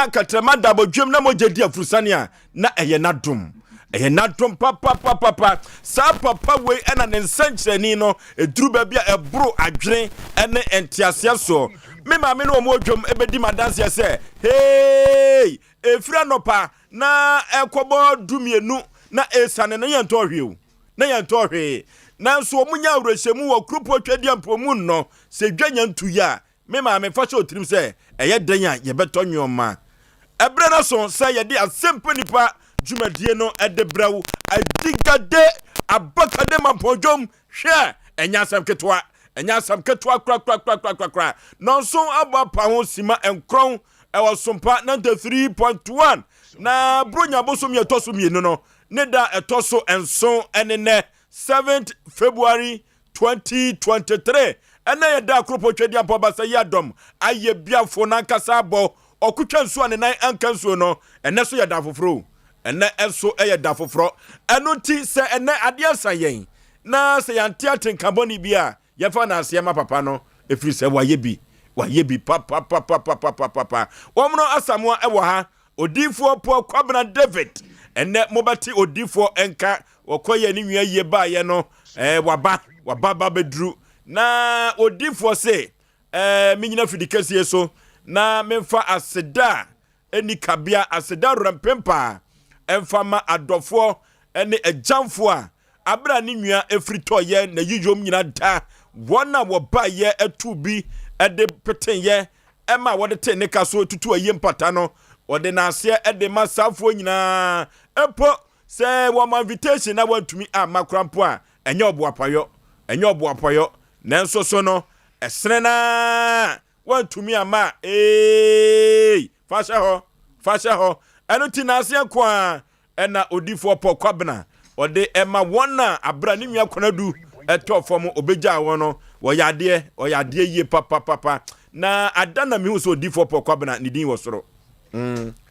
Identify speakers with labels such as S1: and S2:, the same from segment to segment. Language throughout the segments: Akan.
S1: na katrama dabodwem na mogedi afurusane na eye nadom papa sa papa we ena ne nsankyerani no eduru ba bia ebro adwene ene entiasia so me ma me no mo dwom ebedi madanse se hey efira nopa na ekobo dumienu na esane na yento hwe na so omunya awrehemu wo krupo twedi ampomu no se dwanya ntuya me ma me fa so tirim se eye dan ya ye beto nwoma ebre na so se ye di Asem Mpe Nipa dwumadie no edebrawo adigade abakade mapodwom hwe enya asam ketwa kra no so abapa ho sima enkron ewo Sompa 93.1 na bronya bosom ye toso mienu no ne da etoso enso enene 7th February 2023 ena ye da akropo twedi ampo basa yadom aye biafo na nkasa abo okutwa nso ane nan anka nso no ene so ye da foforo ene enso ye da foforo eno ti se ene ade asayen na se yanti atenkaboni bia ye fa na asema papa no efiri se waye bi papa womno asamwa ewo ha odifo po kwabena David ene mobati odifo enka okoye ni nwa ye ba ye no waba bedru na odifo se minyina fidikasi so na memfa aseda eni kabia aseda rampempa emfama adofo ene ejamfo a abra ni nwa efrito ye na yiyom nyina da wona wo ba ye etubi ede peten ye ema wode te ne kaso tutu aye mpata no wode na ase ede masafo nyina epo se wo invitation na wantumi amakrampo a enye oboapayo nanso so no esene na wantumi ama fasha ho eno ti na ase ko a ena odifo pokobna ode ema wona abra ni nwa konadu eto fom obeja wono oyade ye papa na adana mi hu so odifo pokobna ni din wo soro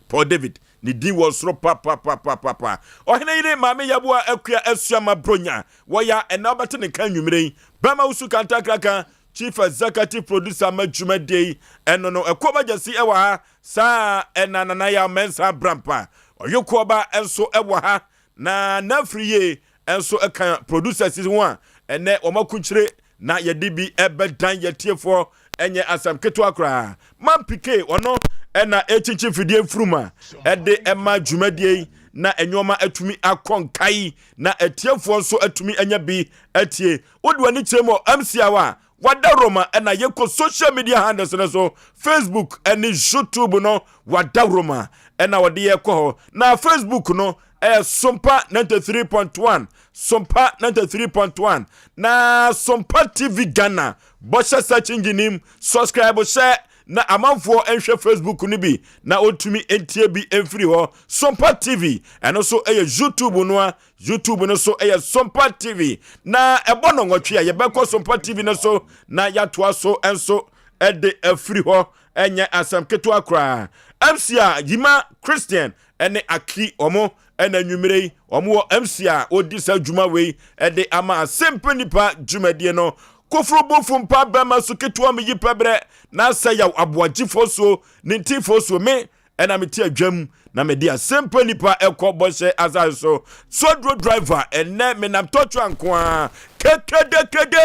S1: Paul David ni din wo soro papa ohene yire maame yaboa akua asuama bronya woya ena obate ne kan nwumire bama usu kanta kraka chief executive producer majumade eno no ekobajasi ewa ha sa enanana ya mensa brampa oyokoba enso ewa ha na nafriye enso eka producers ho ene omakunchire na yedibi ebedan yetiefo enye asam keto akra mampike ono ena echichi fidie fruma ede ema dwumadie na enyoma atumi akonkai na etiefo nso atumi anya bi atie wodwani chemo MCA wada Roma ena yeko social media handles na so Facebook eni YouTube no wada Roma ena wade yeko na Facebook no Sompa 93.1 Sompa 93.1 na Sompa TV Ghana bosha search engine subscribe share na amanfo enhwe Facebook ni bi na otumi entie bi enfiri ho Sompa TV and also YouTube no so Sompa TV na ebono nwotwe ye beko Sompa TV no so na yatoa so enso ede afiri ho enye asam keto akra MCA Yima Christian ene aki omo ena nwumire omo MCA odisa djuma we ede ama Asem Mpe Nipa djumade no kofro bofum pa bama so keto am yipabre na saya ABOAGYE foso ninti foso me ena meti adwam na medi Asem Mpe Nipa ekobose azaso sodro driver ene menam tocho anko a kekede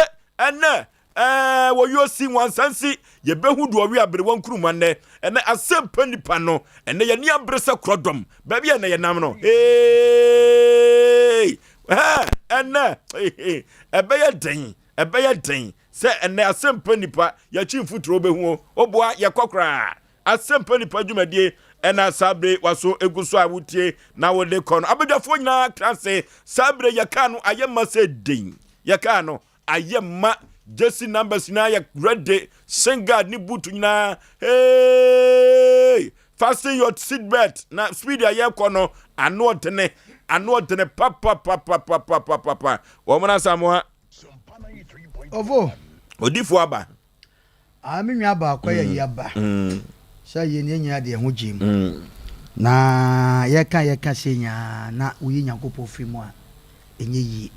S1: ene wo yo si wansansi ye behu do wi abere wankuruma ne ene Asem Mpe Nipa no ene ye ni abresa krodom ba bia na ye nam no hey ene ebeye den se ene Asem Mpe Nipa ya chimfutro behu oboa ye kokra Asem Mpe Nipa dwumadie ena sabre waso eguso awutie na wode kono abedwafo nyina klase sabre yakano ayema se den yakano ayema Jesse numbers na ya ready singa ni butu nyina hey fasten your seat belt na speed ya kono ano tene papa wo mona samoa
S2: ovo
S1: odifo aba
S2: aminwa aba akoya yaba sha ye nyanya de ho gym na yeka senya na uyi nyakopo fimu a enye yi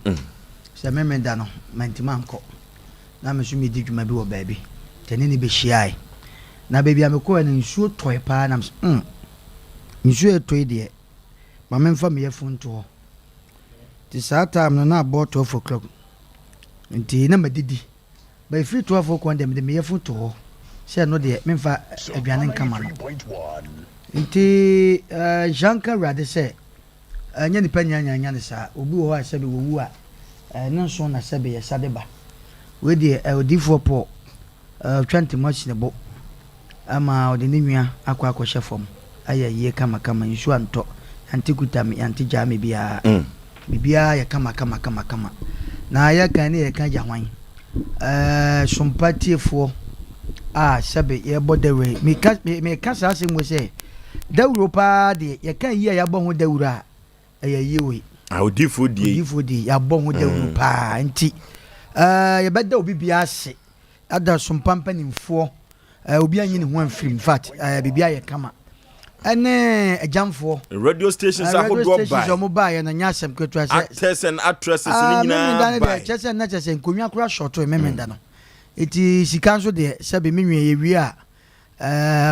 S2: sha memenda no mantima nko na mesumi di dwuma bi wo baabi tene ni be hyiae na baabi amekọ na nsuo toy pa na nsu eto ide ma memfa me yefun to ti saa time no na about 12 o'clock nti na madidi by free 12 o'clock dem me yefun to se no de memfa aduane nkama no nti janka rade se anya nipa nyanya ne saa obi wo ha se be wowu a no so na se be yesade ba we de odifo po twanti machine bo ama ode ne nua akwa akɔhye fam aya ye kama nsu anto antikuta me antijame bia bibia ya kama na ya kan ne ya kan jahwan Sompa tiefo sebe ye bodewe me kasa ase mo se dawuro pa de ya kan yi ya bo ho dawuro a yewe
S1: odifo die
S2: ya bo ho dawuro pa nti ya beda obi bia ase ada Sompa mpanimfo obi anyi ne ho amfiri in fact bibia ya kama ene ejamfo
S1: radio stations ahodo
S2: by radio mo ba ye na nya asem ketua se
S1: actors and actresses ni nyina
S2: ba chese na chese nkonwa kura short e memenda no eti sikanso de se be menwe ye wi a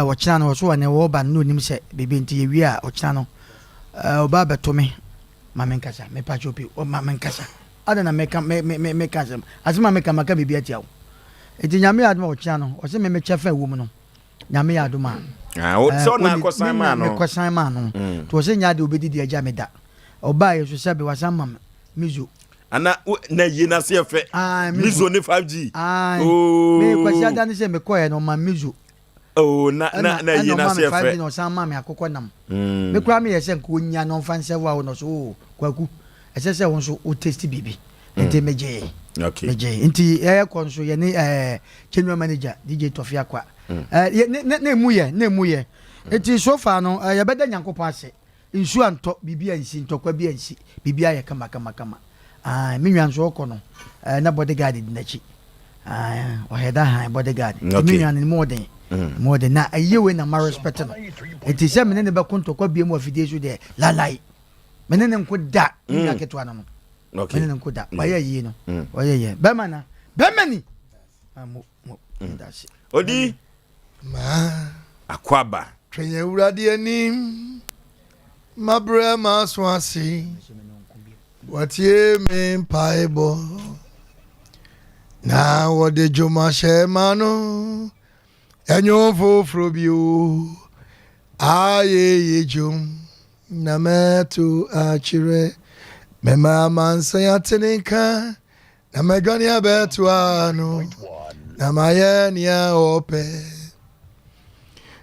S2: wo kina no so wane wo ba no nim se bebe nti ye wi a o kina no oba beto me ma menkasa me pa chopi o ma menkasa ada na meka me kasa azima meka maka bibia tiawo eti nyame aduma o kina no o se me chefa wo mu no nyame aduma
S1: so na kosan ma no
S2: to se nya de obedidi aja meda oba ye so sebe wasama mizo
S1: ana na yi na se fe mizo ne 5G
S2: me kwasi ada ne se me koye no ma mizo
S1: na yi na se fe
S2: no sama me akokɔ nam me kura me ye se nko nya no fanse wa no so kwaku ese se won so o taste bibi ente meje
S1: okay
S2: meje enti konso ye ne general manager DJ Tofia kwa na emuye eti so far no ya beda nyankopon ase nsu anto bibia nsi ntokwa bia nsi bibia ya kama me nwanso okọ no na bodyguard di nachi o heda han bodyguard me nwan ni more than na ayewe na ma respect no eti se me ne be kontokwa bia mu afidie so de lalai me ne nko da nya ketwa no
S1: okay
S2: me ne nko da wa ye no wa ye be mana be mani mo ndasi
S1: odi
S3: ma
S1: akwaba
S3: twenye uradi anim mabre maswasi watie me mpaibo na wode joma shemano enyo fofrobio aye yejum na metu achire mema mansa yatenika na megani abetu ano na mayeni ya ope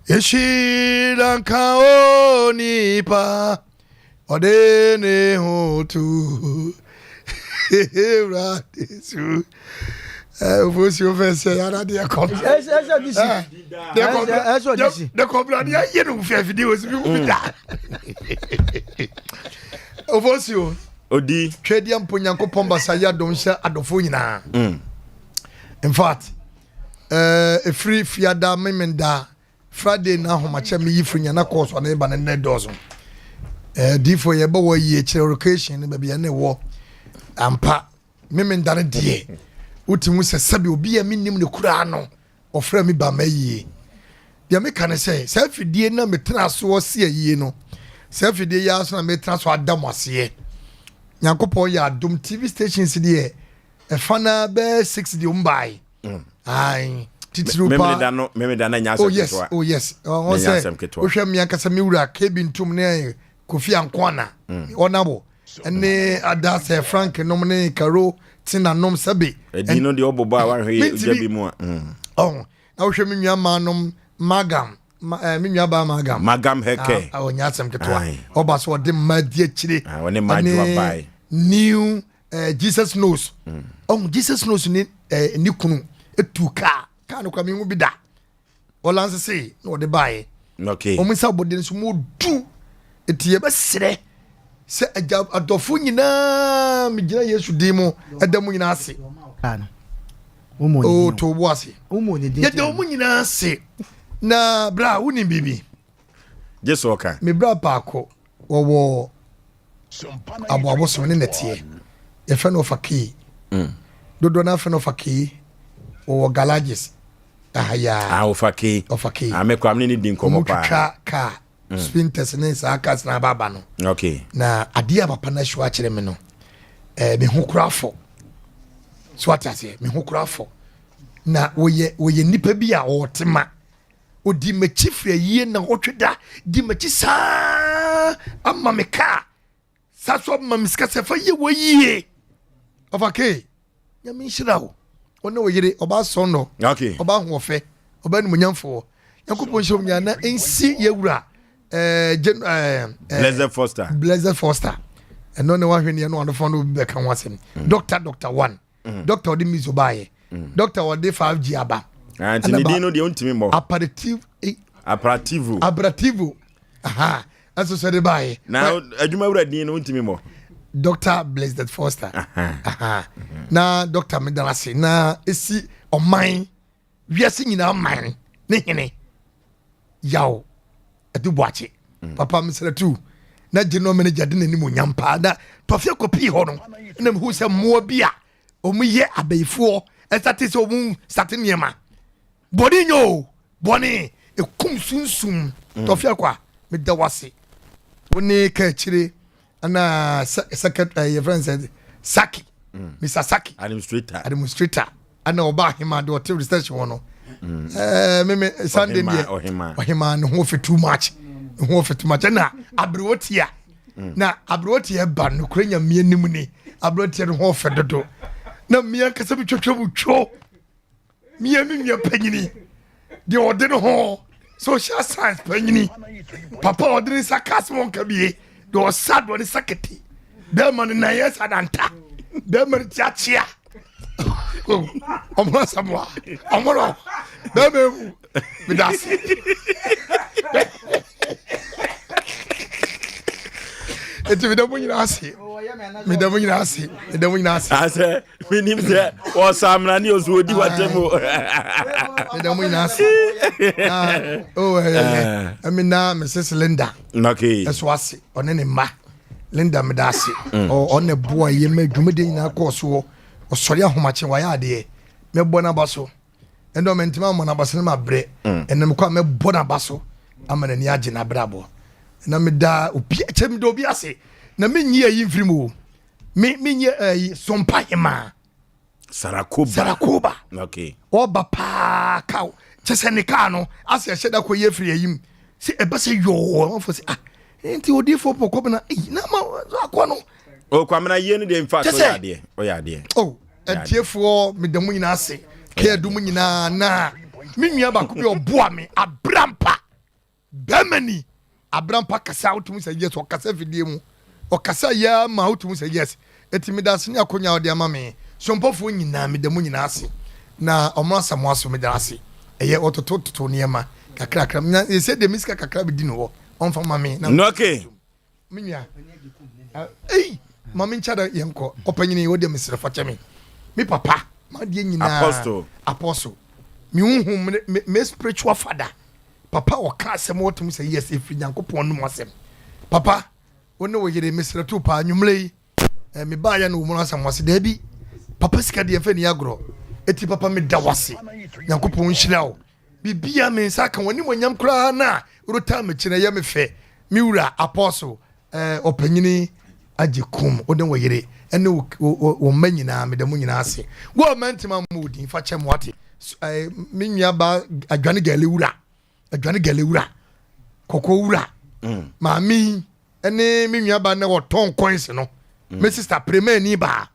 S3: Yeshiranka o nipa odene hotu radisu Oforisuo fese yara de akọ de kobra de ye no fe fidi o sibi ku da Oforisuo
S1: odi
S3: twedi amponyankopon basaya donhya adofo nyina in fact free fiada memenda Friday na homache me yifunya na course na ba na dozo difo ye ba wo ye chere location ba bia na wo ampa memenda die utimu se sabi obi ya minim ne kura no ofra mi ba mayi dia me kan say selfie na metra so se yie no selfie ya so na metra so adam ase Nyankopon ya adom TV stations die e fana be 6 di umbai ai
S1: Meme da na nyasa
S3: ketwa. Oh yes. On say wo hwɛ me ankasa me wura Kevin Tum ne Kofi Ankwana. Onabo. Ene Adase Frank nom ne Karo Tina nom sabe.
S1: Edi no de obobo a wan hwe ojabi mu a.
S3: Oh. Na wo hwɛ me nua ma nom Magam. Me nua ba Magam.
S1: Magam heke.
S3: O nyasam ketwa. Oba so de madi akire.
S1: Woni madi wa bai.
S3: New Jesus knows. Oh Jesus knows ni kunu etuka. Kanu kwa mingu bida olanse se no de bae
S1: okay
S3: omisa bodin so mo du etie be sere se adofo nyina migina Yesu dimo adamu nyina ase
S2: kana
S3: o to bo ase
S2: de
S3: ye de omu nyina ase na bra woni bibi
S1: Jesu oka
S3: me bra paako wo abo so ne netie ye fe no fakii dodo na fe no fakii o galages ahaya
S1: ofaki
S3: ofaki
S1: amekwa mni ni din komo pa
S3: ka sphincters ne saa kas na baba no
S1: okay
S3: na ade papa na hwa kire me no me ho kurafo so atase me ho kurafo na woye nipa bi a wotema odi machi fira yie na wotweda di machi saa amma me ka saso amma miska sefa ye woyie ofake ya me shirawo ona woyire oba sono
S1: okay
S3: oba hofe oba numunyamfo yakopon shom nya na ensi yewura Blessed Foster eno ne wahwe ne no adofo no be ka wasem doctor 1 doctor odi mizo baye doctor odi 5G aba
S1: anti ne dino de ontimi mo
S3: apparativo aha aso so de baye
S1: na adwuma wura din no ontimi mo
S3: Dr. Blessed Foster aha na doctor Medarasi na esi oman wiase nyina man ne hene yawo adu boache papa misere tu na general manager de nani mo nyampa da tofia kopi ho no na hu se mo bia o mu ye abaifo estate se o mu state niema body nyo boni e kum sunsum tofia kwa me da wase woni ka chire ana secretary your friend said Saki Mr. Saki administrator ana oba hima do hotel research wono me Sunday dia ohima no ho fit too much na abrotia na abrotia ba no kuranya mie nim ni abrotia no ho fe dodo na mie kasa bi twotwo mie mi panyini de ode no ho social science panyini papa ode sarcasm ka bie do sad one saketi de man na yes adanta de man tiachia omra samwa omro de me bidasi eti vidamu nyina ase
S1: ase minim se o samna ni ozuodi watemo
S3: vidamu nyina ase amina Mrs. Linda
S1: okay
S3: eso ase one ne ma Linda medase one boy ye ma dwumede nyina koso o sori ahomache wa ya de me bo na baso endo mentima mo na baso na mabre enem kwa me bo na baso amana ni age na brabo na me da obi chem do obi ase na me nyi ayi mfirimu me nyi sompa hema Sarakoba
S1: okay
S3: oba pa ka chese ne ka no ase heda ko ye firi ayim si eba se yo fo se enti odi fo poko na na ma akwa no
S1: o kwamna ye ne de in fact o ya de
S3: etiefo me da mu nyina ase ke adu mu nyina na me nua ba ko bi oboa me abrampa bemani abrampa kasa utum se yes o kasa fidie mu o kasa ya ma utum se yes etimi da se ni akonya ode ama me sompofo nyina me da mu nyina ase na omra samo aso me da ase eye ototo niema kakra nya se de miska kakra bi di no wo onfa mame na
S1: no okay
S3: me nua mama nchada yenko opanyini wo de mesere fache me papa ma de nyina apostle me unhum me spiritual father papa o ka asem wotum say yes if nyankopon no asem papa wona wo yire mesere to pa anwumlei me ba ya no wo mo asem wase da bi papa sika de fa ni agro eti papa me da wase nyankopon hyirawo bibia me saka woni monyam kura na rota me kire ya me fe me wura apostle opanyini ajikum oden wo yire ene wo manyina me da mu nyina ase wo mantima mudi fa chem wate me nua ba adwane galewura koko wura mami ene me nua ba na wo ton coins no me sister premier ni ba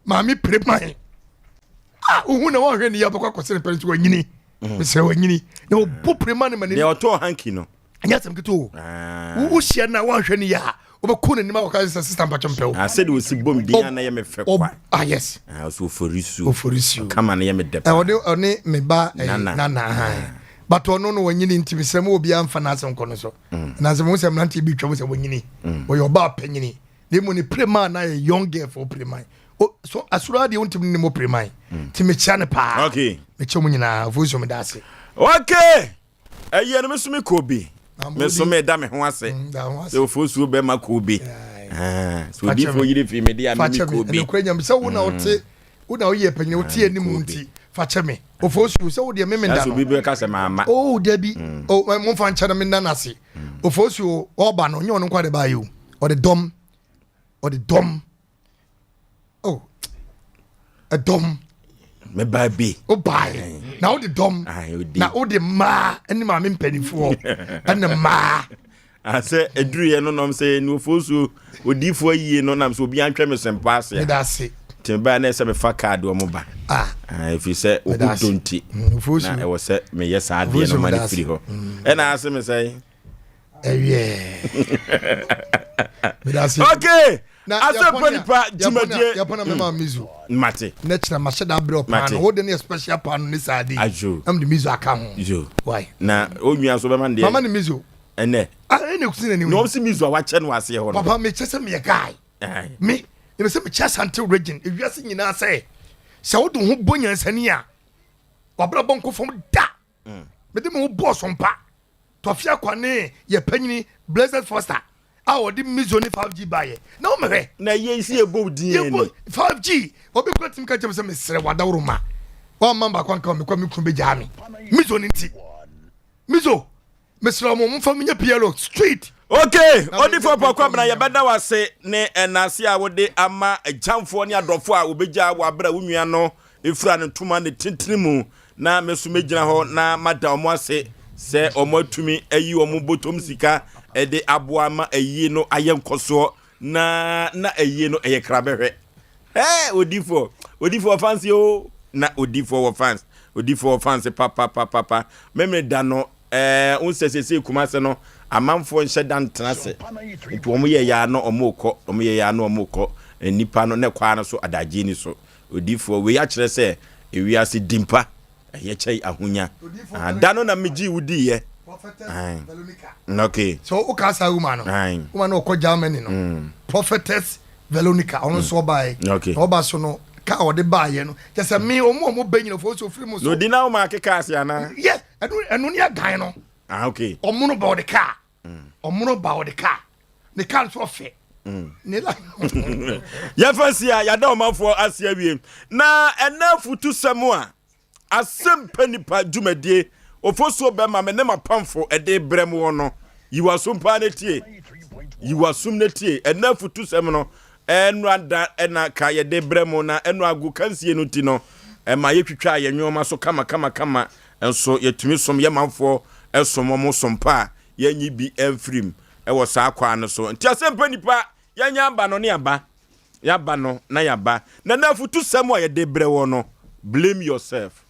S3: mami premier ohu na wo hwe ni ya bakwa kosere pere wo nyini me sere wo nyini na wo bo premier ni mani
S1: ne oto hanki no
S3: anya sem kito wo hia na wo hwe ni ya obeku ne nima kwa sister mpacho mpeo
S1: said we si bom dia na ye me fe kwa
S3: yes
S1: so Oforisuo kama na ye me depa
S3: one me ba nana but ono no wanyini ntimisem obi amfa na asem kono so na asem musem na nti bi twom se wanyini wo yo ba panyini de mo ni prema na ye young girl for prema so asura de wontim ni mo prema ti me chia ne pa
S1: okay
S3: me che mo nyina Oforisuo me da ase
S1: okay ayi no mesumi kobi me da me ho ase se Oforisuo be ma kobi so di fo yire fi me dia me kobi
S3: no kwanya me se wo na wote wo na wo ye panyini wo tie ni mu nti fache me Oforisuo so de me nda no
S1: bibi ka se mama
S3: oh debi oh mo fa ncha na me nda na se Oforisuo oba no nye ono kwa de ba yo or the dom oh a dom
S1: me baby
S3: oh bye now the dom na o de ma eni ma me mpanifo and ma
S1: ase eduru ye no nom se no Oforisuo odifo yie no nam so obi antwe me sempa ase
S3: me da se
S1: timba na se me fa card o mo ba if you say o donti na e wo se me yes ade no mani free ho e na ase me say okay Asem Mpe Nipa Jumadie
S3: Yapona mema mizu
S1: mate
S3: next na mashada bro pan wo de ne special pan ni sade am the mizu aka ho why
S1: na onwia so be man de
S3: mama ni mizu
S1: ene
S3: ene kusine ni
S1: no si mizu a wa che no ase ho
S3: papa me chese me guy me you say me chese until region if you say nyina say se wo do ho bonya nsani a wabra bonko fom da me de mo bo Sompa Tofia kwane ye panyini Blessed Foster a di mizo ni 5G baye na o mehwe
S1: na ye si ebo din ni
S3: 5G obi kwatim ka chem se me sere wadawruma wa mamba kwanka me kwa me kun be jami mizo ni nti mizo mesra mo mfa menye pielo street
S1: okay odi for pokwa bra ye beda wase ne enase a wode ama jamfo ne adofo a obeja wa bra wunua no efura ne tuma ne tintirimu na mesu megina ho na madam ase se omotumi ayi omo botom sika ede aboa ma ayi no ayenkoso na ayi no eye krabehwe odifo fans yo na odifo fans papa meme da no unsesese kumase no amanfo nhye dan tenase nti omo ye ya no omoko nipa no ne kwa no so adagye ni so odifo we ya kire se ewiase dimpa ye chei ahunya dano na meji wudi ye
S3: prophetess Veronica
S1: okay
S3: so o ka sa woman no ko Germany no prophetess Veronica ono so bai o ba so no ka o de ba ye no je se me omo banyin fo so free mu so
S1: no di na o ma ke ka sia na
S3: yes enu ni agan no
S1: okay
S3: omo no ba o de ka ne kan so fe ne la
S1: ya fansia ya da o mafo asia wie na enafutu samua Asem Mpe Nipa Jumadie Oforisuo be ma me ne mapamfo ede brem wo no yiwasompa netie yiwasum netie enafutu sem no enrada ena ka ye de brem na enu agu kansie no ti no ma ye twitwa ye nwoma so kama enso yetumi som ye manfo esomo mo sompa ye nyi bi enfrim wo sa kwa no so nti Asem Mpe Nipa ye nya aba no ne aba ya ba no na ya ba na nafutu sem a ye de bre wo no blame yourself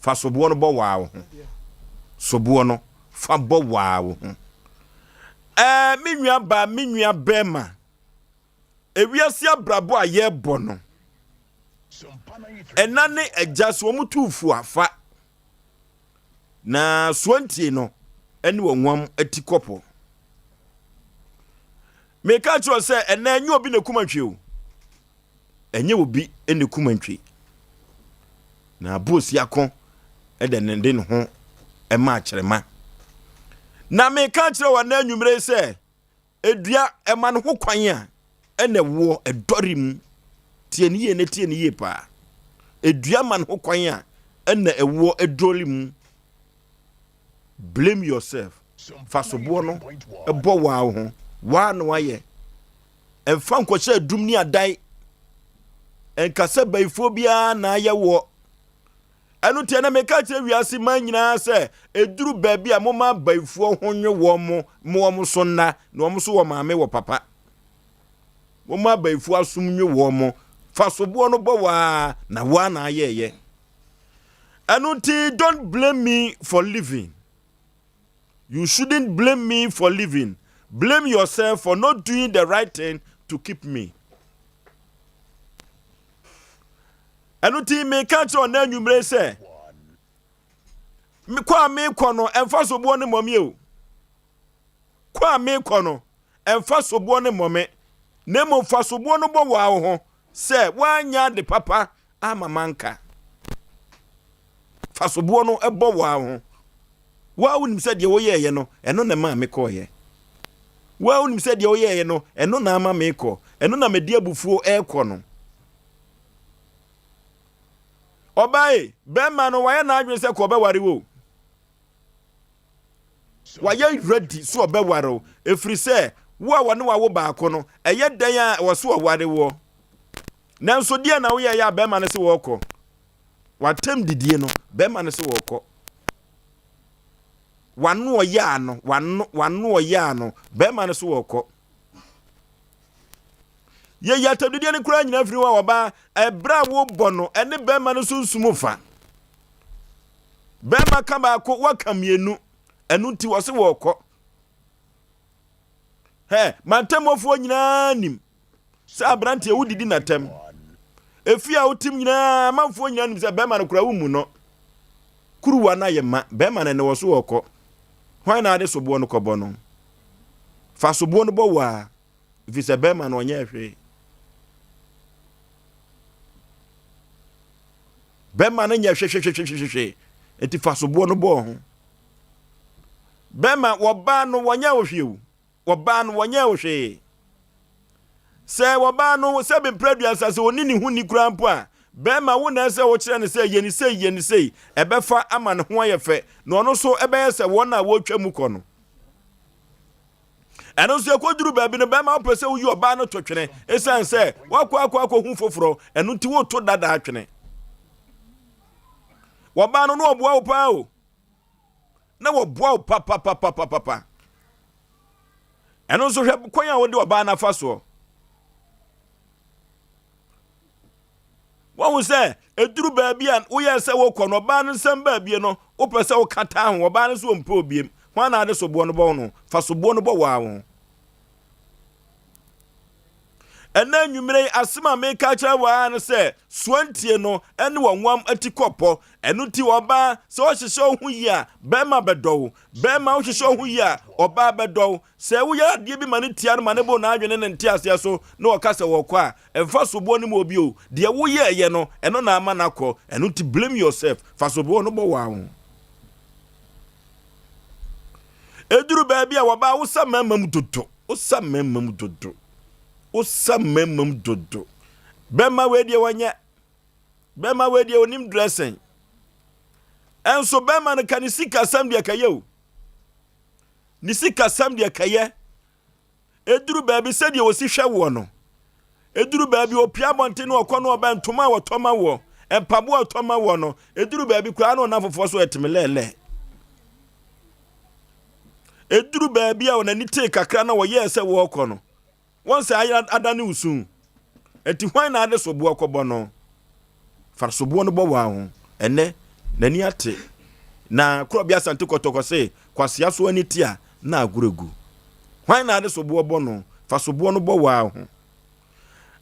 S1: fa sobo no bo waawo sobo no fa bo waawo minua bema ewiase abrabo a ye bo no enane agyaso wo mutufu afa na swantie no ene wonwam atikopo meka cho se ena enye obi ne kumantwe o enye obi ene kumantwe na boss yakon ede nende ne ho ema akyerema na me ka kire wa na anwumre se edua ema ne ho kwan a ene wo edorim tie ne ye pa edua man ho kwan a ene ewo edorim blame yourself fasobo no ebo wa ho wa no aye emfa nkwoche adum ni adai enkase baifo bia na aye wo anu tie na meka tie wiase man nyina se eduru baabi a moma baifo ho nwe wo mo so na wo so wo maame wo papa moma baifo asum nwe wo mo fasobo no bo wa na aye anu ti don't blame me for living. You shouldn't blame me for living. Blame yourself for not doing the right thing to keep me. Anuti me catch on na numre say. Me kwa me kono emfa sobo ne momie o. Kwa me kono emfa sobo ne mome. Ne mo fa sobo no bo wa ho. Say wanya de papa ama manka. Fa sobo no ebo wa ho. Wa unim said ye no eno na ma me ko ye wa unim said ye no eno na ama me ko eno na me di abufuo e ko no Obae bema no waya na adwen se ko obeware wo waya ready so obeware wo efiri se wo a wone wawo baako no eye dan a wo so ware wo nanso die na wo ya bema no se wo kɔ watem didie no bema no se wo kɔ wanu oya no bema no se wo kɔ ye ya tabdidie ne kura nyina firi wa oba ebra wo bɔ no ene bema no sunsumu fa bema ka ba ko wakamienu enu ti wo se wo kɔ he mantemofo nyina nim sa abrante wudidi natem efi a wotim nyina manfo nyina nim se bema no kura wo mu no kuruwa na ye ma bema ne wo so wo kɔ hwan na ade sobo no kɔbɔ no fa sobo no bɔ wa fi se bema no onye hwe bema no nya hwe enti fa sobo no bɔ ho bema wo ba no wonya wo hwe wo ba no wonya wo hwe se wo ba no se be preduansa se oni ni hu ni kura mpo a bema wo na se wo kire ne se yeni sei ebefa ama ne ho ayefe na ono so ebe se wo na wo twa mu kɔ no eno so ekoduru ba bi no bema wo pese wo yi oba no twetwene esan se wakɔ hu foforo eno ti wo to dada atwene wo ba no no oboa wo pa o na wo boa wo pa eno so hwe kwan a wo de oba na fa so wo say eduru baabi an wo ye say wo kɔ no ba no nsɛm baabi no wo pɛ sɛ wo kata ho ba no so mpo obiem ho na ade so bo no bɔ no fa so bo no bɔ wa ho ena nwumire asema me ka kya wa no sɛ soantie no ene wo nwam atikɔpɔ eno ti oba sɛ wo hyehyɛ ho yi a bɛma bɛdɔw bɛma wo hyehyɛ ho yi a oba bɛdɔw sɛ wo ya de bi mane tia no mane bo na adwene ne ntia ase so na wo ka sɛ wo kɔ a emfa so bo no mo obi o de wo ye ye no eno na ama na kɔ eno ti blame yourself fa so bo no bɔ wa ho eduru baabi a wo ba wo sa mamam dodo wo sa mamam dodo osamemam dodo bema wedie wanya bema wedie onim dressing enso bema no kan sika sam de kaye o ni sika sam de kaye eduru baabi se de wosi hwe wo no eduru baabi opia bonte no okɔ no oba ntoma wo toma wo empabo otoma wo no eduru baabi kura no na fofo so etemelele eduru baabi a onani te kakra na wo ye se wo okɔ no once I adane usun enti hwan na ade sobo akɔbɔ no far sobo no bɔ wa ho ene nani ate na krobia sante kotoko se kwasia so ani tia na aguregu hwan na ade sobo bɔ no fa sobo no bɔ wa ho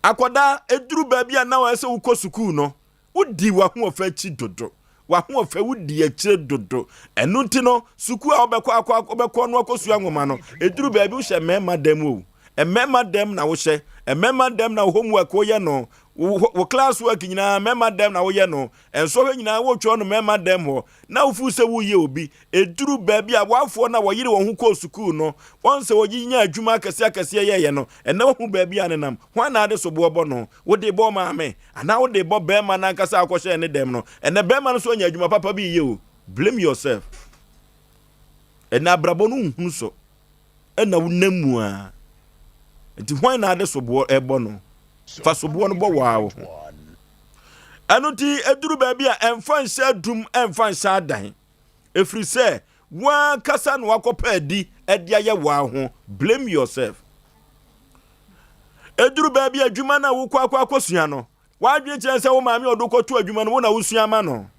S1: akoda eduru baabi a na wa se ukɔ sukuu no udi wa ho ofa chi dodo wa ho ofa udi akire dodo enu nti no sukuu a obekɔ no akɔsua ngoma no eduru baabi wo hye mema dem o emema dem na wo hye emema dem na wo homework wo ye no wo class work nyina mema dem na wo ye no enso hwe nyina wo twa no mema dem ho na wo fu se wo ye obi eduru baabi a wafo na wo yire wo ho kɔ sukuu no won se wo ginya adwuma akase ye no ena wo hu baabi anenam ho na ade so bo bɔ no wo de bɔ ma me ana wo de bɔ bema na akasa akɔhye ne dem no ena bema no so nya adwuma papa bi ye o blame yourself ena brabo no hu so ena wo namu a enti hwan na ade sobo ebo no fa sobo no bo waawo anu ti eduru baabi a emfa nhyɛ dum emfa nhyɛ adan efiri sɛ wa kasa no akɔpa adi ade aye waaho blame yourself eduru baabi adwuma na wo kɔ akɔsua no wadwe kyerɛ sɛ wo maame ɔdokɔto adwuma no wo na wosua ma no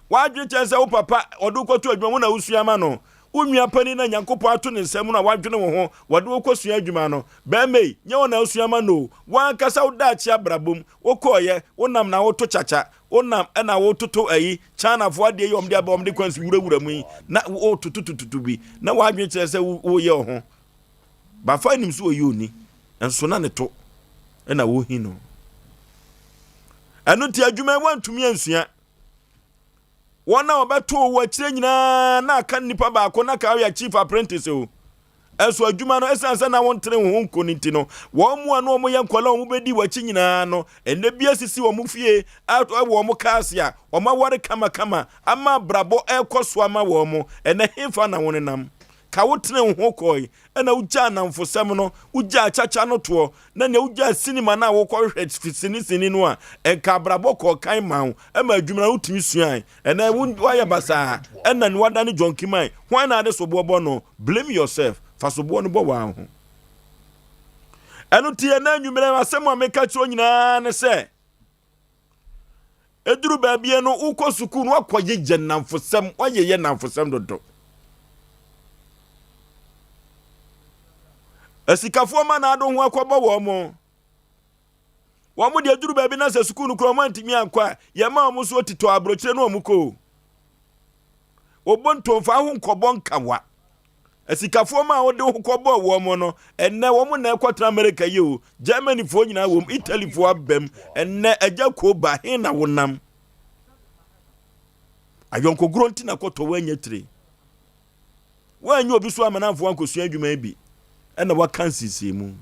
S1: wadwe kyerɛ sɛ wo papa ɔdokɔto adwuma wo na wosua ma no unua pani na nyankopɔ ato ne nsɛm na wadwene wo ho wade wo kɔsua adwuma no bɛmei nye wo na osua ma no wan kasa wo daachi abrabom wo kɔɔyɛ wo nam na wo to chacha wo nam na wo toto ayi chana fo ade yi omde aba omde kwansi wurawura mu na wo tutututu bi na wadwene kyerɛ sɛ wo ye wo ho ba fa nim so oyi oni enso na ne to na wo hi no anu ti adwuma wantumi ansua wona obeto wo akire nyina na aka nipa ba ko na ka ya chief apprentice o Eso adwuma no esansa na wontere ho nkoniti no wo mu ano mo ye nkola wo bedi wachi nyina no enne bia sisi wo mu fie wo mo kaase a wo ma wore kama ama brabo ekoso ama wo mo enne hemfa na wonenam ka wotene ho koi ena ugya namfosem no ugya chacha no to na ne ugya sinima na wo kɔ hwɛ sini no a enka brabo kɔ kan ma ema adwuma wotimi suan ena wo ya basa ena ne wada ne jonkiman hwan na ade so bobo no blame yourself fasobo no bo wa ho eno tie na anwumere asɛm a meka kyerɛ nyinaa ne sɛ eduru baabie no ukɔ suku no akɔye gyenamfosem wayeye namfosem dodo Esikafo ma na ado ho akɔbɔ wo mo de aduru baabi na sɛ suku no kro mo antimi ankwa ye ma mo so tito abrokyire no mo ko obontomfa ho nkɔbɔ nkawa Esikafo ma wo de ho kɔbɔ wo mo no enne wo mo na ekɔtra America ye o Germany fo nyina wo Italy fo abem enne agya ko ba he na wonam ayonko gronti na kɔtɔ wa nyetire wa nyi obi so amanafo ankosua adwuma bi and what can see mu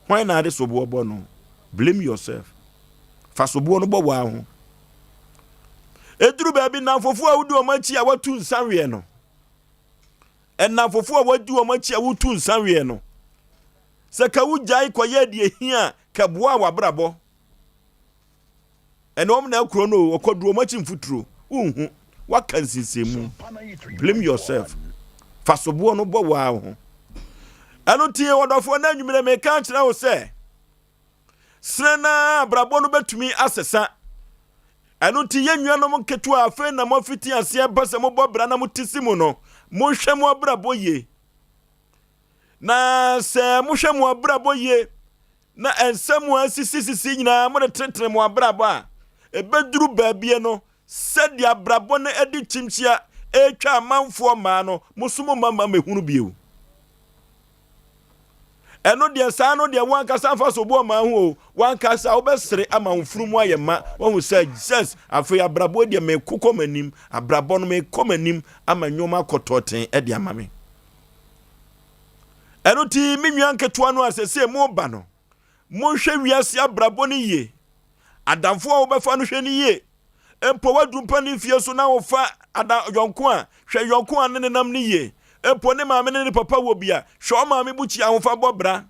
S1: why na de sobo obo no blame yourself fa sobo no bo wa ho eduru baabi na fofu a wudi o machi a watu nsanwe no en na fofu a wadi o machi a wutu nsanwe no se ka wujai koye de hia ka boa wa brabo en om na akro no okodu o machi mfuturo unhu what can see mu blame yourself fa sobo no bo wa ho anu tie wodofo na nwumire me ka kire wo se srena brabo no betumi asesa anu tie nnuanom ketu afa na mofiti ase base mo bobra na mutisimu no mo hwemo brabo ye na se mo hwemo brabo ye na ensemu asisisi nyina mo de tentere mo brabo a ebeduru baabie no sedia brabo na edi chimchia etwa amanfo ma no musumo mama mehunu biu eno de sa no de wan kasa fa so bo ma hu o wan kasa obesere ama mfurumu ayema wan hu say Jesus afi abrabo de me kokomanim abrabo no me komanim ama nyoma kototen e de ama me eno ti minwan keto no asese mo ba no mo hwe wiase abrabo ni ye adamfo a obefa no hwe ni ye empo wadumpa ni fie so na wo fa ada yonko a hwe yonko a ne nam ni ye epo ne maame ne papa wo bia hwe maame buchi ahofa bobra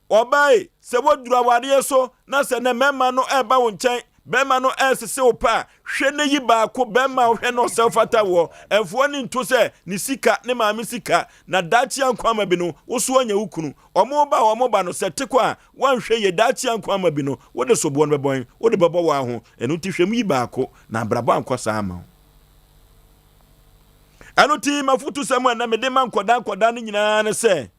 S1: obai se woduru awade so na se ne mema no eba wo nchen bema no esese wo pa hwe ne yi ba ko bema hwe no selfata wo enfo ni nto se ni sika ne maame sika na dachi ankwama bi no wo so anya wukunu omo ba no se tekwa wan hwe ye dachi ankwama bi no wo de sobo no bebon wo de bebo wa ho enu ti hwem yi ba ko na brabo ankwasa ama anu ti mafutu semu na mede man koda ni nyina ne se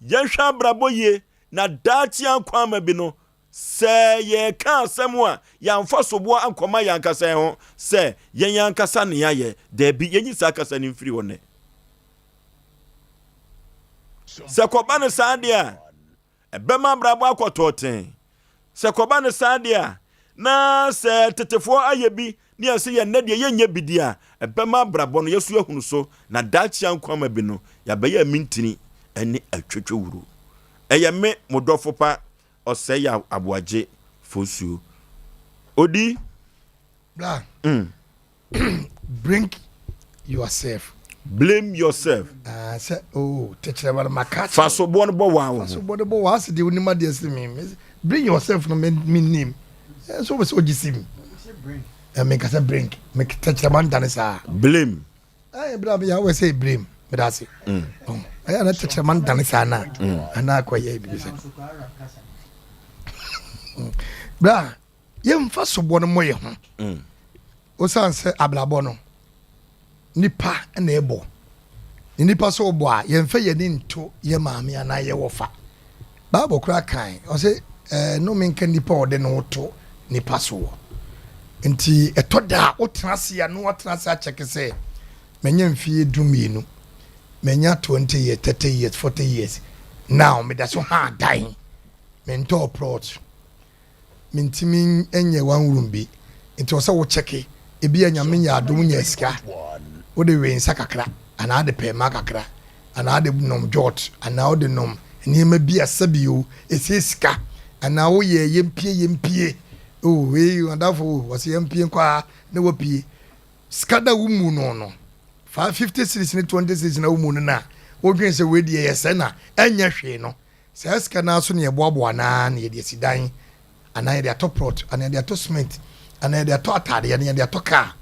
S1: yenhwa brabo ye na dachi ankwama bi no se ye ka semu a yamfa sobo ankoma yankasa ho se yen yankasa ne yaye da bi yenyi sakasa ni mfiri wone se koba ne sade a ebema brabo akototen se koba ne sade a na se tetefo ayebi ni ase ye ne de yenye bidia ebema brabo no yesu ehunu so na dachi ankwama bi no ya be ya mintini ene atwetwewuru eye me modofo pa OSEI ABOAGYE fosuo odi
S3: bra bring yourself
S1: blame yourself
S3: say oh teacher man makach
S1: fasobo no bo wa ho
S3: fasobo no bo wa se de onima de ase me bring yourself no me name so we so gisim bring me ka say bring me teacher man dan sa
S1: blame
S3: bra me ya we say blame me da say aya na teacher man dan sa na ana akoye bi say bra yem fa sobo no moye ho o san se ablabo no nipa na ebo nipa so obo a yem fa ye ni nto ye maame ana ye wofa bible kura kan o se no menka nipa ode no to nipa so nti etoda o trase ya no o trase a check se menya mfie duminu menya 20 years 30 years 40 years now me da so ha dan mento approach mintimi enye one room bi nti osa wo cheke ebi anya menya adom nya sika wo de we nsa kakra ana de pe ma kakra ana de nom jot ana de nom nneema bi asabio esieska ana wo ye yempie oh we wonderful was yempie kwa na wopie skada wo mu no 50 cities ne 20 cities na wo mu na wo dwen se we die yesa na enya hwe no se ska na so ne boaboa na ne de sidan ana ye de atop ana ye de atop cement ana ye de atop atade ana ye de atop car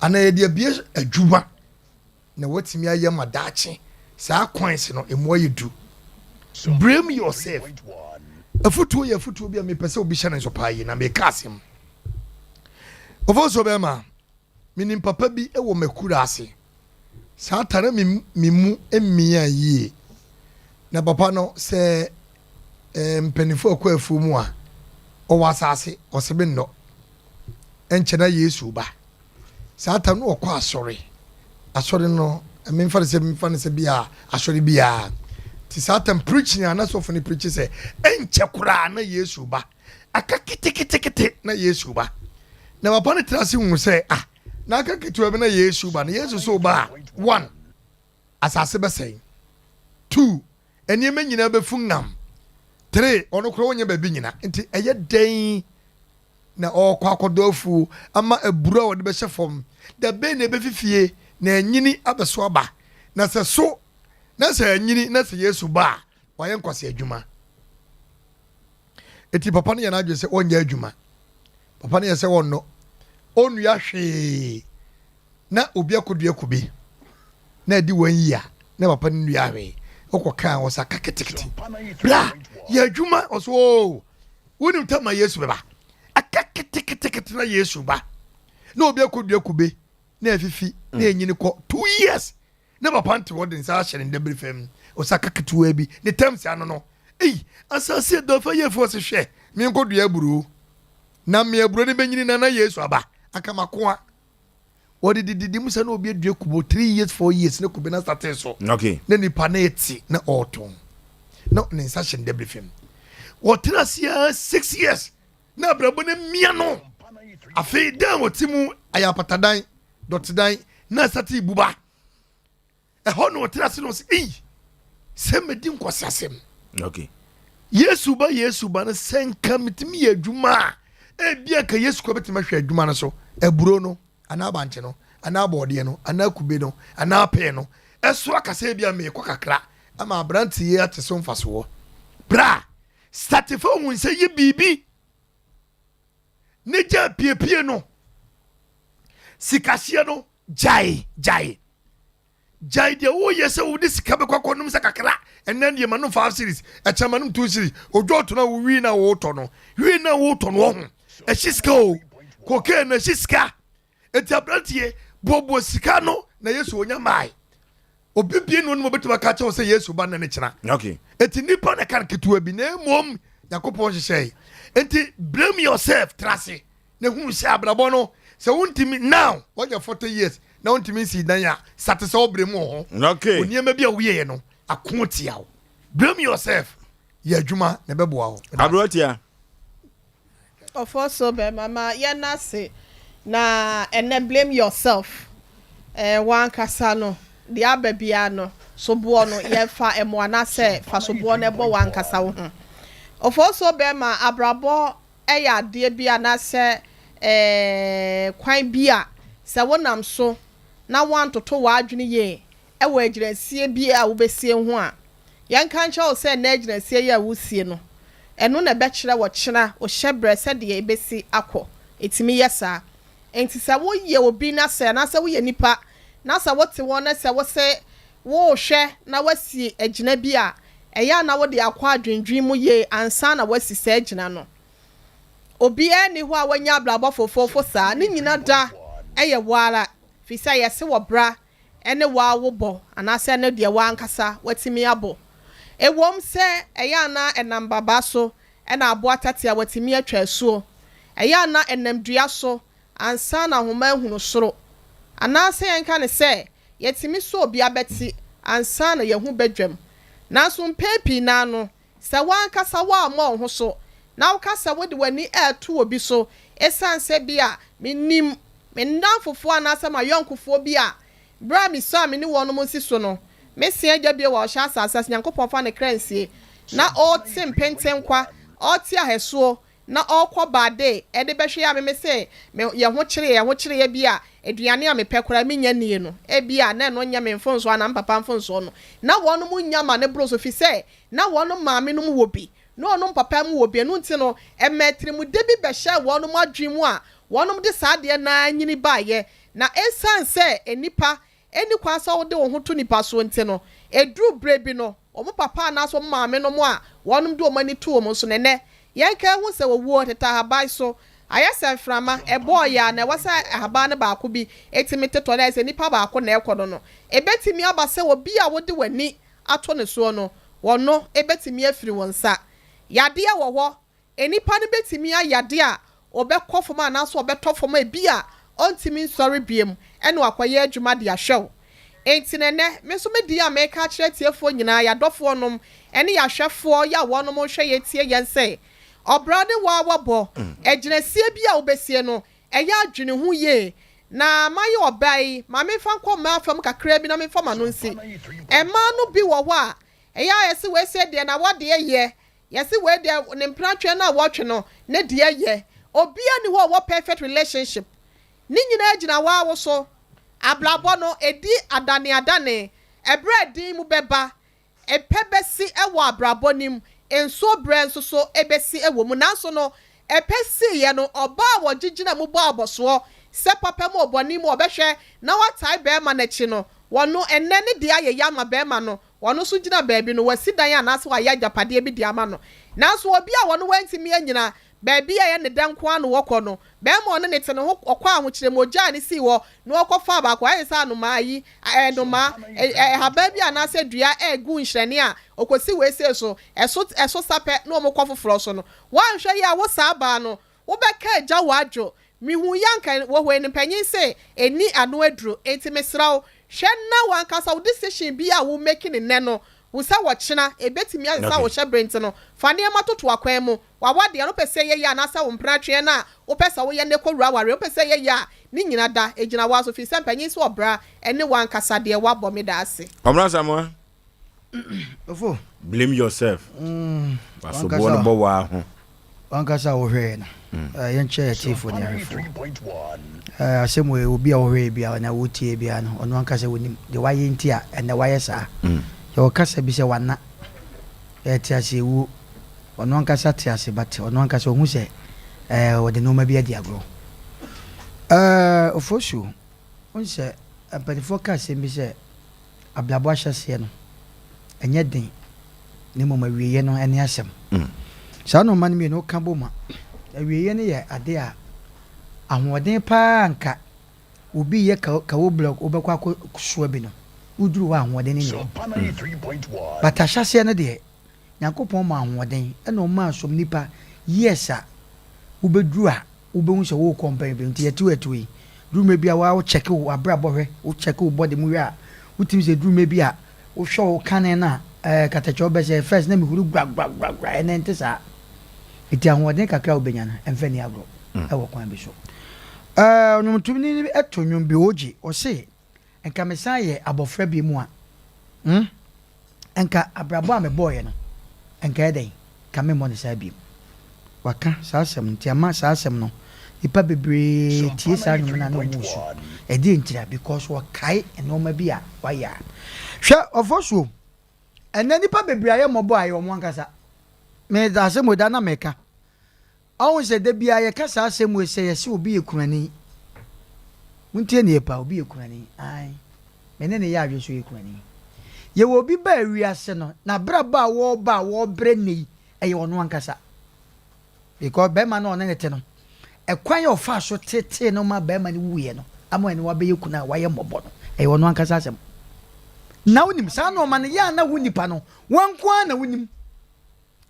S3: ana ye de bie adwuma na watimi aye madache saa coins no emo yedu blame yourself afutuo bia me pese obi hye so paaye na me kasem Oforisuo be ma minim papa bi ewo makura ase saa tara mimu emia yie na papa no se mpanifo akwafu mu a o wasase o sebe no enche na Yesu ba saa tara no okwa asori no memfa se bia asori bia ti saa tara preaching ana so funi preach se enche kura na Yesu ba aka kete na Yesu ba na papa no trase hu se na aka ketu ebe na Yesu ba na Yesu so ba 1 asase be sei 2 enieme nyina be fungam 3 ono kro wonye ba bi nyina nti eye den na okwa akodofu ama ebura wode be hyefom da be na be fifie na enyini abeso aba na se so na se enyini na se Yesu ba waye nkwase adwuma eti papa no yana adwe se onye adwuma papa no yese wonno onu ya hwe na obi akodua kubi na di wanyi na papa no ya hwe okoka wo saka ketekete bra ya adwuma oso woni tama Yesu beba aka ketekete na Yesu ba na obi akodua kubi na afifi na enyini ko 2 years na papa nte wode nsa ahye ne debri fam osaka ketuwa bi ne terms ano no asase do fa ye fo se hwe mi nkodua buru na me aburo ne benyini na Yesu aba aka makoa wode didi musa na obi adua kubo 3 years 4 years na kubi na start so
S1: okay
S3: na nipa na eti na autumn no ne nsa hye ne debri fam wotrasia 6 years na brabo ne mia no afi dan wotimu ayapatadan dotidan na sati buba hono wotrase no se medi nkwasasem
S1: okay
S3: Yesu ba na senka mitimi ya adwuma bia ka Yesu ko betima hwe adwuma no so eburo no ana banche no ana bode no ana kube no ana pe no eso akasa bia me kwa kakra ama abranti ye ateso mfaso bra statifo hun se ye bibi ne ja piepie no sikahye no jai de wo yese wo de sika be kwakọ num sakakra enen de manum 5 series e chamanum 2 series ojo to na wo wi na wo to no ho e shiska o koke na shiska etiabrantie bobo sika no na Yesu onya mai obibie no no betu baka cha wo se Yesu ba na ne kira
S1: okay
S3: eti nipa na kan ketua bi na mom yakopon hyehyɛ enti blame yourself trase na hu se abrabɔ no se wontimi now what your 40 years na wontimi si dan ya satisa obremu ho
S1: okay
S3: oniema bi a woyɛ no akotia wo blame yourself ya adwuma na bɛboa ho
S1: abrotia
S4: Oforisuo be mama ye na se na ene blame yourself wan kasa no de ababia no so bo no ye fa emo na se fa so bo no ebo wan kasa wo ho Oforisuo be ma abrabo eya de bia na se kwan bia se wonam so na wan toto wa adwene ye ewo agyirasie bia wo besie ho a yan kan cha o se na agyirasie ya wo sie no eno na be kire wo kyena o hyebre se de ebesi akọ etimi yesa enti se wo ye obi na se wo ye nipa na se wo te won na se wo se wo hwe na wasie agyina bi a eya na wo de akọ adwendwen mu ye ansa na wasi se agyina no obi ani ho a wanya ablabo fofofo saa ni nyina da eye wara fisa yese wo bra ene wa wo bo anase ne de wa ankasa watimi abo ewom se eya na enambaba so ena aboa tete a watimi atwa asuo eya na enamdua so ansa na homa ehunu soro anase yenka ne se yetimi so obi abeti ansa na yehu bedwam na so mpepi na no se wa ankasa wa mo ho so na ukasa wodi wani etu obi so esanse bia minim mendan fofo anasa ma yonkofo bia bra mi so amini wono mo si so no Messi agya bi wa ohya asase Nyankopɔn fa ne kransie na ɔte mpenten kwa ɔte aheso na ɔkɔ baade ɛde bɛhwe ya me se ye ho kyere ya bi a aduane a mepɛ kora menya nie no bi a na no nya me mfonso ana papa mfonso no na wɔn mu nya ma ne bro so fi sɛ na wɔn maame no mu wɔ bi na ɔno papa mu wɔ bi no nti no ɛmɛtiri mu de bi bɛhyɛ wɔn mu adwen mu a wɔn de saade na nyini baayɛ na esan sɛ enipa eni kwasa wo de wo ho to nipa so nti no eduru bre bi no ɔmo papa na so maame no mu a wɔn de ɔmo ani to ɔmo so nene yɛnka hu sɛ wɔwuo teta haban so ayɛsɛ mframa ɛbɔɔ ya na ɛwɔ sɛ haban no baako bi etimi tetɔ na ɛsɛ nipa baako na ɛkɔ no ebetimi aba sɛ obi a wode w'ani ato ne so no wɔno ebetimi afiri wɔn nsa yadeɛ wɔ hɔ enipa no betimi ayade a obɛkɔ fam a na so obɛtɔ fam ebi a ɔntimi nsɔre biem ɛna akɔyɛ adwuma de ahwɛw enti nene me so medi a meka kyerɛ tiefo nyinaa yadɔfo nom ɛne yahwɛfo ya wɔnom hwɛ yɛ tie yɛn sɛ ɔbra ne wa wabɔ ɛgyinasie bi a wobesie no ɛyɛ adwene ho ye na maye ɔbai ma me fa nkɔ ma fam kakra bi na me fa ma no nsi ɛma no bi wɔ hɔ a ɛyɛ yɛse we se de na wode yɛ yɛse we de ne mpratwe na wɔtwe no ne de yɛ obi ani hɔ wɔ perfect relationship ni nyina gyina wa wo so ablabɔ no edi adane ɛbrɛ din mu bɛba ɛpɛ bɛsi ɛwɔ abrabɔ nim enso brɛ nso so ebesi ɛwɔ mu nanso no ɛpɛsi yɛ no ɔba wɔ gyigina mu bɔ abɔsoɔ sɛ papa mu ɔbɔni mu ɔbɛhwɛ na watai bɛɛma n'akyi no wɔno ɛnɛ ne de ayɛ yama bɛɛma no wɔno so gyina baabi no wasi dan anaasɛ wayɛ agyapadeɛ bi de ama no nanso obi a wɔno wantimi anyina baabi a yɛ ne dan ko ano wɔkɔ no bɛɛma ɔno ne te ne ho ɔkɔ ahokyerɛ mu ogya ne si wɔ na ɔkɔ fa baako ayɛ sɛ anoma yi ɛnoma haba bi anaasɛ dua ɛgu nhyerɛne a ɔkɔsi wɛsie so ɛso sapɛ na ɔmo kɔ foforɔ so no wɔanhwɛ yi a wo saa baa no wobɛka agya wadwo mihu yanka wɔhɔ ne panyin sɛ eni ano aduro enti mesraw hwɛ na wankasa wo decision bi a wo make ne nɛ no wusa wɔkyena ebetimi asa wo hyɛ brent no fa ne ma toto akwan mu wawade no pɛ sɛ yɛ ya na sa wo mpratwe na wo pɛ sɛ wo yɛ ne kɔwura ware wo pɛ sɛ yɛ ya ne nyina da egyina wa so fi sɛ panyin so obra ɛne wankasa de wabɔ me da ase
S1: Omra Samuel
S2: ofo
S1: blame yourself so bo no bo wa ho
S2: wankasa wo hwɛ no yɛnkyɛ tifo ne ahwefo asɛm we obi a wo hwɛ bia na wo tie bia no ɔno wankasa wonim de wayɛ nti a ɛna wayɛ saa yo kasa bi sɛ wana ɛte ase wu ɔno ankasa te ase bate ɔno ankasa ohu sɛ wɔde noma bi adi agro Oforisuo onse apɛdifo ka asɛm bi sɛ ablabo ahyɛseɛ no ɛnyɛ den ne moma wieye no ɛne asɛm saa no man mi no ka boma wieye no yɛ ade a ahoɔden paa nka obi yɛ ka wo block obɛkɔ akɔsoa bi no uduru wa ahoɔden ne but ahyɛseɛ no deɛ Nyankopɔn ma ahoɔden ɛna ɔma asom nipa yes a wobɛduru a wobɛhu sɛ wo kɔmpɛn bi nti yɛtu yi durume bi a wo check wo abrabɔ hwɛ wo check wo body mu hwɛ a wotimi sɛ durume bi a wo hwɛ wo kane na katakyɛ wobɛsɛ first na mehuru gwa ɛnɛ nte saa iti ahoɔden kakra wobɛnya no ɛmfɛ ne agorɔ ɛwɔ kwan bi so ɔnwomtumi ne ɛto nwom bi ogye ɔse enka mesan yɛ abɔfra bi mu a enka abrabɔ a mebɔɔyɛ no enka ɛdɛn ka me mmɔ ne saa bi waka saa asɛm nti ama saa asɛm no nipa bebree tie saa nwom na ɔmu so ɛde ntira because wɔkae nneɛma bi a wayɛ a hwɛ Oforisuo ɛnɛ nipa bebree ayɛ mmɔbɔ a yɛ ɔmo ankasa me da asɛm oda na meka ɔho sɛ da bia yɛka saa asɛm wɔ sɛ yɛsɛ obi yɛ kurani muntie ne pa obi yɛ kurani ai mene ne yɛ adwe so yɛ kurani yɛ wɔ obi ba awiase no na braba a wɔbrɛ nei ɛyɛ ɔno ankasa because bɛma no ɔne ne te no ɛkwan yɛ ɔfa so tete no ma bɛma ne wuyɛ no ama ɛne wabɛyɛ kuna a wayɛ mmɔbɔ no ɛyɛ ɔno ankasa asɛm na wonim saa no ɔma no yɛ ana wo nipa no wanko na wonim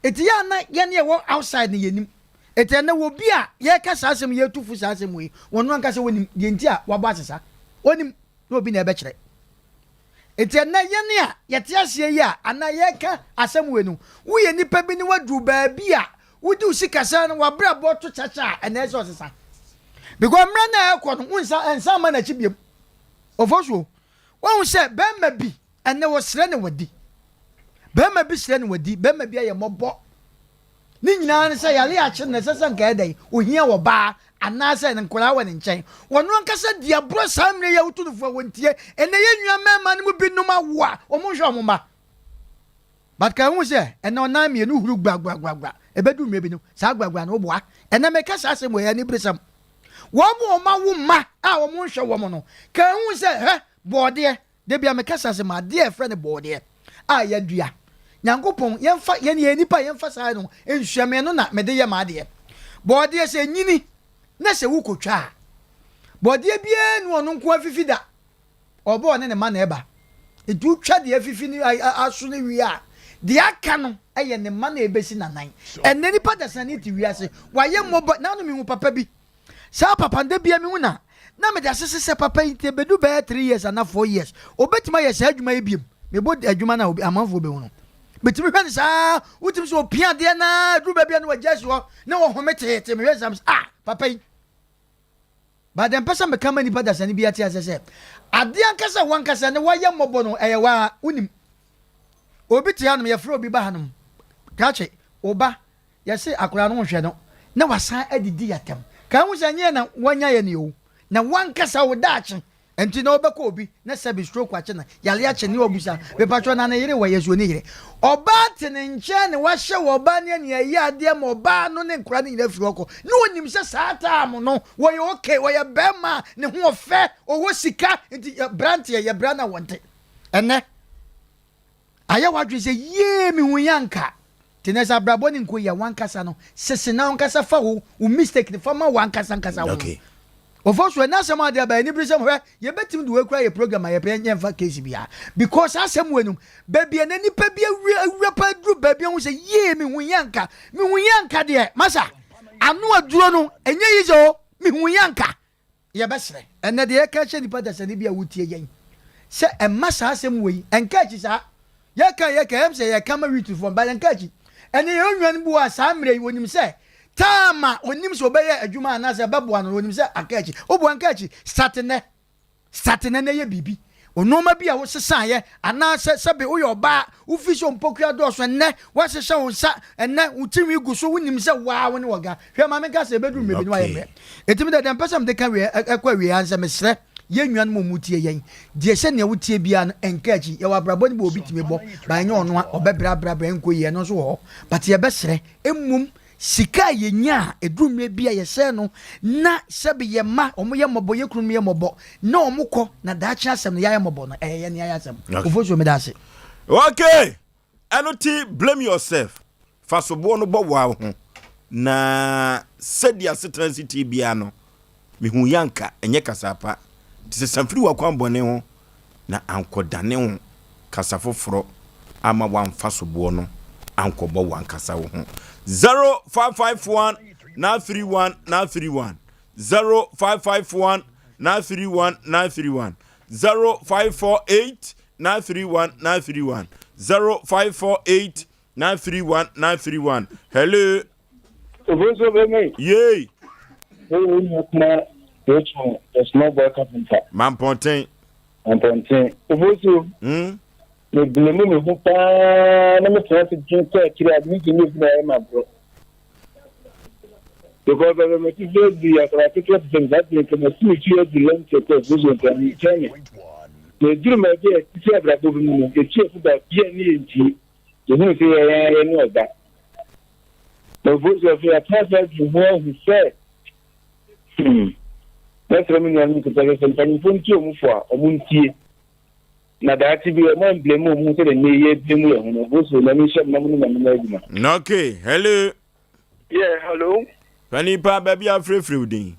S2: eti yɛ ana yɛne yɛwɔ outside ne yɛnim eti ɛna wɔ bi a yɛka saa asɛm yɛtufu saa asɛm yi ɔno ankasa wonim deɛ nti a wabɔ asesa wonim na obi na ɛbɛkyerɛ eti ɛna yɛne a yɛte aseɛ yi a ana yɛka asɛm wɔ no woyɛ nipa bi ne waduru baabi a wodi usi kasa no wabra bɔ to chacha ɛna ɛsɛ ɔsesa because mmerɛ na ɛkɔ no wonsa ɛnsa ma na kyibiem Oforisuo wɔn sɛ bɛrima bi and there was Sren Wadi. Bema be Sren Wadi, Bema be a mobo. Nina say a reaction necessary gay, who hear or bar, and Nasa and Kulawan in chain. One casa dear bro Sam out to the 4 year, and the young man would be no more or Mujamma. But can we say, and no name you who bag, a bedroom maybe no, Sagwa no boy, and I make us ask him where any brisam. One more ma woman, our Munsha woman. Can we say, eh, boy dear, they be a mecassa, my dear friend, boy dear. Ah, ya dear. Yankopon, yan fa yan nipa yan fa sa no, enhwame no na mede ye ma dear. Boy dear say nyini, na se wo kotwa. Boy dear bia no no nko afifida. Obo ne ma na eba. Edu twa de afifi ni aso ne wi a. De aka no eye ne ma na ebesi na nan. Enne nipa da sanity wi ase. Wa ye mo na no mi hu papa bi. Sa papa nda bia mi hu na me da sese papa inte bedu be 3 years and 4 years. Obetima ye sa adwuma ebiem. Me bod adwuma na amanfo be hu no. Betimi hwan sa utim so pia de na du ba bia no wajeso na wo homete me wesam papa yi. But dem pesa me kama nipa da sani bia ti asese. Ade ankasa wankasa ne waye mobo no eyewa unim. Obi ti hanum ye fro obi ba hanum. Kache oba ye se akura no hwe no na wasan adidi yatam. Kan wo sanye na wanya ye ne o. Na wankasa wo daache. Enti na obeka obi na sabi stroke ache na yale ache ne obusa. Be patro na yire wa yeso ne yire. Oba te ne nche ne wa hye wo ba ne ne ye ade ma oba no ne nkura ne yire firi oko. Ne onim se saata mo no wo ye okay wo ye bema ne ho ofe owo sika enti brand ye brana wonte. Ene aya wadwe se ye mi hu yanka. Tenesa brabo ni nko ya wankasa no sese na wankasa fa wo mistake ne fa ma wankasa nkasa wo. Okay. Oforisuo na asem ade ba ni brisem hwe ye betim de we kura ye program ye pe nyemfa case bia because asem wenum babia na nipa bia pa dru babia hu se ye mi hu yanka de masa anu aduro no enye yizo mi hu yanka ye besre enne de ye ka che nipa da sane bia wutie yen se emasa asem we enka chi sa ye ka em se ye kama witu from ba enka chi ene ye onwan bu asa amre wonim se Tama onim so be ye adwuma na se bebo an onim se akachi obu ankachi statene na ye bibi onoma bi a wo sesan ye ana se sebe wo yo ba wo fi so mpokua do so ne wo sesa wo sa enne utimi gu so wonim se wa wo ne woga hwe ma me ka se bedu mebi no aye me etimi da dem person de ka we ekwa we anse mesre ye nwan mo mutie yen de se ne wotie bia no enkachi ye wa brabo ne bo bitimi bo ba nye ono a obebra bra enko ye no so ho but ye besre emum sika ye nya edumre bia ye se no na sebe ye ma omo ye mobo ye kunu ye mobo na omukọ na daachi asem no ye mobo no ye ne ya asem Oforisuo me da se
S1: okay anoti blame yourself fasobo no bo wa ho na sadia sensitivity bia no me hu yanka enye kasapa ti se samfiri wa kwan bone ho na ankodane ho kasafoforo ama wan fasobo no ankobo wan kasa ho 0551 931 931 0551 931 931 0548 931 931 0548 931 931 hello
S5: Oforisuo be
S1: yay
S5: there's no boy carpenter
S1: Mamponten
S5: Oforisuo me blame me hu pa na me try to drink kiri admi ni na ma bro because I me ti dey akara ticket things that they can see you the length of the vision can Kenya the dream I get ti abra do mu e chi fu da bia ni enti you know say ya no da the voice of your pastor you know he said that's what me no ko tell you can phone ti o mu fo a o mu ntie na da ti bi mo blame mo se de ye blame yo no go so na mi shem na mo na adwuma
S1: okay hello
S5: yeah hello
S1: Panipa baby afrefri udin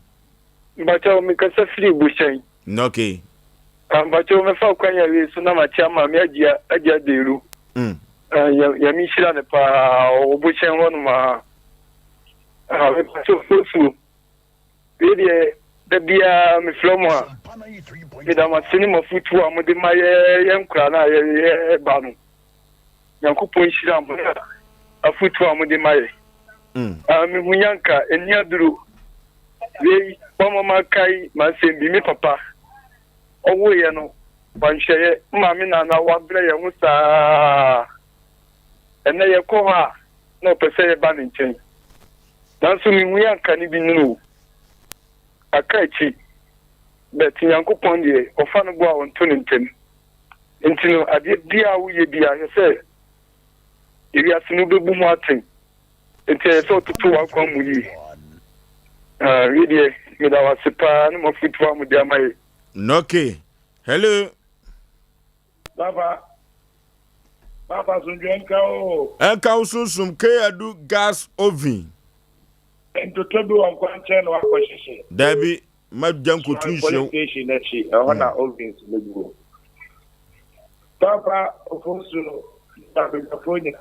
S5: mbacho mi ka sa free bushan
S1: okay
S5: mbacho me fa kwanya we so na ma chama me agia deru ya mi shira ne pa obushan ho no ma me paso fofu we de bia me flomo da ma sinima futu a mo de ma ye nkura na ye ba no yankopon shira mo afutu a mo de ma ye mi hunyanka enia duru we mama kai ma sembi mi papa owo ye no wanhwɛ maame na na wabrɛ yɛn ho saa ɛnɛ yɛkɔ hɔ a na ɔpɛ sɛ yɛba ne nkyɛn nanso mehu yɛ anka ne bi nunu aka akyi bɛt nyankopɔn deɛ ɔfa no bo a ɔnto ne ntɛm nti no adeɛ bia a woyɛ bia yɛ sɛ ewiase no bɛbu mu aten nti yɛ sɛ ɔtoto w'akwan mu yie wedeɛ meda wase paa ne mafotoa mu de ama yɛ
S1: Okay. Hello.
S5: Baba sunju
S1: Enka ususum ke adu gas oven.
S5: Entoto bi won kwanche no akohyehe.
S1: Dabi madjan ko tunhye.
S5: Station na chi na ovens lebu. Baba Oforisuo Bafoni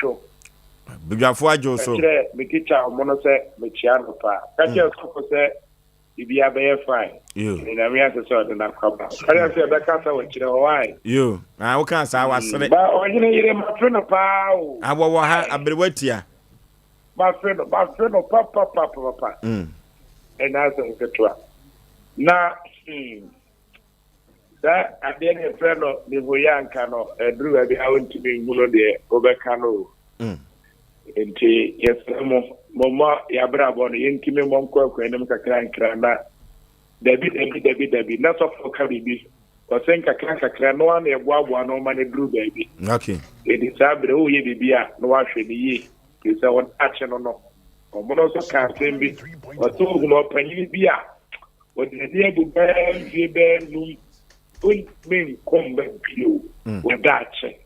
S5: cho.
S1: Bujafo ajo so.
S5: Kire mekicha omono se mechia no pa. Kache so se ibia be fine.
S1: Yo.
S5: Na me ase so na kwaba. Kare se be kasa wo kire why.
S1: Yo. Ah wo kan sa wasere.
S5: Ba onyine yire matwe no pa o.
S1: Awowo ha abrewatia.
S5: Ba fe no papa. And that's a na that at the end of friend of the Voyan cano, and drew a bit out to be Mulo de Obecano. And yes, Mama Yabra Bonnie, Intime Monco, and Mka Crana. Debbie, not of Caribi, or think a cranoan, a guagua, no money blue baby.
S1: Okay.
S5: It is Abra, oh, ye be no action ye. It's our action or no. Omonoso kan sembi wato gumo panyi bia wodi dia bu be num un men kombe pio wadache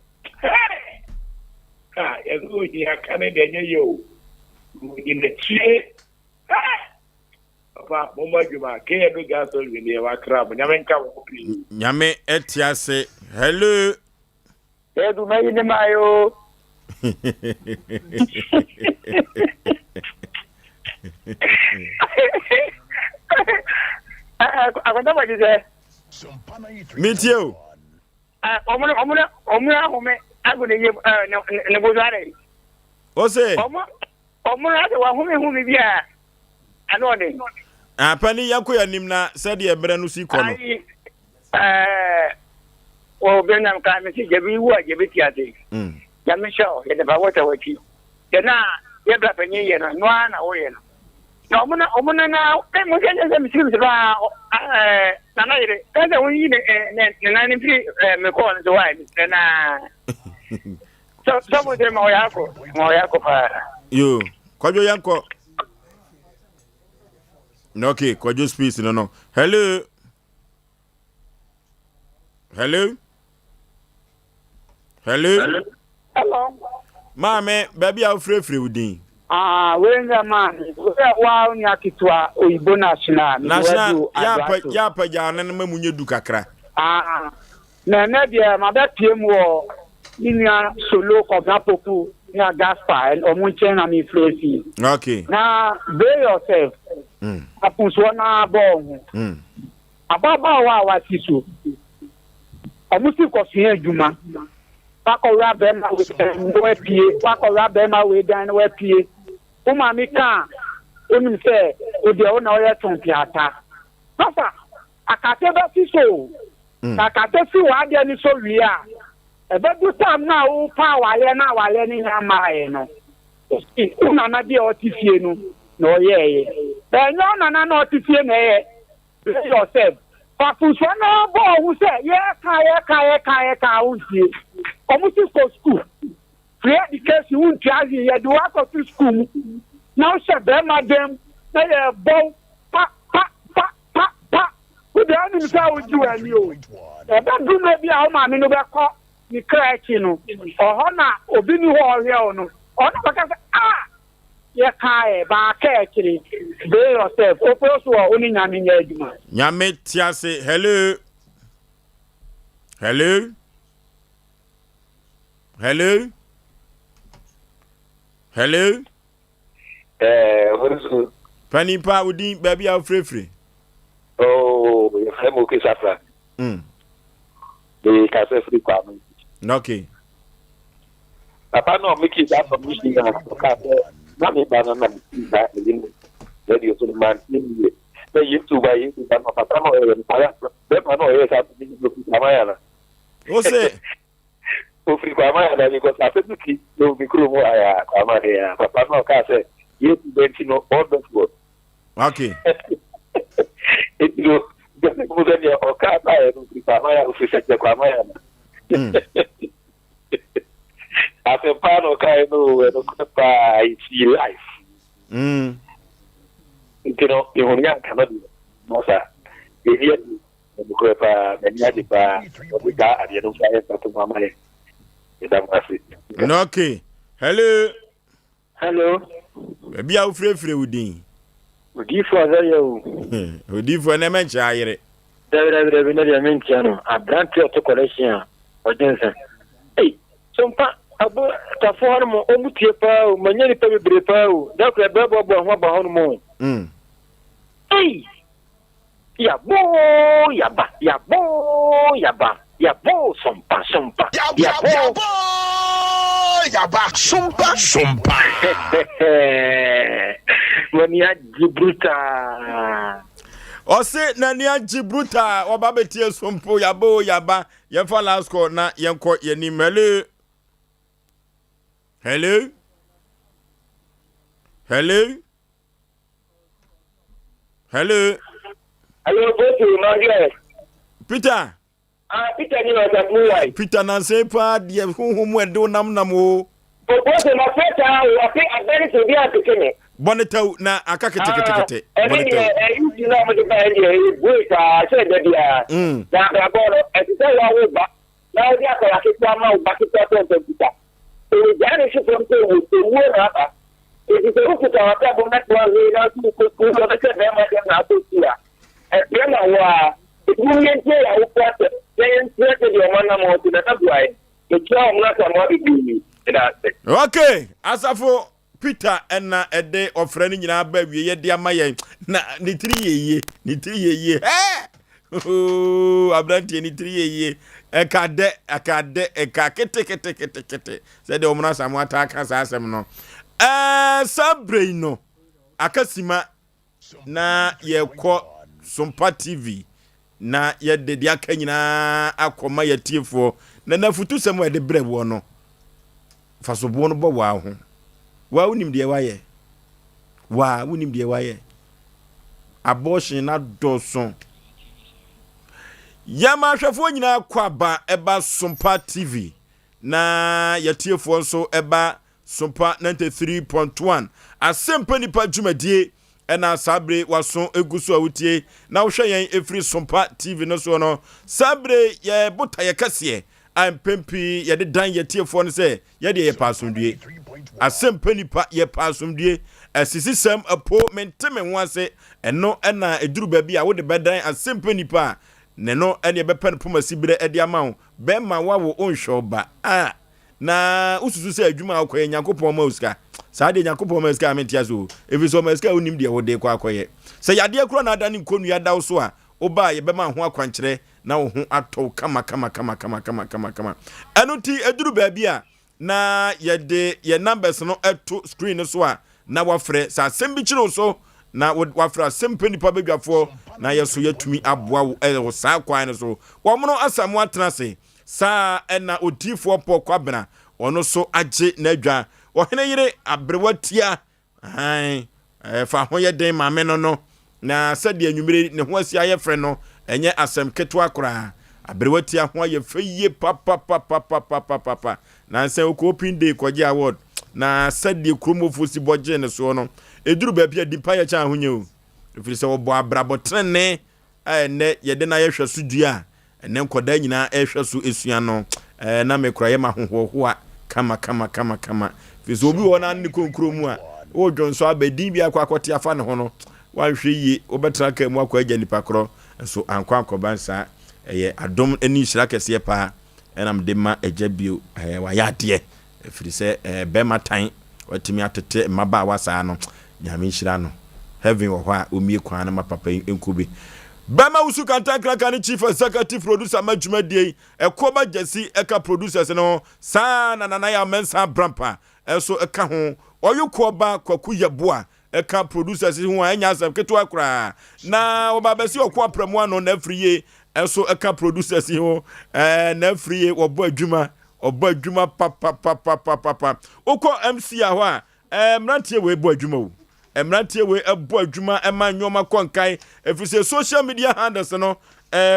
S5: ezo ya kanede nye yo in chie papa mama juma ke edu gaso ni wa krab nyame nka wo pi
S1: Nyame etiase. Hello.
S5: edu na yine mayo akwenda bagize
S1: Mitio.
S5: omuna home agune ye ne bozare
S1: Ose.
S5: omuna de wa home bia anode
S1: Apani yakoya nimna sede ebre no si kono.
S5: o benam ka me si jebi wu jebi tiate ya me show ye de ba wata wati na ye bra panyi ye no na wo ye no omuna na kai mo je je mi siri ba na na yire ka de won yi ne na ni fi me ko on so wai na so mo de mo yako pa
S1: Yo, kwajo yanko. No, okay, kwajo space no. Hello. Hello.
S5: hello
S1: Mame, baby a free udin.
S5: Wenga man wa oni akitwa oyibo national
S1: ya pa jana na mamunye du kakra.
S5: Na dia ma ba piem wo ninia solo ko gapoku na gaspa and omunche na mi flosi.
S1: Okay.
S5: Na be yourself. Apunso na bo. Ababa wa tisu. Omusi ko fi adwuma. Pakora be ma we pie, pakora be ma we dan we pie. Uma mi kan onim se o de o na o ye ton piata. Papa, akate ba si so. Akate si wa de ni so wi a. E be du tam na o pa wale ni ha ma e no. Una na de o ti fie no, no ye. Be no na o ti fie na ye. Yourself. Papuso na bo hu se ye ka unti. Omuti ko school. Free education unti azi ye do akọ to school. Now se be madam na ye bo pa. Who the enemy say we do ani o. E ba du na bia o ma me no be kọ ni kraachi no. Oho na obi ni ho ohwe o no. Ona baka say ye kai ba ka kiri be yourself Oforisuo oni nyame nya adwuma
S1: Nyame tiase. Hello.
S5: Oforisuo
S1: Panipa udin baby a free.
S5: oh ye fremo ke safra de ka se free kwa me
S1: Okay.
S5: papa no make it that permission na ka na me ba na na ni radio to man ni YouTube papa no e para papa no e sa amaya
S1: o se
S5: amaya na because afetuki no mikro mo aya amaya papa no ka say YouTube no all that go
S1: okay
S5: it no just mo dey o ka ta e no amaya o se se kwa amaya after pano ka no pa it's life Intino ihunya kana di mosa dia buku pa menya di pa buka ada no saya satu mama ya kita masih
S1: okay hello bia wo frefre wudin
S5: odi fo azayo
S1: odi fo na mencha ayire
S5: dere na dia mencha no abrante to collection odensa sompa abo ta fo mo omutie pa o manyani pa bebre pa o da ko bebo ho ba ho mo Hey! Yabo, yaba, sompa. Yaba, sompa. Mania Gibraltar.
S1: Ose nania Gibraltar, obabetie sompo yabo, yaba, yefa last call na yenko yenimele. Hello? Hello,
S5: go to Maria.
S1: Peter.
S5: Peter, you know that moonlight.
S1: Peter, na say pa die huhum we do nam o.
S5: But what my first I think I very to be at the clinic.
S1: Boneta na aka kete.
S5: Boneta. You know me the wait said that dia. Da boro e se wa we ba. Na o dia ka ke kwa ma o ba ke to Peter. E jare se from to wo na it is a good to have a net one to the na to here. And then it wouldn't say I would put your man more to the why. The job not on what it be.
S1: Okay, asafo Peter na a day of friend nyina ba wie dia maye na ni 3 ye oh abrantie ni 3 ye ekade kete say de omna samu ataka sa asem no sabre no akasima na yekọ Sompa TV na yede dia ka nyina akoma yetiefo na nafutu sem we de brewo no fasobo no bo wa ho wa unim de waye abortion na doson yama hwefo nyina kwaba eba Sompa TV na yetiefo nso eba Sompa 93.1 Asem Mpe Nipa dwumadie ena sabre waso eguso awutie na wohwe yen efri Sompa TV no so no sabre ye bota ye kase ampempi ye de dan ye tiefo no se ye de ye pasomdue Asem Mpe Nipa ye pasomdue asisi sam apo menteme ho ase eno ena eduru ba bi a wo de bedan Asem Mpe Nipa ne no ene ye bepen pomasi bire ede ama wo be ma wawo onhwo ba na ususu se adwuma akoye Nyankopon ma usika saa de Nyankopon ma usika amentia so efiso ma usika onim de wode kwa akoye se yade kro na adane nkonu ya dawo so a oba ye be ma ho akwankyere na wo ho ato kama eno ti eduru ba bia na yede ye numbers no eto screen so a na wafre sa asem bi kire so na wafra Asem Mpe Nipa bedwafo na yeso yatumi aboa wo saa kwan no so wo mono asamu atenase sa ena odifo pokwa ono so age na adwa ohene yire abrewatia fa ho ye den maame no na sade anwumire ne ho asia ye frɛ no enye asem keto akora abrewatia ho ye feye papa na nse open day kwaje award na sade kromofo si boje ne so no eduru ba bia dipa ye cha ahonye o efiri se wo bo abrabotene ne ye de na ye hwɛ so dua ene nkoda nyina ehwɛ so esua no na mekura ye mahohoa kama fizo obi wona ne konkro mu a o dwonso abedin bia akwakote afa ne ho no wanhwe yi obetra ka mu akwaagya nipa kro so ankwa akobansa eye adom ani hira kese pa enam de ma agya bio wa yade efiri se bema tan watimi atete maba wasa no nyame hira no heaven wo hɔ a omie kwan na mapapa enkubi Bama usu kantankraka ni chief executive producer majumedie ekoba jesi eka producers no sa na ya mensa brampa eso eka ho oyukoba kwaku yeboa eka producers ho anya asem keto akra na obabesi okwa premu ano na afriye enso eka producers ho na afriye obo adwuma papa uko MC aho a mrantie we bo adwuma wo mrantie we ebo adwuma ema nyoma konkai efise social media handles no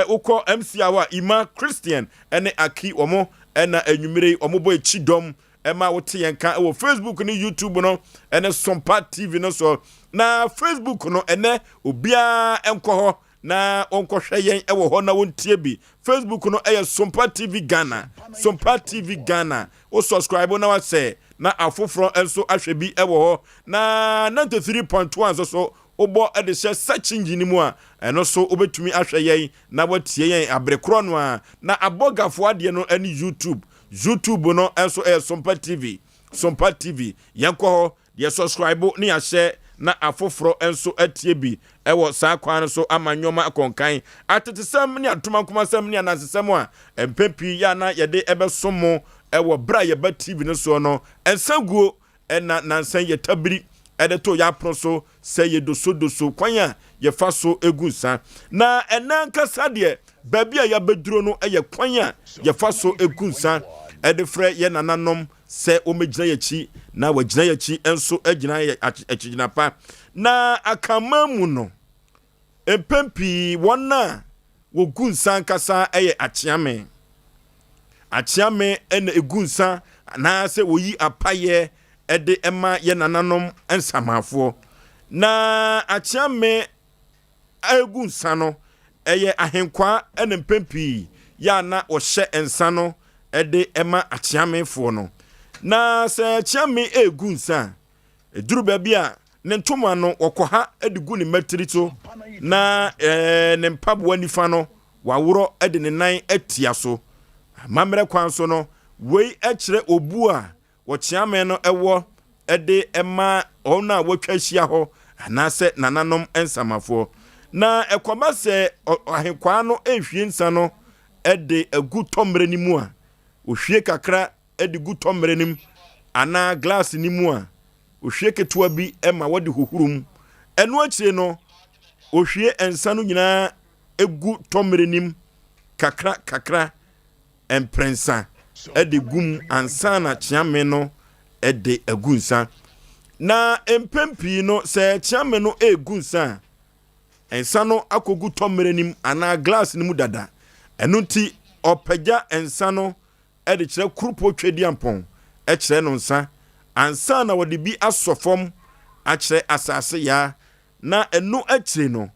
S1: uko MC aho a Ima Christian ene Aki omo ena enwumire omo boy chidom ema wote yenka wo Facebook ni YouTube no ene Sompa TV no so na Facebook no ene obia enko ho na onkohwe yen ewo ho na wontie bi Facebook no Sompa TV Ghana o subscribe na wa say na afoforo enso ahwe bi ewo ho na 93.1 so obo e de search engine mu a eno so obetumi ahwe yen na watie yen abrekro no a na abogafo ade no ani YouTube no enso Sompa TV yanko ho ye subscribe ni ya share na afoforo enso atie bi ewo saa kwan so amanyoma akonkan atetesem ni atomankomasem ni anansesem a empepi ya na ye de ebesomo ewo bra ye ba TV no so no ensaguo ena nansan ye tabiri ede to ya proso se ye doso kwan a ye fa so egunsa na enanka sade baby a ya beduro no eye kwan a ye fa so egunsa ede frɛ ye nananom se o megina yachi na wagina yachi enso agina achigina pa na akamamu no empempi wona wogunsa nkasa eye achiame ene egunsa na se woyi apaye ede ema ye nananom ensamafo na achiame egunsa no eye ahenkwa ene empempi ya na ohye ensa no ede ema achiamefo no na se chiame egunsa eduru baabi a ne ntoma no okoha edigu ni matirito na ne mpabwa nifa no waworo ede ne nan atia so mamre kwan so no wei ekire obu a wo chiame no ewo ede ema ona wotwa hia ho anase nananom ensamafo na ekoba se ahenkwa no ehwie nsa no ede agu tomre ni mu a ohwie kakra edigu tomre nim ana glass ni mu a ohwie ketua bi ema wode hohurum eno akire no ohwie ensa no nyina egu tomre nim kakra emprensa edigum ansa na chiame no ede agunsa na empempi no se chiame no egunsa ensa no akogu tomre nim ana glass ni mu dada eno nti opagya ensa no ede kire krupo twedi ampon e kire no nsa ansa na wode bi asofom a kire asase ya na enu akire no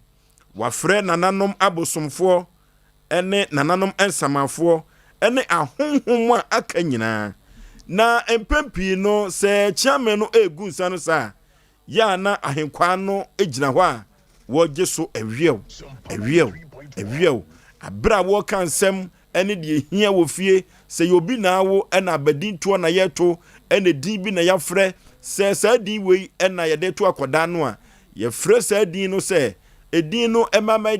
S1: wafre nananom abosomfo ene nananom ensamafo ene ahonhom a aka nyina na empempi no se chiame no egunsa no sa ya na ahenkwa no egina ho a woje so ewiew abra wo kansem ene de hia wo fie se yobi na wo ena abadinto na yeto ene din bi na yafre se sadi wei ena yede to akoda no a yefre sadi no se edin no emama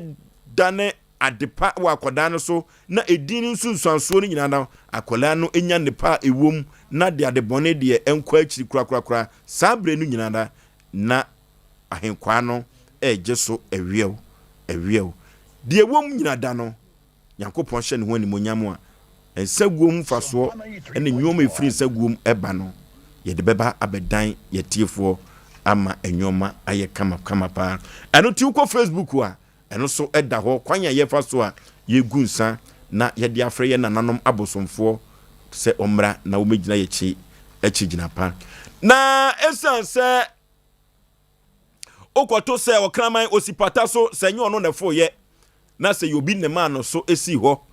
S1: dane adepa wa akoda no so na edin nsunsuanso no nyina na akola no enya nepa ewom na de adebone de enkwa akiri kura sabre no nyina na ahenkwa no eje so ewiew de ewom nyina da no Yankopon hye ne ho animonyam a ensaguom faso ene nyoma efiri ensaguom eba no ye de beba abedan ye tiefo ama enyoma aye kama pa eno ti uko Facebook a eno so eda ho kwanya ye faso a ye gunsa na ye de afre ye nananom abosomfo se omra na wo megina ye chi gina pa na esanse okoto se okraman osipata so se nyo no nefo ye na se yobi ne ma no so esi ho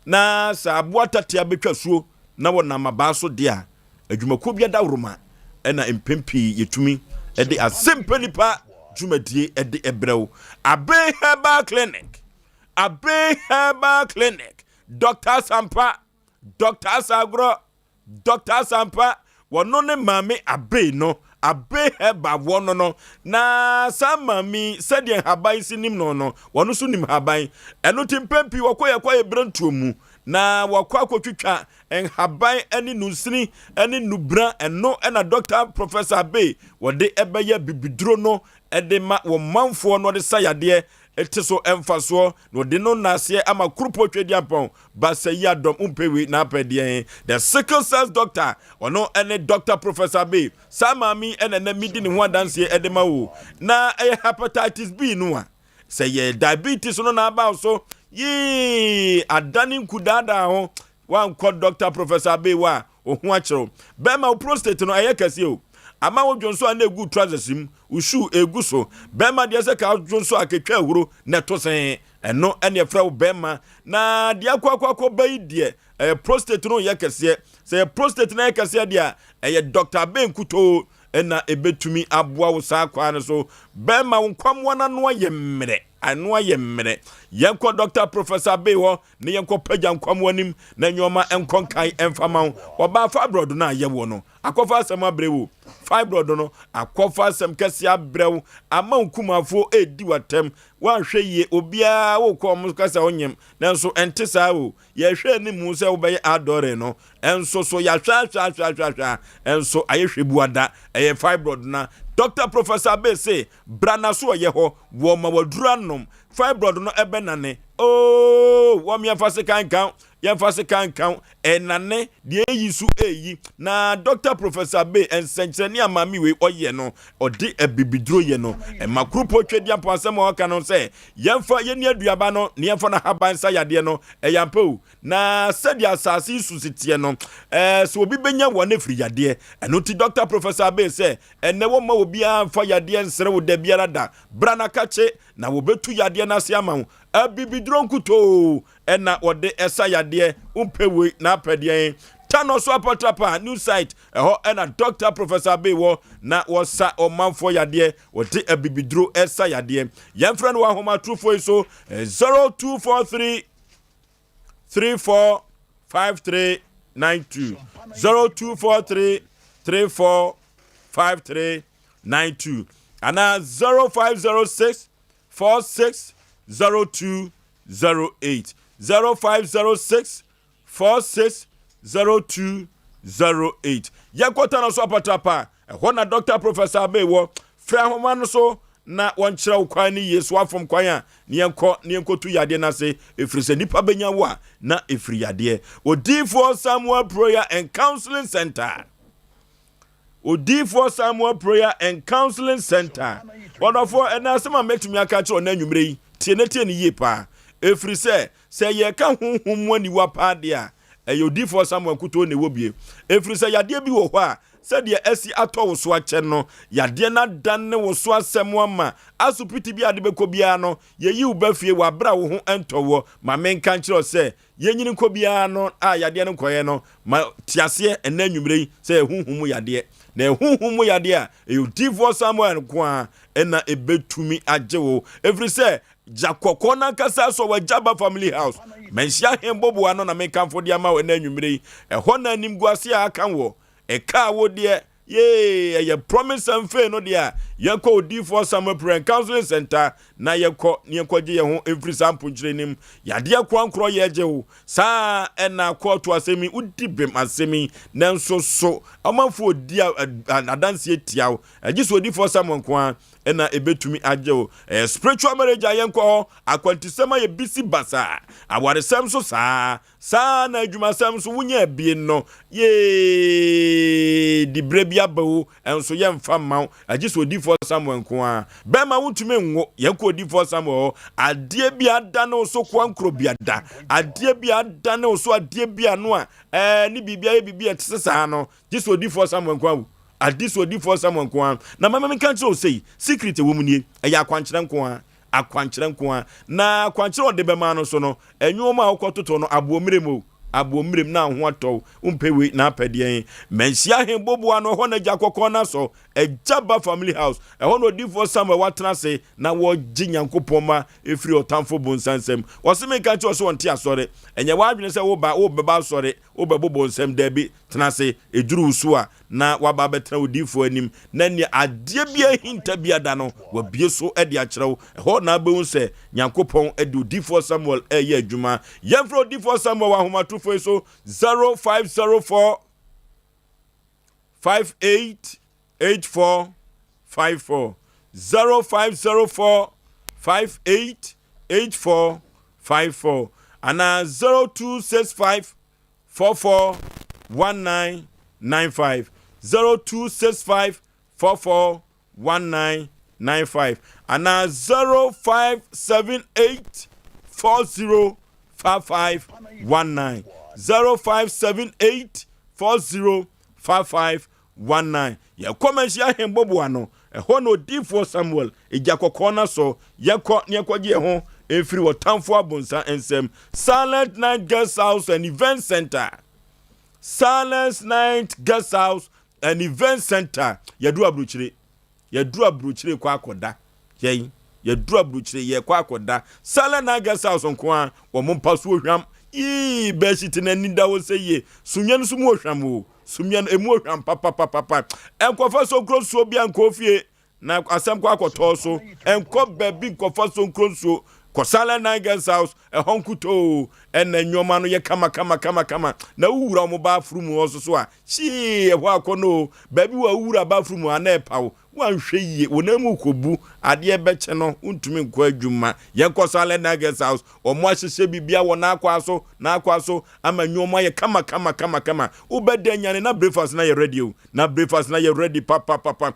S1: na sa aboata tia betwa suo na wona maba so de a adwumako bia da woroma ena empempi yetumi ede Asem Mpe Nipa dwumadie ede ebrew abe herbal clinic Dr. Sompa Dr. Sagro Dr. Sompa wono ne mame abe no abe heba wono no na samami sede haban sinim no wono so nim haban eno timpempi wakoye brantuomu na wakwa akotwitwa en haban ene nusini ene nubra eno ena Dr. Professor Bay wode ebeye bibiduro no ede ma wo manfo no de sayade etiso emfaso no de no nase ama krupo twediampon basayi adom umpewi na apede the sickle cells doctor ono ene Dr. Professor Bay samami ene na midi ne ho adanse ede ma wo na hepatitis B no a say diabetes no na about so ye adani kudada ho one called Dr. Professor Bay wa ohu achiro be ma prostate no ayekase o ama wo dwonso na egu trousers im ushu egu so be ma de se ka dwonso aketwa ahuro na to sen eno ene efra wo be ma na de akwa bai de prostate no yekase say prostate na yekase de Dr. Bay nkuto ena ebetumi aboa wo sa kwa ne so be ma wo kwam wana no ayemre anu ayemre yenko Dr. Professor Bay ho ne yenko pagya nkwam wanim na nyoma enkonkan emfama wo ba fibroid na ayewo no akofa asem abrewo fibroid no akofa asem kase abrewo ama nkumafo edi watem wa hwe ye obia wo kom kase onyem nanso ente saa wo ye hwe ni mu se wo be adore no enso so ya hwa enso ayehwe buada eye fibroid na Dr. Professor Bay say brana so ye ho wo ma waduranom fibroid no ebenane oh wo me afase kan yemfase kan enane de yisu eyi na Dr. Professor Bay ensencheni amami we oye no odi ebibidro ye no makrupo twediam pasem o kan no say yemfa ye ni aduaba no ne yemfa na haban sa yade no eyampo na sedi asase susitie no so obi benya wona firi yade eno ti Dr. Professor Bay say ene wo ma obi amfa yade ensere wo da biara da brana kache na wo betu yade na se ama abibidro nkuto ena wode esa yade umpewe na apede tano so apotapa new site eho ena Dr. Professor Bay wo na wosa omanfo yade wode abibidro esa yade yemfra no homa trufo so 0243 345392 0243 345392 ana 0506 460208 0506 460208 yakota no so apatapa ehona Dr. Professor Bay wo fra homa no so na wonkyerɛ ukwan ni Yesu afom kwan a ne yenko tu yade na se efrise nipa benya wo a na efiri yade odifo Samuel Prayer and Counseling Center odifo Samuel Prayer and Counseling Center wonderful and asema make me aka kyerɛ na nwumre yi tie ne ye pa efrise se ye ka honhom wani wa pa de a eyodifo Samuel kuto ne wobie efrise yade bi wo hɔ a said esi ato wo so ache no yade na dan ne wo so asem ama asupiti bi ade beko bia no ye yi ubafie wa bra wo ho entowo ma menka nkyerɛ se ye nyini ko bia no a yade no koye no ma tiase enanwumre se ehunhum yade na ehunhum yade a eyodifo Samuel ko a ena ebetumi agyewo every say jakoko na kasa so wa Jaba family house menhia hembobo ano na menka fo dia ma wo enanwumre ehɔ na anim guase a aka wo eka wo de ye promise and fail no dia yeko odifo Samuel Prayer and Counseling Center na yeko gye ye ho every sample nim yade akwankro ye gye wo saa ena koto asemi udibem asemi nanso so amanfo di adanse etia wo agyeso odifo Samuel kwa ena ebetumi agye wo spiritual marriage ayenko akwantisema ye bisi basa awaresem so saa na adwumasem so wunya bie no ye di brebia bawo enso ye mfa maw agyeso odifo Samuel kwa bema wutumi nwo yeko odifo Samuel ade bia da no so kwankro bia da ade bia da no so ade bia no a ni bibia tsesa no gyeso odifo Samuel kwa adis odifo Samuel kwa na mama me kan OSEI secret wo munie eya akwankyere nko a na akwankyere odebema no so no enwoma akototo no abomirem na ho atɔ umpewe na apɛdeɛ mensia hembobo ano hɔ na jakɔkɔ na so Jaba family house ɛhɔ no odifo Samuel watena se na wo gye Nyankopɔn ma efiri otamfo bonsansɛm wɔse me kan kyerɛ so wɔnte asɔre ɛnyɛ wadwene sɛ wo beba asɔre wo bebo bonsɛm da bi tena se eduru so a na waba betena odifo anim na ne adeɛ bia hinta bia da no wabie so ɛde akyerɛw ɛhɔ na behu sɛ Nyankopɔn ɛde odifo Samuel ɛyɛ adwuma yɛmfrɛ odifo Samuel wa homatufo Oforisuo 0504 588454 0504 588454 and 0265 441995 0265 441995 and 0578 405519 0578 405519 ya komensia hembobo ano eho no difo Samuel ejakokona so yekọ ne ekwaje ho efiri wotamfo abonsa ensem Silent Night Guest House and Event Center Silent Night Guest House and Event Center yadu abruchire kwa akoda yen yadu abruchire ye kwa akoda Silent Night Guest House onko a wo mompa so ohwam yi beshiti na nida wo seye sunye no sumu ohwam o sumyan emu ohwam papa enkofa so kroso bia nkofie na asem kwa akoto so enko baby nkofa so kroso ko Silent Night Guest House honkuto ena nyoma no ye kama na uwura mo ba furu mu so a shi ho akono baby wa uwura ba furu mu anepa wanhwe yie wonamu kobu ade beche no untumi nkwa adwuma ye ko Silent Night Guest House omo ahyehye bibia wo na akwa so ama nyoma ye kama ubedanyane na breakfast na ye ready papa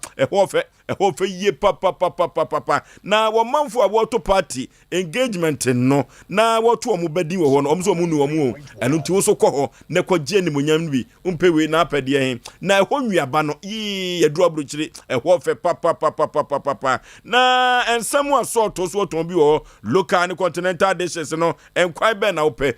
S1: ehofe ye papa na wo manfo aboto party engagement no na woto omo bedi wo ho no omso omo nu omo enu ti wo so kọ ho ne kwaje ni munyam bi umpewe na apede hen na eho nwiaba no yi ye duabrochire ehofe papa na ensemu asoto so to bi wo local and continental dishes no enkwai be na ope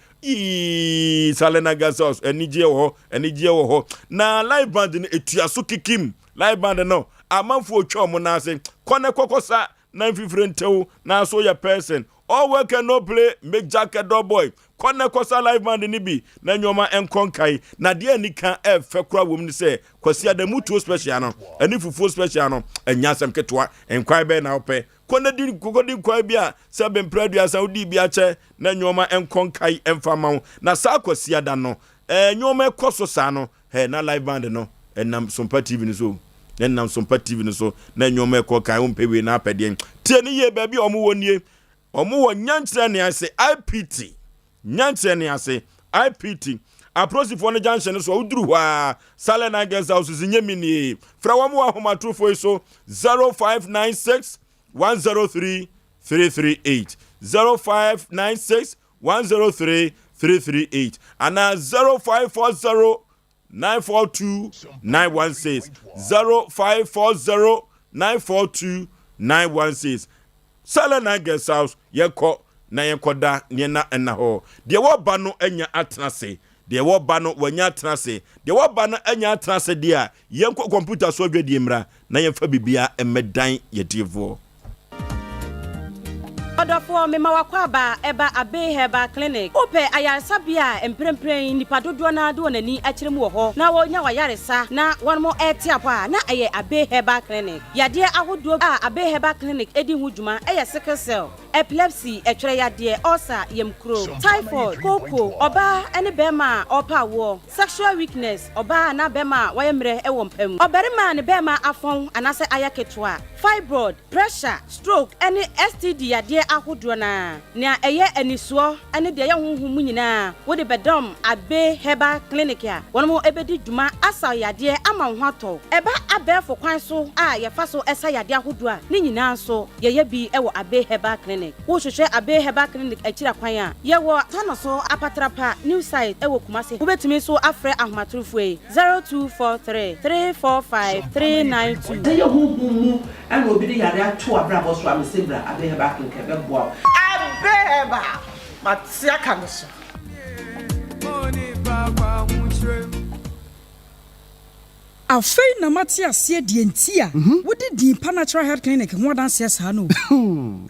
S1: Silent Night Guest House enije wo ho na live band ni etuaso kikim live band no amanfo otwa mo na ase kone kokosa na fifrentew na so ya person all work and no play make jacket dog boy kone kosa live band ni bi na nyoma enkonkai na de anika efe kura wom ni se kwasi adamuto special no ani fufuo special no enya sem ketwa enkwai be na ope kone di kokodi kwai bia se be mpradua saudi bia che na nyoma enkonkai emfama na sa kwasi ada no nyoma ekoso sa no na live band no enam Sompa TV ni so enam Sompa TV ni so na nyoma ekokai umpewe na apede tie ni ye baby omo wonie omo wo nyantre ne ase IPT nyantre ne ase IPT aprosifo no junction so uduru hwa Silent Night Guest House zinyemini fra wo mo ahomatrofo so 0596 103 338 0596 103 338 and 0540 942 916 0540 942 916 Silent Night Guest House yeko na yekoda na ena ho de wo ba no anya atrase de wo ba no wanya atrase de wo ba no anya atrase de a yenko computer so dwedi mra na yemfa bibia emedan yedifo
S6: Odofo mema wakwaba eba Abe Herbal Clinic ope ayaresabia emprempren nipa dodo na do nani akiremu wo ho na wonya wayaresa na wonmo etiapa na aye Abe Herbal Clinic yade ahodo a Abe Herbal Clinic edi hudwuma eye sickle cell epilepsy etwere yade ulcer yemkro typhoid koko oba ene bema opa wo sexual weakness oba na bema wayemre ewo mpam obarima ne bema afon anase ayaketwa fibroid pressure stroke ene STD yade ahodo na eye anisuo ene de ye honhom nyina wo de bedom Abe Herbal Clinic ya wonmo ebedi dwuma asa yade ama hwato eba abefo kwan so a ye fa so esa yade ahodo a ni nyina so ye bi ewo Abe Herbal Clinic wo hwehwe Abe Herbal Clinic akira kwan a ye wo tano so apatrapa new site ewo Kumase wo betumi so afre ahomatrofo 0243 345 392
S7: de ye honhom and obi de yare ato abrabo so amsebra Abe Herbal Clinic ebeboa
S8: Abe Herbal matia kanoso
S9: afei na mate asie die ntia wodi Dimpa Natural Health Clinic ho adanse sa no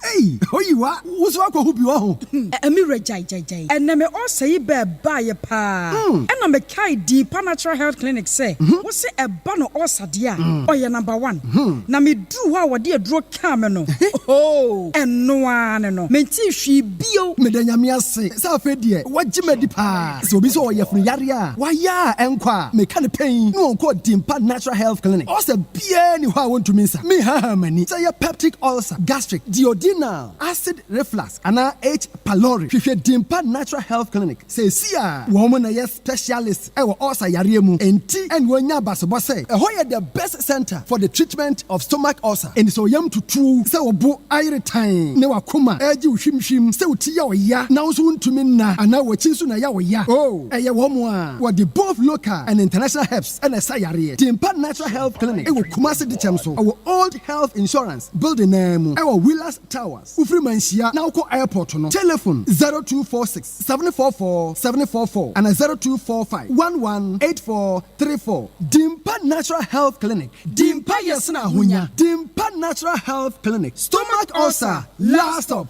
S10: hey oyiwa wo so akọ hu bi wo ho
S9: emi rejai enne me OSEI be ba ye pa ena me kai Dimpa Natural Health Clinic say wo se eba no osade a oye number 1 na me dru ho a wode aduro ka me no oh eno ane no me ti hwi bio
S10: me da nyame ase sa afa die wagye medi pa so obi so oye funu yare a waya enkwa me ka ne pain no onko Dimpa Natural Health Clinic ose bia ni ho a wontumi nsa me ha mani say peptic ulcer gastric duodenal acid reflux ana H pylori hwehwe Dimpa Natural Health Clinic say sia wo mo na yes specialist e wo ulcer yare mu enti en wonya basobo say e hoye the best center for the treatment of stomach ulcer and so yam tutu say wo bo ayre time ne wakoma eji hwimhwim say uti ya oya na wo so wontumi na ana wo chinsu na ya oya oh eye wo mo a wo the both local and international helps and a sayare Dimpa Natural Health Clinic e wo Kumasi di Chamso our old health insurance building name e wo Willas Towers ufri manhia na wo airport no telephone 0246 744 744 and 0245 118434 Dimpa Natural Health Clinic Dimpa yesna hunya Dimpa Natural Health Clinic stomach ulcer last stop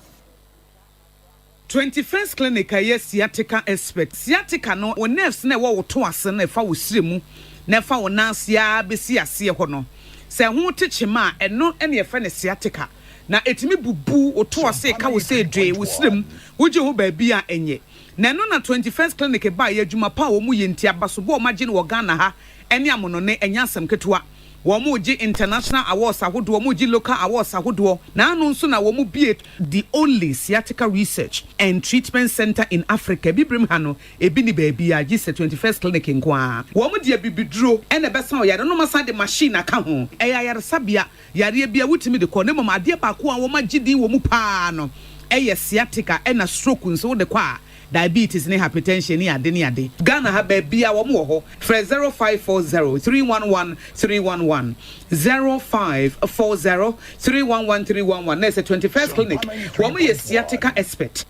S11: 21st Clinic a sciatica expert sciatica no wo nerves na wo to ase na fa wo siremu na fa wo nansia besi ase ho no se ho techema eno ene ye fa ne sciatica na etimi bubu wo to ase ka wo se dwe wo sirem wo je ho ba bia enye na no na 21st Clinic ba ye adwuma pa wo mu ye ntia basobo o magye ne wo Ghana ha ene amono ne enya asem ketewa wo mu gi international awards ahodo wo mu gi local awards ahodo na anu nso na wo mu be the only sciatica research and treatment center in Africa bibrim ha no ebi ni ba bia gi 21st Clinic nkoa wo mu dia bibiduro ene besa o yare no masa de machine aka ho eya yare sabia yare bia wutimi de ko ne mama ade ba ko a wo ma gidi wo mu pa no eye sciatica ena stroke nso de kwa diabetes ne hypertension ni ade Ghana ha ba bia wo mo ho 0540 311 311 0540 311 311 na 21st Clinic wo mo ye sciatica expert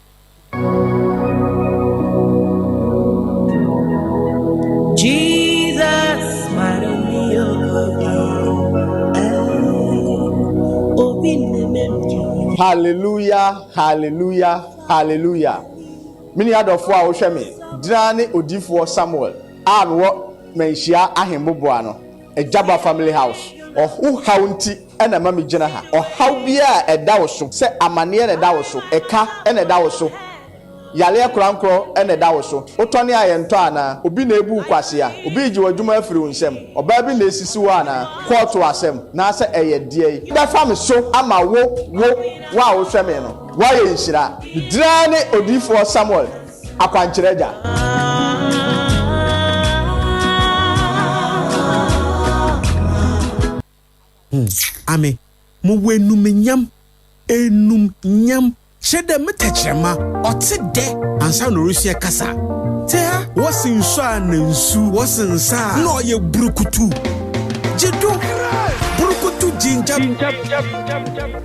S8: Jesus
S12: hallelujah hallelujah hallelujah mini adofo a wo hwe me drane odifo Samuel a wo menhia ahemboboa no ejaba family house ohu haunti ena mama gina ha ohaw bia eda wo so se amane na eda wo so eka ena eda wo so yale akurankro ena eda wo so otone ayento ana obi na ebu kwase a obi ji wadwuma afiri nsem oba bi na esisi wo ana court asem na se eye die da fam so ama wo wa wo hwe me no wa ye nshira drane odifo Samuel akwanchereja
S13: ame mo wenum nyam enum nyam shede metachrema ote de ansa no rusia kasa te ha wosin so anansu wosin sa no ye burukutu jedo burukutu jinjab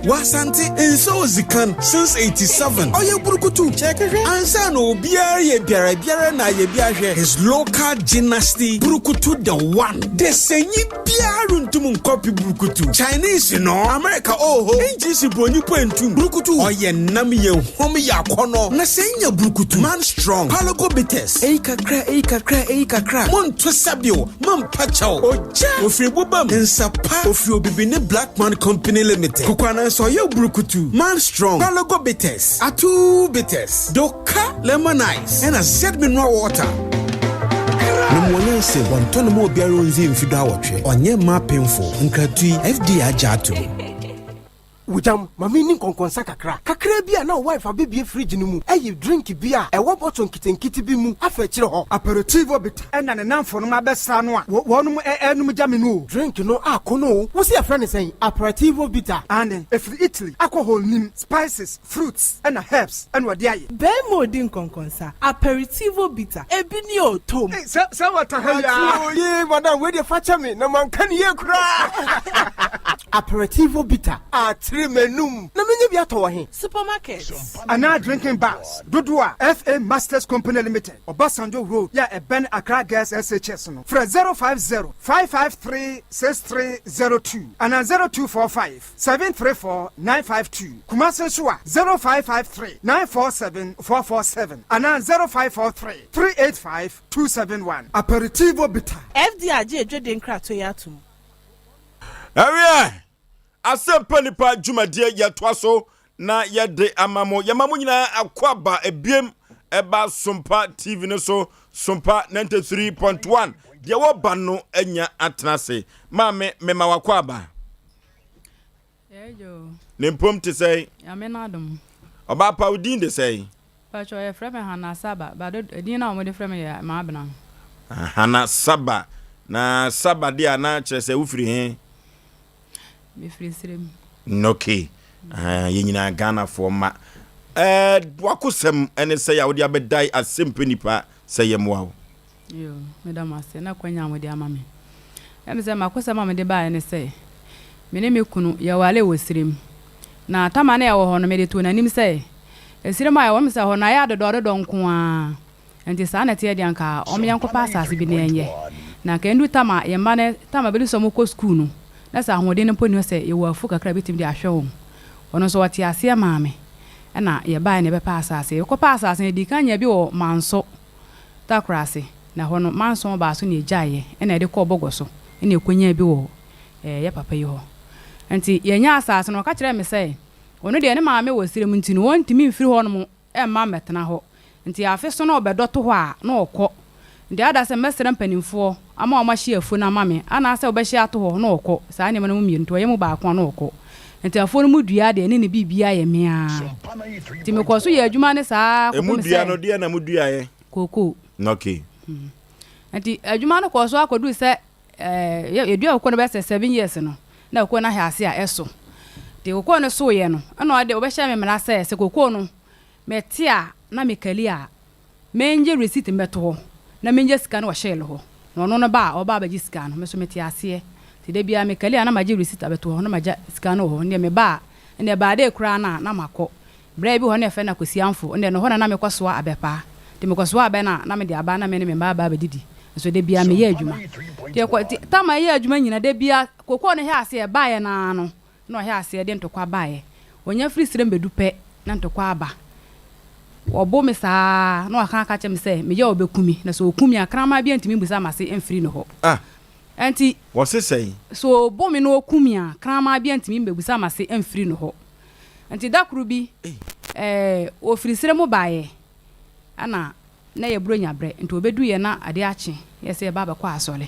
S13: wasanti enso zikan since 87 oye burukutu ansa no biara ye biara na ye biahwe his local dynasty burukutu the one the senyi biara ntum nkopi burukutu Chinese no America NGC broni poentum burukutu oye nam ye hom ya kono na senya burukutu man strong palogo bites eikakra monto sabio man pachao oja ofribobam nsapa ofri obibine Black Man Company Limited kukwana so ye burukutu man strong palogo bites atu bites doka lemon ice and a Z mineral water Numwone se wantono mo biara onzi mfido awotwe onye ma penfo nkratui FDA ajato
S10: Wujam mami ni konkonsa kakra bia na wife abebie fridge ni mu eyi drink bia e wo bottle nkitenkiti bi mu afa kire ho aperitivo bit ena ne namfo no mabesa no a wonum enum jame no drink no akono wo se afra ne sen aperitivo bitter and if Italy alcohol nim spices fruits and herbs and wade aye
S14: be modin konkonsa aperitivo bitter ebi ni otom
S10: se wata ha ya ye madam we dey facha me na man kan ye kura aperitivo bitter atremenum na menye bi ato he
S14: supermarkets
S10: ana drinking bars dodoa FA Masters Company Limited Obasanjo Road ya Eben Accra Gas SHS no fra 050-553-6302 ana 0245-734-952 Kumasi so a 0553-947-447 ana 0543-385-271 aperitivo bitter
S14: FDAG edwede nkrato ya atum
S1: Area Asem Mpe Nipa dwumadie yetwaso na yede amamo yamamo nyina akwaba ebiem eba Sompa TV no so Sompa 93.1 de wo ba no anya atenase maame mema wakwaba
S15: Ejo
S1: nempom te sei
S15: amenadum
S1: oba pa udin de sei
S15: pacho ye frame Hana Saba ba din na omode frame ya maabna
S1: Hana Saba na Saba dia na kire se ufiri he
S15: me free sirem
S1: okay ye nyina Ghana for ma wakosem ene se ya wodi abedai Asem Mpe Nipa se ye moa
S15: yo madam ase na kwanya amode amame em se makosem amode ba ene se me ne me kunu ya wale wosirem na tama na ya wo ho no me de to nanim se esirem ayo wo se ho na ya dodo nko a enti sa na tie de anka o me yanko pa asase bi na enye na ka ndu tama ye mane tama be so mo ko school no na sa ahode npo ni se ye wo afu kakra bitim de ahwe wo ono so wati ase maame na ye ba ne be pa asase ko pa asase di kan ya bi wo manso takrase na hono manso ba so ne gyaye na de ko bogoso na ekonya bi wo ye papa yi ho enti ye nya asase no ka kire me se ono de ne maame wo sire mu ntini won timi mfiri ho no mo ma metena ho nti afi so na obedoto ho a na okọ ndi ada se mesere mpanimfo ama o mahye afu na mame ana se obehye ato ho na okọ saa ne mu mie nto ye mu ba akwa na okọ nti afo no mu dua de ne bibia ye mea ti me koso ye adwuma ne saa
S1: ko mu dua no de na mu dua ye
S15: koko
S1: okay
S15: nti adwuma no koso akodu se ye dua ko no be se 7 years no na ko na ha ase a eso ti ko no so ye no ana de obehye me mena se koko no metia na mekali a menje receipt meto ho na menje sika no hye ho no no ba oba ba ji sika no meso metia ase ti de bia mekali a na maji receipt abeto ho na maja sika no ho ne me ba ne ba de kura na makọ bra bi ho na fe na kwasiamfo ne no ho na mekoso abepa ti mekoso abe na me de aba na me ne me ba ba didi so de bia me ye adwuma ti tama ye adwuma nyina de bia kokọ ne he ase e ba ye na no no he ase de ntokwa ba ye onya free sire mbedu pe na ntokwa aba obo me saa no aka aka chem se me ye obekumi na so okumi akrama bia ntimi busa mase emfiri no ho enti
S1: wose sei
S15: so obo me no okumi akrama bia ntimi mbebusa mase emfiri no ho enti dakuru bi ofiri sire mo baaye ana na ye bronya bre enti obedu ye na ade ache ye se baba kwa asole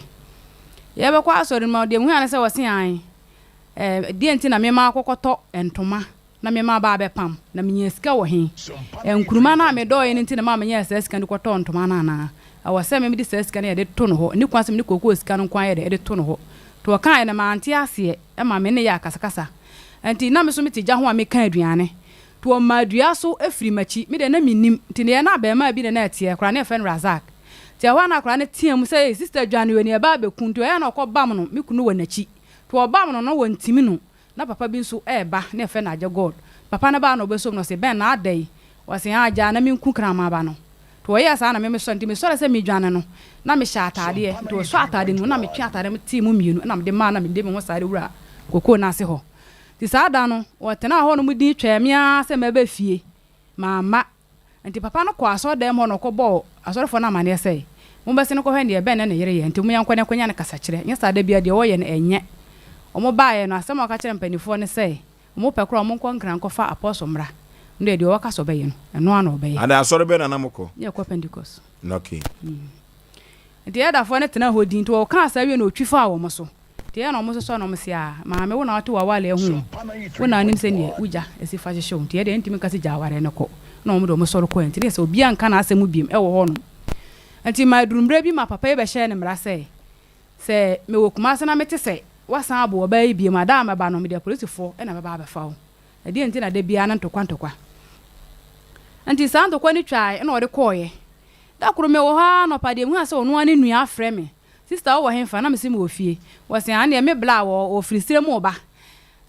S15: ye be kwa asole ma de hu ane se wose an de enti na me ma akokoto entoma na me ma ba be pam na me nyesika wo he enkuruma na me do ye nti na ma me nyesika sika ndiko to ntoma na na awose me di sika na ye de to no ho ni kwansem ni kokko sika no kwan ye de to no ho to kan na ma anti ase e ma me ne ya kasakasa enti na me so me ti gya ho a me kan aduane to ma adua so afiri machi me de na minim nti ne na ba ma bi de na tie kra na fen Razak ti awa na kra na tiam say sister Dwane we ne ba be kunto ya na okobam no me kunu wanachi to obam no no wantimi no na papa bi nso eba na fen na agya God papa na ba no obesom no se ben na adai wase agya na me nku krama ba no to ya sa na me so nti me so se me Dwane no na me sha atade to so atade no na me twa atade me ti mu mienu na me de ma na me de me ho sare wura kokko na se ho ti sada no wotena ho no mudi twamia se mebe fie mama nti papa no kwa so dem ho no kobo asorefo na mane se mo bese no ko hwe ne be ne yere ye nti mo yankwane kwanya ne kasa kire nya sada bia de wo ye ne enye omo baaye no asem aka kire mpanifo ne se mo pekro mo nkran kofa apostle mra ndo de wo ka so be ye no eno ana obe ye
S1: ada asore be na namoko
S15: ye ko Pentecost
S1: okay
S15: nti ya da fo ne tena ho din to wo ka sa wie na otwifa wo mo so ti ya na mo so no mo se a maame wo na wato wa wale hu wo na nim se ne uja esi fa hye hye ti ya de ntimi ka se jaware ne ko na mo do mo so ko enti ne se obi anka na asem biem e wo ho no enti ma durumbre bi ma papa e be hye ne mra se me wo kuma se na mete se wasan abo ba yi biem ada ma ba no me de police fo e na ba ba fa wo e de enti na de bia na ntokwa enti sa ntokwa ni twai e na wo de koye da kuro me wo ha no pa de hu ase onu ane nua afre me sister wo hemfa na me se me ofie wo se an de me bla wo ofiri sire mu ba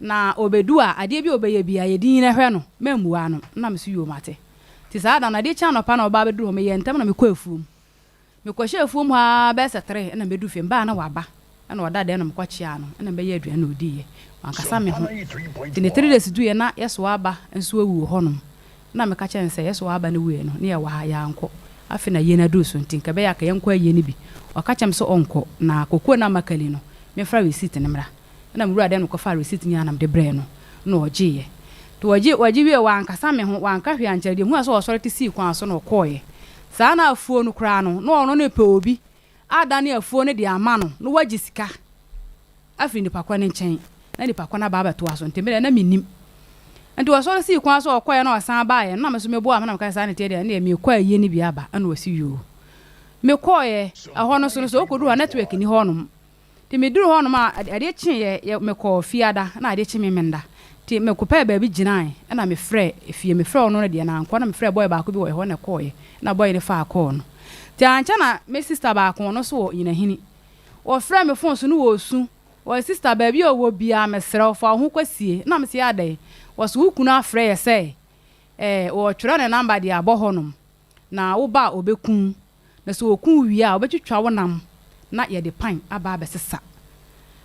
S15: na obedu a ade bi obeye bia ye din na hwe no memua no na me so yo mate ti saa da na de cha no pa na oba bedu ho me ye ntam na me kɔ afuom me kɔ hye afuom ha be se 3 na bedu fie ba na waba na wada de na me kɔ chia no na be ye aduane na odi ye wankasa me ho ti ne 3 days du ye na yeso aba nso awu ho no na me ka kye nse yeso aba na wuye no ne ye wa ya anko afi na ye na do so ntinka be ya ka ye nkɔ aye ni bi waka kyem so onko na kokko na makali no me fra receipt ne mra na mru ade no ko fa receipt nya na me de bre no na ogiye to ogi wie wankasa me ho wanka hwe ankyade hu aso osore ti si kwan so no koye saa na afuo no kra no no ono ne pe obi ada ne afuo ne de ama no no wagi sika afi ni pakwa ne nchen na ni pakwa na baba to aso ntembe na minim enti osore si kwan so okoye na osan baaye na me so me bo ama na me ka saa ne tie de na me kwa aye ni bi aba na wasi yo me koye aho no so so okodu ha network ni ho no ti me duru ho no ma ade kye ye me ko fiada na ade kye me menda ti me ko pa ba bi ginan na me frɛ efie me frɛ ono no de na anko na me frɛ boy ba ko bi wo ho na koye na boy ne fa akɔ no ti ancha na me sister ba ko no so wo yina hini wo frɛ me phone so no wo su wo sister ba bi o wo bia me srɛ fa ho kwasie na me se adai wo so hukunu afrɛ ye sɛ wo twere ne number de abɔ ho no na wo ba obekun na so okun wi a obetwitwa wonam na ye de pan aba abesesa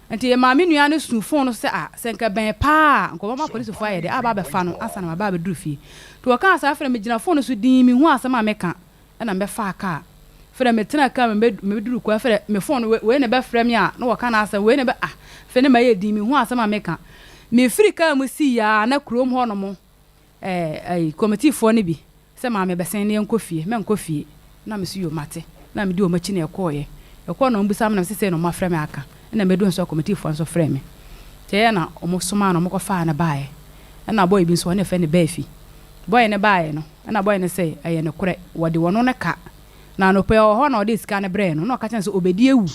S15: enti ye maame nua ne su phone no se a senka ben pa nko ba police fo ayede aba abefa no asa na aba abeduru fie to waka asa afre me gina phone so din mi hu asama meka na me fa aka fre me tena ka me beduru kwa fre me phone we ne be fre me a na waka na asa we ne be fe ne ma ye din mi hu asama meka me firi ka mu si ya na krom ho no mo committee fo ne bi se maame besen ne nkofie me nkofie na me su yo mate na me di o machi na ekoye ekɔ no mbisa me na se no mafrɛ me aka na me do nso committee fo nso frɛ me te na omo soma na omo kɔ fa na bae na boy bi nso ne fɛ ne baafi boy ne bae no na boy ne sɛ ɛyɛ ne korɛ wɔde wɔno ne ka na no pɛ ho na ɔde sika ne brɛ no na ɔka kyɛn sɛ obedi ewu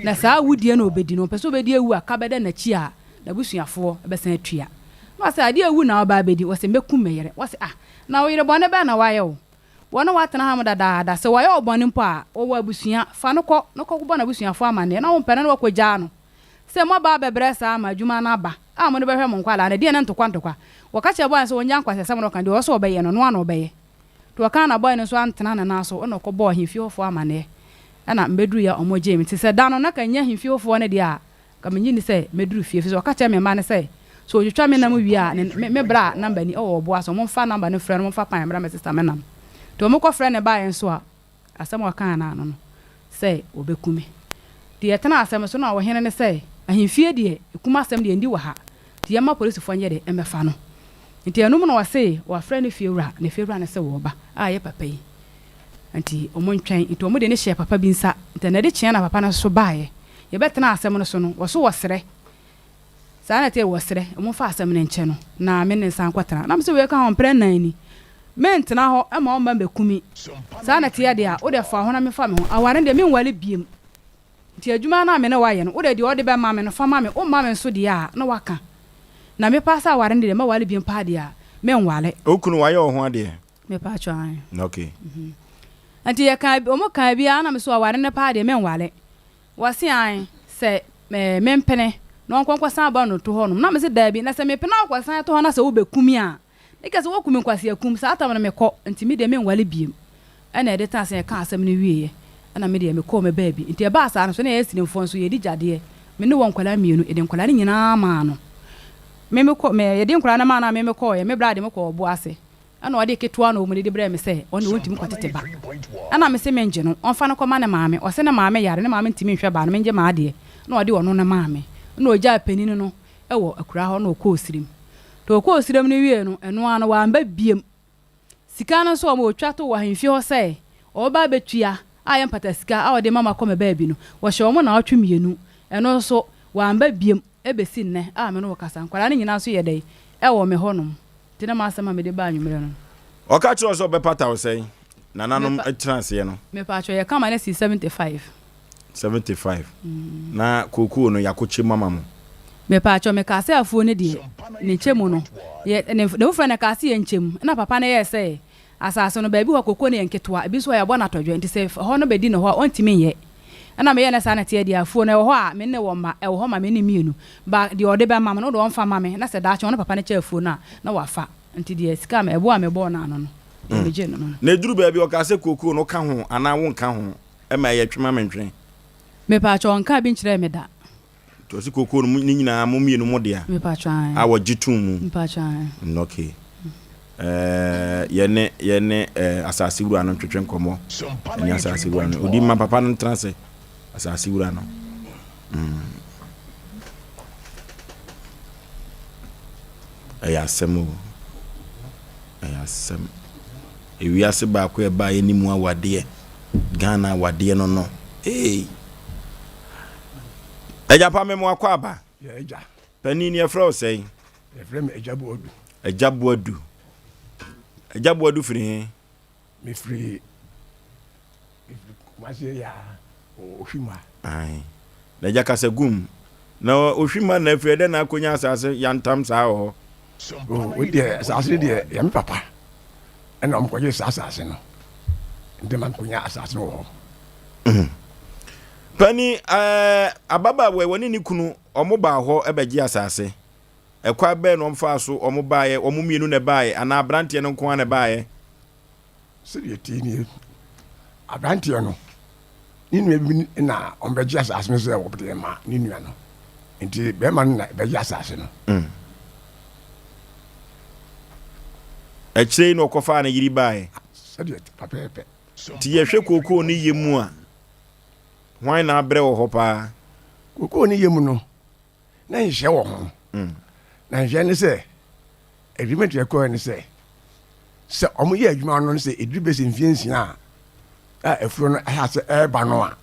S15: na saa wudie na obedi no pɛ sɛ obedi ewu aka bɛda na chi a na busuafo bɛsan atua na sɛ ade ewu na ɔba bedi wɔsɛ mekum meyere wɔsɛ na wo yire bɔne bɛ na wayɛ wo wono watena ha mudada se waye oboni mpo a owa busua fa no kɔ kubo na busua fo amane na wo mpene no wakogya no se mo ba bebre sa ma adwuma na ba a mo ne behwe mo nkwala na die ne ntokwa waka che boy so wonya nkwase se mo kan de wo so obeye no no ana obeye to waka na boy no so antena na so ono kɔ bo himfie fo amane na mbeduru ya omoje mi ti se da no na kan nya himfie fo ne dia ka menyi ni se meduru fie so waka che me ma ne se so otwitwa me na mu wi a me bra number ni o bo aso mo fa number no frɛ no mo fa pan bra me sister me nam to mo ko frɛ ne ba enso a asɛm waka na no sɛ obekume de yetena asɛm so na wo hene ne sɛ ahimfie de ekuma asɛm de ndi wa ha de yema police fo nye de emefa no nti enum na wase wa frɛ ne fiewura ne sɛ wo ba a ye papa yi nti omo ntwan nti omo de ne hye papa bi nsa nti na de kye na papa na so baaye ye betena asɛm no so no wo so wo srɛ saa na te wo srɛ omo fa asɛm ne nkyɛ no na me ne nsa nkwatana na me se we ka ho mpre nan ni mentena ho ema o mba kumi saa na tie de a o de fa ho na me fa me ho aware de me nwale biem nti adwuma na me ne waye no o de o de be ma me no fa ma me o ma me so de a na waka na me pa sa aware de ma wale biem pa de a me nwale
S1: okunu waye o ho ade
S15: me pa cho an
S1: okay
S15: anti ye kan o mo kan bia na me so aware ne pa de me nwale wase an se me mpene no nkonkwasan ba no to ho no na me se da bi na se me pena akwasan to ho na se wo be kumi a ikase wo kumi nkwase akum sa atam na me kɔ nti me de me nwale biem ana ede ta se ka asɛm ne wieye ana me de me kɔ me baabi nti e ba asa no so na yesi ne mfon so ye di jade me ne won kwala mienu ede nkwala ne nyina ma no me kɔ me ye de nkwala na ma na me kɔ ye me bra de me kɔ obo ase ana ode ketua na o mu de bra me se on wontim kwatete ba ana me se me nje no on fa no kɔ ma ne maame o se ne maame yare ne maame ntimi nhwe ba no me nje ma ade na ode ono ne maame na ogya paninu no ɛwɔ akura hɔ na okɔ osirim to okɔ osirim ne wie no ɛno ano wa amba biem sika no so o ma otwa to wa hemfie hɔ sɛ ɔba betua ayɛ mpata sika a ɔde mama kɔ me baabi no wɔhyɛ ɔmo na ɔtwe mienu ɛno so wa amba biem ebesi nnɛ a me no wɔkasa nkwara ne nyina so yɛ dɛ ɛwɔ me hɔ nom ti na ma asɛm me de ba anwumere no
S1: ɔka kyerɛ so bɛpata wo sɛ nananom atranse no
S15: me pa kyerɛ yɛ kama ne si 75
S1: na kokuo no yakoche mama mo
S15: me pa cho me kase afuo ne de ne nchemu no ye ne wofra ne kase ye nchemu na papa ne ye se asase no baabi ho kokuo ne nketoa ebi so ya bɔ na todwe nti se ho no bedi ne ho ontimi ye ɛna meyɛ ne saa na tie dia afuo na ɛwɔ hɔ a me ne wɔ ma ɛwɔ hɔ ma me ne mienu ba de ɔde bɛ ma me no de ɔmfa ma me na sɛ daakye ɔno papa ne kyɛ afuo na wafa nti de sika me ɛbo a me bɔ na no me gye no
S1: na eduru baabi ɔka sɛ koko no ka ho ana wo nka ho ɛma yɛ twema mentwen
S15: me pa cho nka bi nkyerɛ me da
S1: to si koko no ni nyina mo mienu mo de a
S15: me pa cho an
S1: a wɔgye tum mu
S15: me pa cho an
S1: okay yene asase wura no twetwe nkɔmɔ ni asase wura no odi ma papa no trance asase wura no ayasem ewiase ba ko e ba enimu awade Ghana awade no no eja pa me mo akwa aba
S16: eja
S1: panini e fra OSEI
S16: e fra me
S1: ejabuadu free
S16: me free kwase ya ohwima
S1: ai na eja kasa gum na ohwima na free de na akonya asase yantam saa ho
S16: we de asase de ya me papa ena omkoje asase no ndem ankonya asase no ho
S1: pani ababa we woni ni kunu omoba ho ebeji asase ekwa be no mfa so omobaye omumienu ne baye ana abrante no nko ana baye
S16: sidi tini abrante no ninu bi na ombeji asase no se wobde ma ninu no nti be ma na beji asase no
S1: echire no kofa na yiri baye
S16: sidi papepe
S1: ti ye hwe koko ni yemu a hwan na abre wo ho pa
S16: koko ni yemu no na nhye wo ho na nhye ne se agreement ye ko ne se omo ye adwuma no se edru be se mfiensia a afuro no ha se eba no a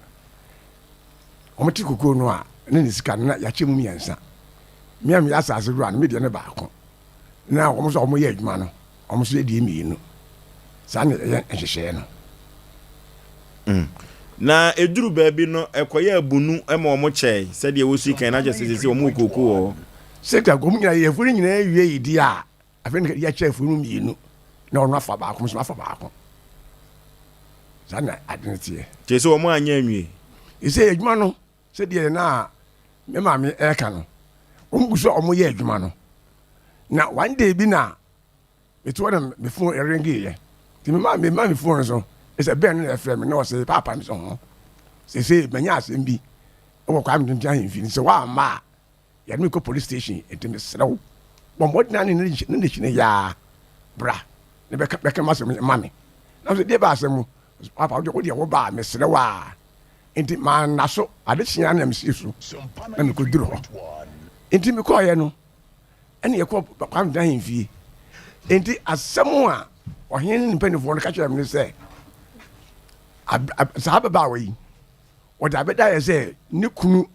S16: omo ti koko no a ne sika na ya chemu miensa miam ya asase ru an me de ne ba ko na omo so omo ye adwuma no omo so de mienu sa ne ye nhyehyɛ no
S1: na eduru baabi no ekoye abunu ema omo kyɛ sɛ de wosi kan na gyesese omo koko wo
S16: sekta gom nyina ye furi nyina wie yidi a afɛn ya kyɛ furu mienu na ɔno afa ba ko so afa ba ko sana adentie
S1: kyɛ sɛ omo anya anwie
S16: ise adwuma no sɛ de na me ma me eka no omo so omo ye adwuma no na one day bi na meto na me fun erengi ye ti me ma me fun so ise ben na efrem na o se papa mi so ho se manya asem bi o kwa mi ntia himfi se wa ma ya me ko police station etim serew bo modina ne ne chine ya bra ne be ka ma se mame na so de ba asem papa o de wo ba me serew a enti ma na so ade chia na me sisu na me ko duro ho enti me ko ye no ene ye ko kwa mi ntia himfi enti asem a ohien ni penifo no ka kire me se sahaba ba we what abeda ye say ne kunu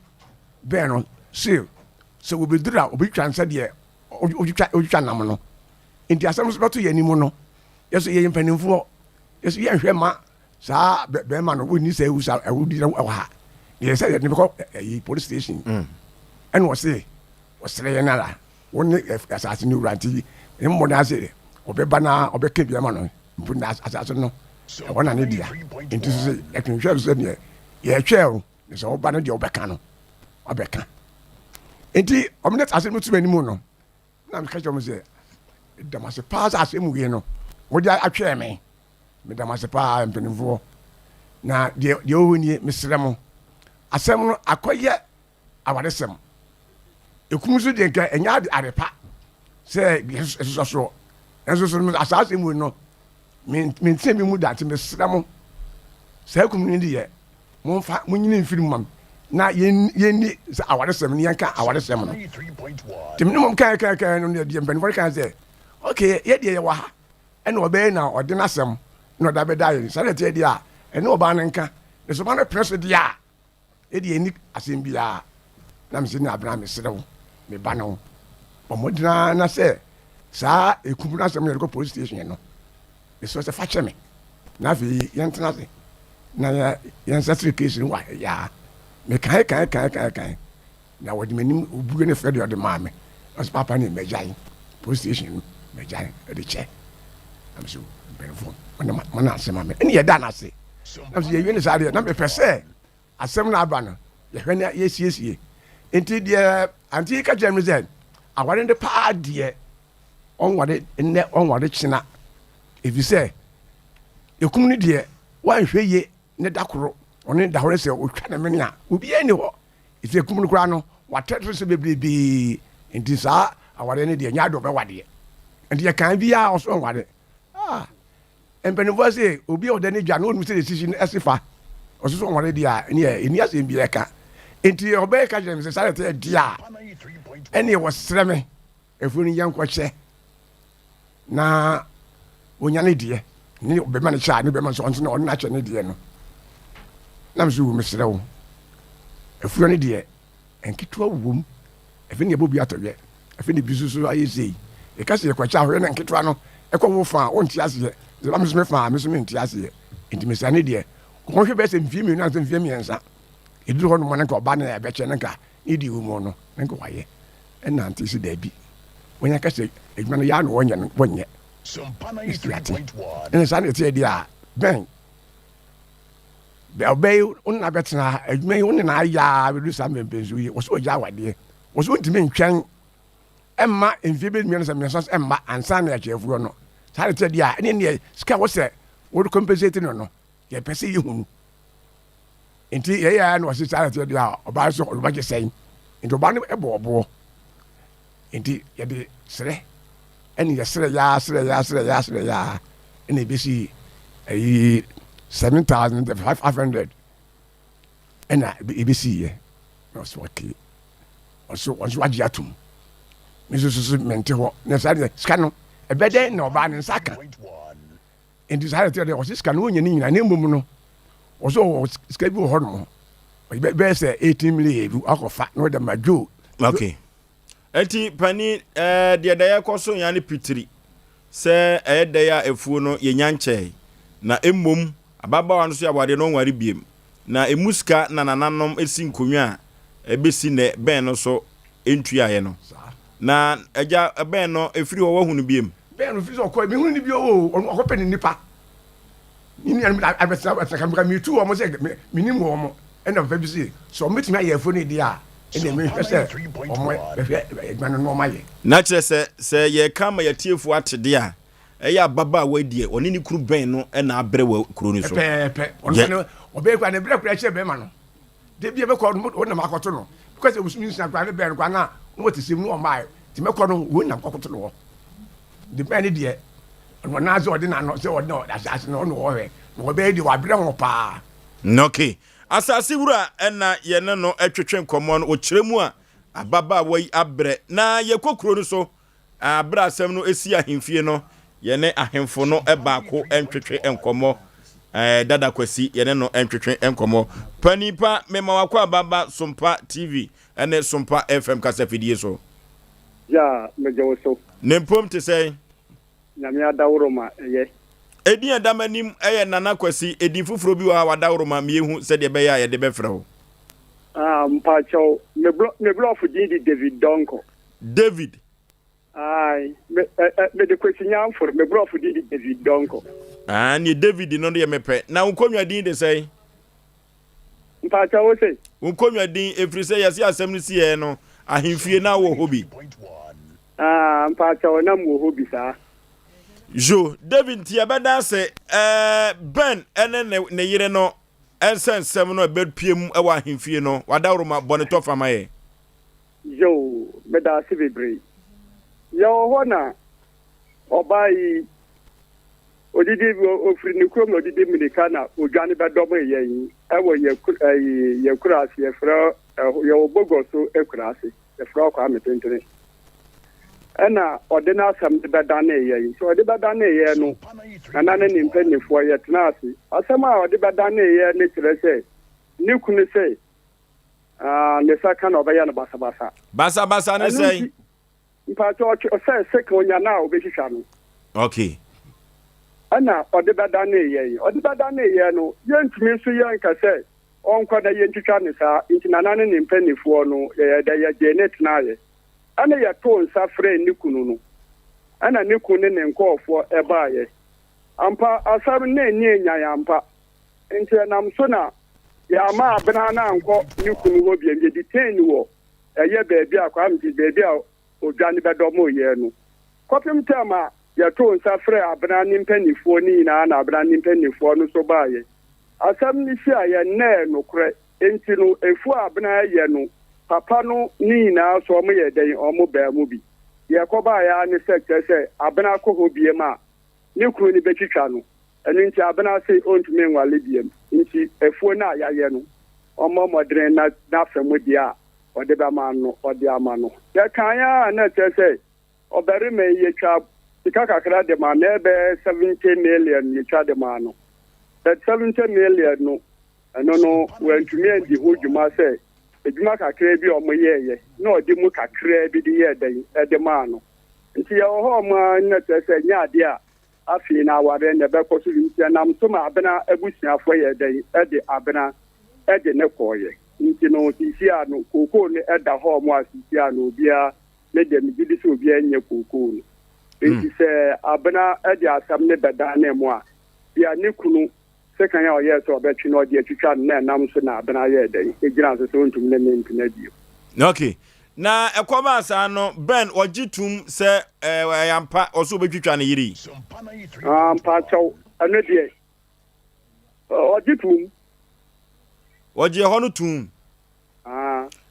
S16: be no so we be dura obi twansa de ojutwa nam no enti asem so beto ye ni mu no yeso ye mpanimfo yeso ye hwe ma sa be ma no we ni say usa awudi na ha ye say ne ko police station and was say ye na la woni asase ni uranti e mo na say obeba na obeka bia ma no mpu na asase no wana ne dia enti so ekinhwe so ne ye tweo ne so oba no de obeka no obeka enti omnet asem tu mani mu no na me ka cho mo se damase pass asem wie no wo dia atwe me damase pa mpenimfo na de ohuni mesrɛ mo asem no akoye awadesem ekumu so de nka enya arepa se so no asase mu no min tse mi mu date mesrɛ mo sa kum ni de mo fa mo nyini mfiri mam na yenni sa awadesem ni yanka awadesem no tim no mom kan no de mpanimfo kan se okay ye de ye wa ha ene obe na ode na asem no da be dai sa de te de a ene oba na nka de so ma na press de a e de ni asem bia na me se ni abna me serew me ba no omodina na se sa ekum na asem ye ko police station no eso se fa cheme na fi yentna se na yan certification wa ya me kai na wodi menim obuge ne fed yo de maame as papa ni mejai police station mejai de che am so benfo mana asema me ene ye da na se am so ye ni sa de na me pese asɛm na aba no yɛhwɛ na yɛsiesie nti deɛ anti ka kyerɛ me sɛ aware de paa deɛ ɔnware nnɛ ɔnware kyena ɛfiri sɛ ɛkum no deɛ woanhwɛ ye ne da koro ɔne da hore sɛ ɔtwa ne mene a obiaa ni hɔ ɛfiri ɛkum no koraa no watɛtoro sɛ bebrebee nti saa aware no deɛ nyɛ ade ɔbɛwadeɛ nti yɛkan biaa ɔso ɔnware mpanimfoɔ sɛ obi a ɔda ne dwa na ɔnum sɛ ɛsisi no ɛse fa ɔso so ɔnware deɛ a ɛni asɛm bi ɛka nti ɔbɛyɛ ka kyerɛ me sɛ saa ɛtɛ di a ɛne wɔserɛ me afuo no yɛnkɔhyɛ na ɔnya ne deɛ ne bɛma no kyɛ a ne bɛma nso ɔnso na ɔno nakyɛ ne deɛ no nam so wu mesrɛ wo afuo no deɛ ɛnketewa wom ɛfei ne yɛbɔ bi atɔyɛ ɛfei ne bi so ayɛ sei ɛka sɛ yɛkɔkyɛ ahoyɛ no nketewa no ɛkɔ wo fa a wonte aseɛ sɛ ba mesome fa a mesome nte aseɛ nti mesia ne deɛ kɔhwɛ bɛɛ sɛ mfie mmienu ansɛ mfie mmiɛnsa ɛduru hɔ nom no nka ɔba no ɛbɛkyɛ no nka ne di wo mu no ne nka wayɛ ɛnante so daabi wɔnya ka sɛ adwuma no yɛa no wɔnyɛ no wɔnyɛ ɛstuate ɛne saa ne ɛteɛ deɛ a bɛn ɔbɛyi wo nna bɛtena adwuma yi wo ne na ayɛ a bɛdu saa mpɛmpɛnso yi wɔ sɛ ɔgya awadeɛ wɔ sɛ wontumi ntwɛn ɛmma mfie bɛdumiɛ no sɛ mmiɛnsa ɛmma ansa na yɛkyerɛfuɔ no saa ne ɛteɛ deɛ a ɛne neɛ sika wɔ sɛ wode compensate no no yɛpɛ sɛ yɛhu no nti yɛyɛ na wɔse saa ɛteɛ deɛ a ɔbaa so ɔbɛgye sɛn nti ɔbaa no ɛbɔ ɔboɔ nti yɛde serɛ ɛne yɛserɛ yaa ɛna ɛbɛsi ayi 7,500 ɛna ɛbɛsiiɛ na ɔsɛ wɔke ɔnso wagye atom me so mente hɔ na saa deɛ sika no ɛbɛdɛn na ɔbaa ne nsa ka nti saa deɛ ɔsɛ sika no wɔnya ne nyina ne mmom no ɔsɛ ɔwɔ sika bi wɔ hɔ nom bɛyɛ sɛ 18 million bi akɔfa na ɔde ma dwo
S1: okay enti pani deɛ da yɛkɔ so yɛne pitiri sɛ ɛyɛ da yɛ a afuo no yɛnya nkyɛe na mmom ababaawa no so yɛawade no ɔnware biem na ɛmu sika na nananom ɛsi nkonnwa a ɛbɛsi nɛ bɛn no so ɛntuaeɛ no na agya bɛn no ɛfiri hɔ wahu no biem
S16: bɛn no firi sɛ ɔkɔ mehunu no bi ɔkɔpɛ ne nipa abɛsaka metu wɔ mo sɛ menim wɔ mo ɛna papa bi sɛ sɛ ɔmɛtumi ayɛ afuo no deɛ a ɛna mehwɛ sɛ ɔmo bɛhwɛ adwuma no ɔma yɛ
S1: na kyerɛ sɛ yɛka ma yɛtiefoɔ ate deɛ a ɛyɛ ababaawa die ɔne ne kuru bɛn no ɛna abrɛ wɔ kuro no so
S16: pɛpɛ ɔbɛyɛ kwa ne brɛ kura kyerɛ bɛma no de bia bɛkɔ no wɔnam akɔto no because ɛwusumi nsina kora ne bɛn no kwa na wɔte sɛm no ɔmaa nti mɛkɔ no wɔnam kɔkoto no hɔ de bɛn ne deɛ ɔno sɛ ɔde n'ano sɛ ɔde asase no ɔno wɔhwɛ na ɔbɛyɛ deɛ wabrɛ ho paa
S1: okay asase wura ɛna yɛne no atwetwe nkɔmmɔ no ɔkyerɛ mu a ababaawa yi abrɛ na yɛkɔ kuro no so abrɛ asɛm no ɛsi ahemfie no yɛne ahemfo no baako ntwetwe nkɔmmɔ dada kwasi yɛne no ntwetwe nkɔmmɔ panipa mema wakɔ ababa Sompa TV ɛne Sompa FM kasa fidie so
S17: ya mejewo so
S1: ne mpom te sɛ
S17: nyame adaworo ma ɛyɛ
S1: edin adamanim ɛyɛ nana kwasi edin foforo bi wa wadaworo ma miehu sɛ de bɛyɛ a yɛde bɛfrɛ ho
S17: mpacho me block din di David Donko
S1: David
S17: ai me de kwesinya for me block din di David Donko
S1: ni David no de mepɛ na unkonwa din de sɛ
S17: mpacho wo sɛ
S1: unkonwa din efiri sɛ yɛse asɛm no sie no ahemfie na wo hobi
S17: mpacho na mo hobi saa
S1: Jo David tia bɛda sɛ Ben ɛne ne yere no ɛnsɛnsɛm no ɛbɛpiem ɛwɔ ahemfie no wadaworo ma bɔne tɔfa ma yɛ
S17: yo bɛda se bebre yɛ hɔ na ɔbai odidi ofiri ne kurom na odidi minika na odwane bɛdɔm yɛ yi ɛwɔ yɛ kura ase yɛfrɛ yɛ obogo so ekura ase yɛfrɛ ɔkɔ ametentene ɛna ɔde n'asɛm de bɛda ne yɛ yi so ɔde bɛda ne yɛ no nana ne mpanyinfoɔ yɛ tena ase asɛm a ɔde bɛda ne yɛ ne kyerɛ sɛ ne kunu sɛ ne saka na ɔbɛyɛ no basabasa
S1: ne sɛ
S17: mpatsɔ ɔsɛ sɛka onya na ɔbɛhwehwɛ no
S1: okay
S17: ɛna ɔde bɛda ne yɛ yi ɔde bɛda ne yɛ no yɛntumi nso yɛ nka sɛ ɔnkɔ na yɛntwitwa ne saa nti nana ne mpanyinfoɔ no yɛgye ne tena ayɛ ɛna yɛtoo nsa frɛ ne kunu no ɛna ne kunu ne nkɔɔfoɔ ɛbaayɛ ampa asɛm ne ɛni anya ampa nti ɛnam so na ya ma abena na anko ni kunu wo bi ye detain wo eye baby akwa mti baby a odwane bedomo ye no kopim tema ya to nsa frɛ abena ni mpanifo ni na abena ni mpanifo no so baaye asam ni hia ye na no korɛ enti no efu abena ye no papa no ni na so mo ye den omo ba mu bi ye ko baaya ni sɛ abena ko ho bie ma ni kunu ni betwitwa no ɛno nti abena sɛ ontumi nwale biem nti efu na ya ye no omo modren na famu dia ɔde ba ma no ɔde ama no ye kan ya na sɛ obere me ye twa sika kakra de ma na ebe 70 million ye twa de ma no that 70 million no ɛno no wantumi andi ho dwuma sɛ edwuma kakra bi ɔmo yeye na ɔde mu kakra bi de ye den ɛde ma no nti ye ho ma na sɛ nya ade a afi na aware na bɛkɔ so nti nam so ma abena abusuafo ye den ɛde abena ɛde ne kɔye nti no sisi a no koko ne ɛda ho mo asisi a no bia ne dem gidi so bia nye koko no nti sɛ abena ɛde asam ne bɛda na mu a bia ne kunu sekan ya ɔyɛ sɛ ɔbɛtwe na ɔde atwitwa na nam so na abena yɛ den egyina so so ntum ne mpina dio.
S1: Okay, na ɛkɔba asa no Ben ɔgye tum sɛ ɛyampa ɔso obɛtwitwa ne yiri
S17: mpa kyɛw ɛno deɛ ɔgye tum
S1: ɔgye hɔ no tum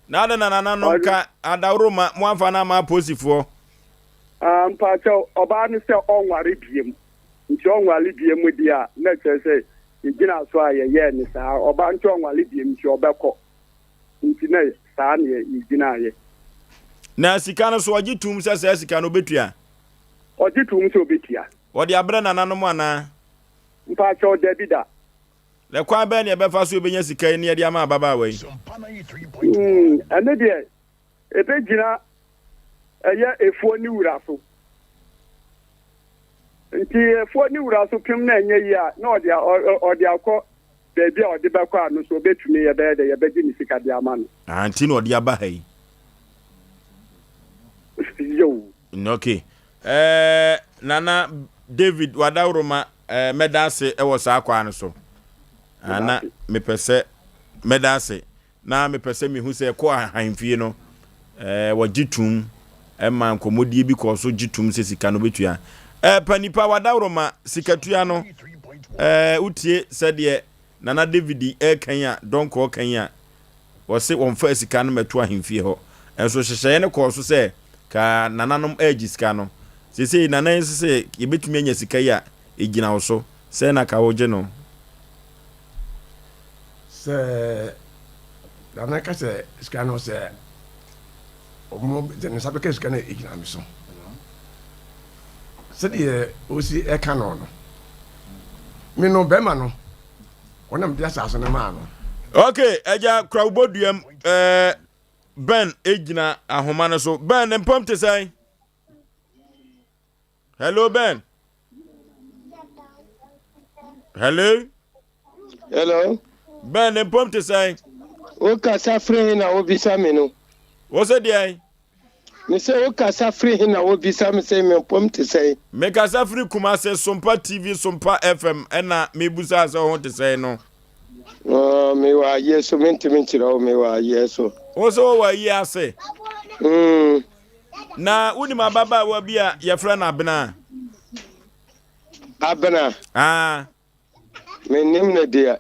S1: na ada na nana no ka adawroma mo amfa na ma posifoɔ
S17: mpa kyɛw ɔbaa no sɛ ɔnware biem nti ɔnware biem di a na kyerɛ sɛ egyina so a yɛyɛ ne saa ɔbaa nti ɔnware biem nti ɔbɛkɔ nti na saa ne yɛgyina yɛ
S1: na sika no so ɔgye tum sɛ sɛ sika no obetua
S17: ɔgye tum sɛ obetua
S1: ɔde abrɛ nana no mu ana
S17: mpa kyɛw dabi da
S1: le kwa bɛ ne bɛfa so obenya sika ne yɛde ama ababa wai
S17: ɛne deɛ ɛbɛgyina ɛyɛ efuo ni wura so nti efuo ni wura so pim na enye yi a na ɔde akɔ baabi a ɔde bɛkɔ a no so obetumi yɛbɛyɛ de yɛbɛgye ne sika de ama no
S1: anti na ɔde aba ha yi
S17: yo
S1: okay nana David wadawroma medase ɛwɔ saa kwa no so ana mepɛsɛ medase na mepɛsɛ mehu sɛ kɔ ahanfie no wɔgye tum ɛma nkomodie bi kɔ so gye tum sɛ sika no betua panipa wadawroma sikatua no utie sɛdeɛ nana David kan a donko kan a wɔse wɔmfa sika no mɛto ahanfie hɔ ɛnso hyehyɛ ne kɔ so sɛ ka nananom agi sika no sesei nana sɛ yɛbɛtumi anya sika yi a ɛgyina wo so sɛ na ka wogye no
S16: sɛ nana ka sɛ sika no sɛ ɔmo ne nsa bɛka sika no ɛgyina me so sɛdeɛ ɔsi ɛka no no me no bɛma no ɔnam de asase no maa no
S1: okay agya krawboduam Ben ejina ahoma no so Ben mpom te sɛn hello Ben hello Ben mpom te sɛn
S18: o kasa free na obisa me no
S1: wo se dey
S18: me se o kasa free na obisa me se me mpom te sɛn
S1: me kasa free kuma se Sompa TV Sompa FM ɛna me busa se ho te sɛn no
S18: me wa yeso mentira me wa yeso
S1: oso wa yi ase na unim ababa wa bia ye fra na abena
S18: me nim na dia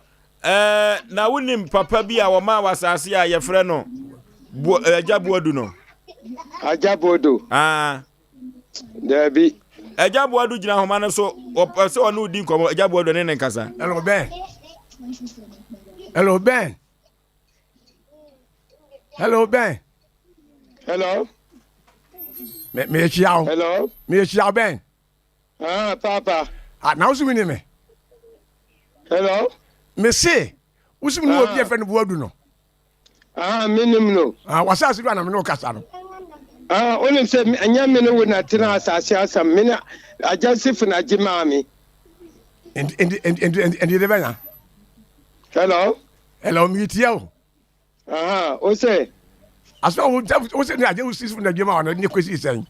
S1: na unim papa bia wo ma wasase a ye fra no ajaboadu no
S18: ajaboadu dabi
S1: ajaboadu gina homa no so se onu udi nkomo ajaboadu ne nkasa
S16: hello Ben hello Ben me chiao
S18: hello
S16: me chiao Ben
S18: papa
S16: na usu mini me
S18: hello
S16: me say usu mini obi e fe no boadu no
S18: minim no
S16: wasa asidu na me no kasa no
S18: onim se anya me no wona tena asase asam me na ajansi fina jima mi
S16: and the benya hello me tiao
S18: o say
S16: as well o say na ajansi fina jima na ni kwesi sen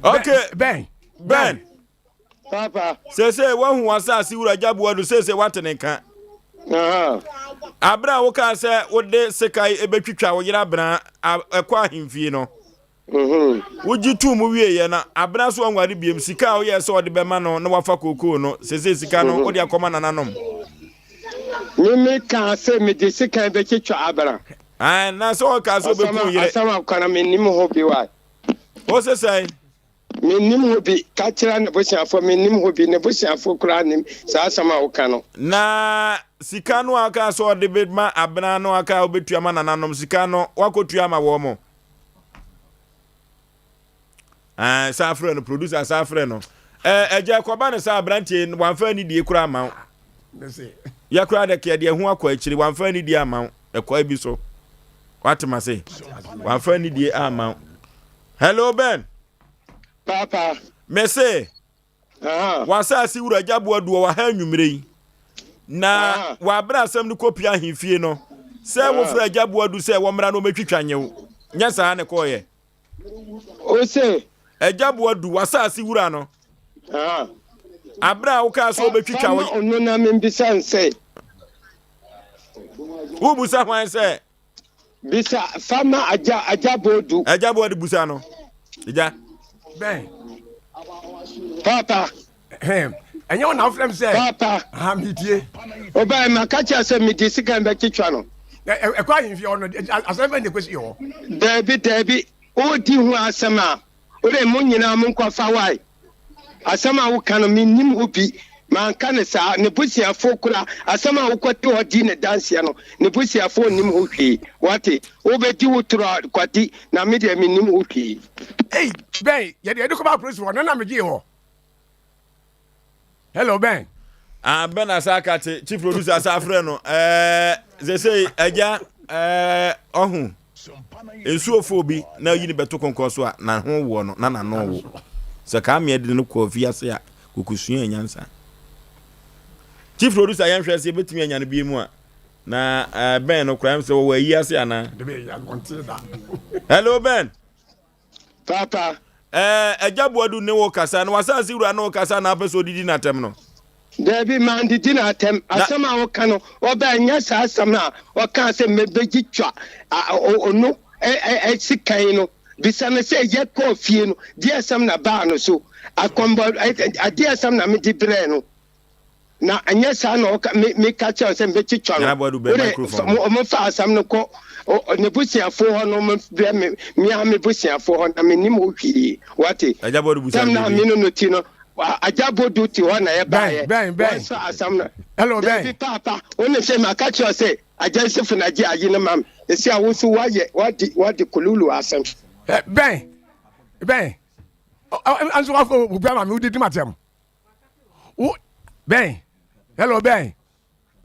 S1: okay
S16: Ben
S18: Papa.
S1: Say one who was a Sura Jabu to say what an enca. Abra woka say what de sekai ebetwitwa wo yira bra akwa himfie no. Woji tu mu wie na abra so anware biem sika wo ye so de bema no na wafa kokoo no sese sika no wo de akoma nananom.
S18: Me ka say me de sika betwitwa abra.
S1: Ah na so ka so beku yire.
S18: Asama kana me nim ho bi wa.
S1: Wo say
S18: me nim ho bi ka kira na bosiafo me nim ho bi na bosiafo kura nim sa asama wo kana.
S1: Na sika no aka so de bedma abna no aka obetua ma nananom sika no wakotua ma wo mo. Ah safre no producer safre no. Eje koba ne sa brantie wanfa ni die kura ma. Ya kura de ke de ho akwa akiri wanfa ni die ama ekwa bi so. What am I say? Wanfa ni die ama. Hello Ben.
S18: Papa.
S1: Me say. Wasa si wura jabu adu wa ha nwumre yi. Na wa bra asem ni kopi ahimfie no. Se wo fra jabu adu se wo mra no metwitwa nyewo. Nya sa ne koye.
S18: O se
S1: ejabu adu wasa si wura no. Abra wo ka so betwitwa wo.
S18: Ono na me bisa nse.
S1: Wo busa hwan se?
S18: Bisa fama ajabu adu.
S1: Ejabu adu busa no. Ija.
S16: Ben.
S18: Papa.
S16: Enye wona afrem say.
S18: Papa.
S16: Hamidie.
S18: Oba ma kacha say me de sika mbe twitwa no.
S16: Ekwa himfi ono asem ne kwesi yo.
S18: Debi. O di hu asema. O le mo nyina mo nkwafa wai. Asema wo kan me nim obi. Man kan sa ne busiafo kura asema wo kwati odi ne dance no. Ne busiafo nim ho hwi. Wate. O be di wo tro kwati na me de me nim ho hwi.
S16: Hey, Ben, ye de ko ba police wo na me gi ho. Hello Ben.
S1: Ben Asakate, chief producer Asafre no. They say eja ohun. Esuofo bi na yini beto konkoso a na ho wo no na no wo. Se ka me de no ko fiase a kokusua nyansa. Chief producer yan hwese se betumi anya no bi mu a na Ben no crime se wo yi ase ana. Hello Ben.
S18: Papa.
S1: Ejabuadu ne wo kasa na wasa siwura na wo kasa na apeso didi na tem no.
S18: Debi man didi na tem asama wo kano oba nya sa asama o kan se mebeji twa ono sikan no bisa na se ye ko fie no di asam na ba no so akombo adi asam na me di bre no na anya sa na me ka cha se mebeji twa no o mo fa asam no ko ne busiafo ho no me busiafo ho na me nim ho hwiri wate
S1: ajabodu busiafo
S18: na me no ti no ajabodu ti ho na ye ba ye
S16: Ben
S18: so asam na
S16: hello Ben
S18: papa only say ma ka cho say ajanse na ji ayi na mam esi awosu waye wadi kululu asam
S16: Ben anso wa ko obi ama me udi matem Ben hello Ben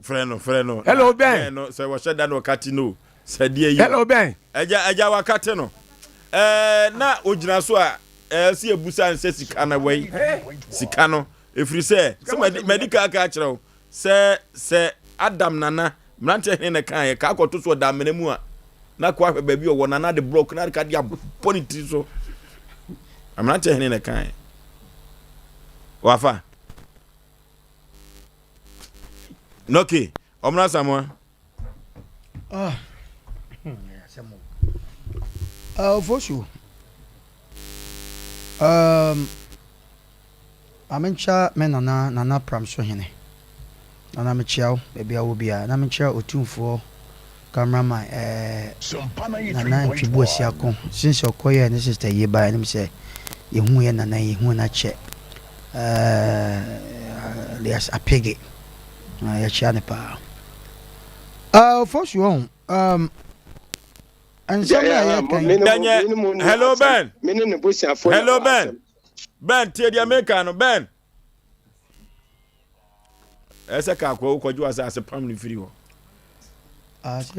S1: freno
S16: hello Ben
S1: no say wo sheda no kati no sadie yi
S16: hello Ben
S1: eja wakate no na ogina so a si ebusa nse sika na wai sika no efiri se medical ka kire se Adam nana mrante ne kan ye ka akoto so da menemu a na kwa hwe ba bi o nana de block na ka dia politics so mrante ne kan wafa noki omna samwa
S2: Oforisuo. Amencha nana pram so hene. Nana mechiao baby awo bia. Na mechiao otumfo cameraman nana ntwibu asiako. Since okoye ne sister ye ba ne say ye hu ye nana ye hu na che. Lias apege. Ya chia ne pa. Oforisuo and so
S1: hello Ben. Hello Ben. Ben tie dia make no Ben. Ese ka ko ko ju asa pam ni free ho.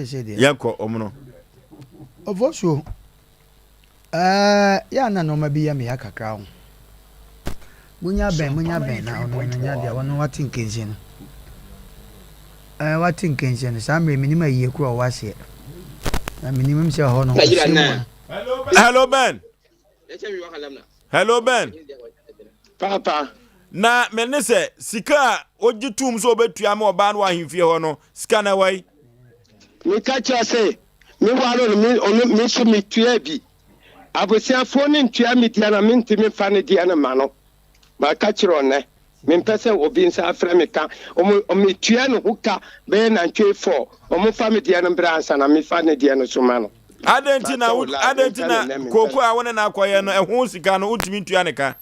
S2: Say there.
S1: Yanko omno.
S2: Oforisuo. Ya na no ma bi ya me akakra ho. Munya ben na ono nya dia wono watin kenzi no. Watin kenzi no sa mre minima yie kro o wase. Na minimum say ho no.
S1: Hello Ben. Hello Ben.
S18: Papa.
S1: na mene se sika ogitum so obetua ma oba no ahemfie ho no sika na wai
S18: me ka cha say me walo me so me tua bi abosiafo ne ntua me dia na me ntimi fa ne dia na ma no ba ka kiro ne me mpese obi nsa afra me ka o me tua no huka be na ntwe 4 o mo fa me dia na bra ansa na me fa ne dia no so ma no
S1: adentina koko a wona na akoye no ehun sika no utimi ntua ne ka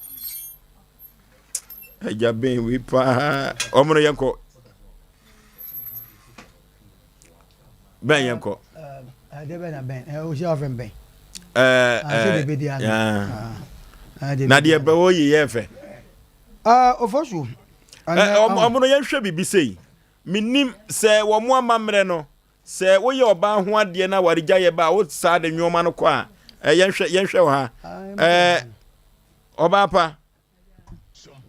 S1: eja ben wi pa omro yanko ben yanko
S2: de ben ben o je ofem ben
S1: na de be wo yi yefe
S2: Oforisuo
S1: omro yan hwe bibi sei minim se wo mo amamre no se wo ye oba ho ade na warigya ye ba wo sa de nwoma no ko a yen hwe wo ha oba pa